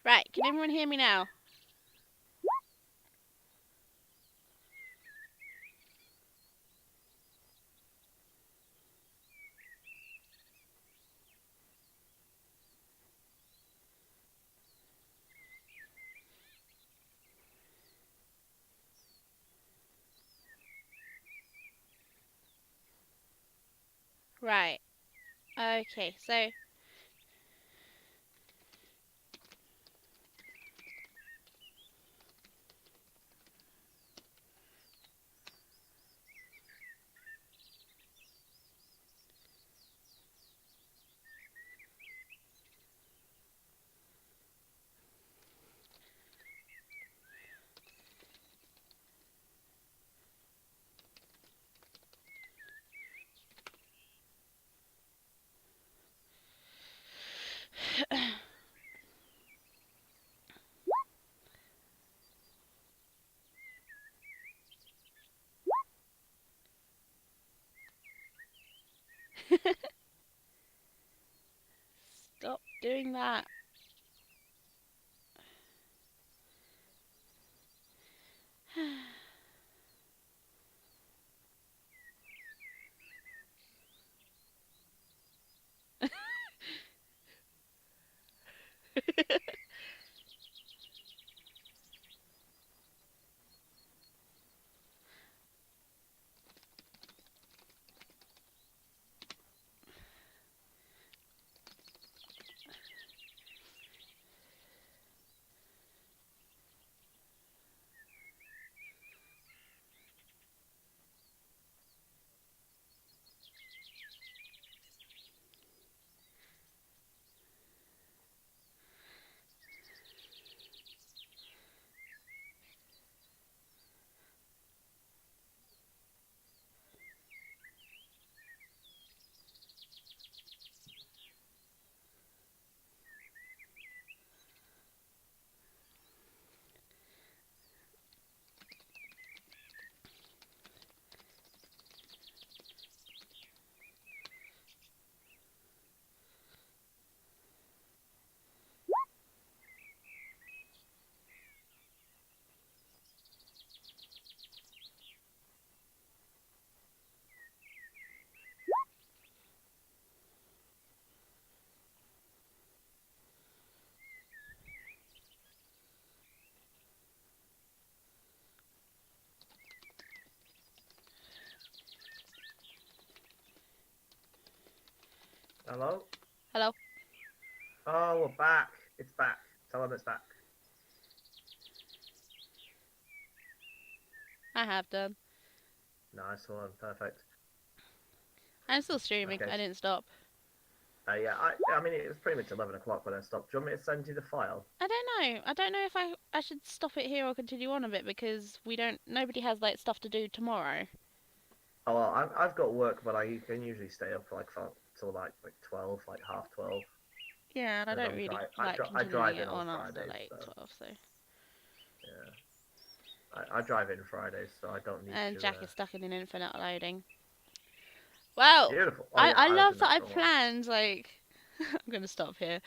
Right, can everyone hear me now? Right. Okay, so stop doing that. Hello? Hello? Oh, we're back. It's back. Tell them it's back. I have done. Nice one. Perfect. I'm still streaming. Okay. I didn't stop. Yeah, I mean, it was pretty much 11 o'clock when I stopped. Do you want me to send you the file? I don't know. I don't know if I should stop it here or continue on a bit because nobody has like stuff to do tomorrow. Oh, well, I've got work, but I can usually stay up like till like 12, like half 12. Yeah, and I And don't I'm really I like drive continuing in it on on after Fridays, like so 12, so. yeah. I drive in Fridays, so I don't need And to. Jack is stuck in an infinite loading. Well, Beautiful. Oh, I yeah, I I was love in that that I for a while. planned like I'm gonna stop here.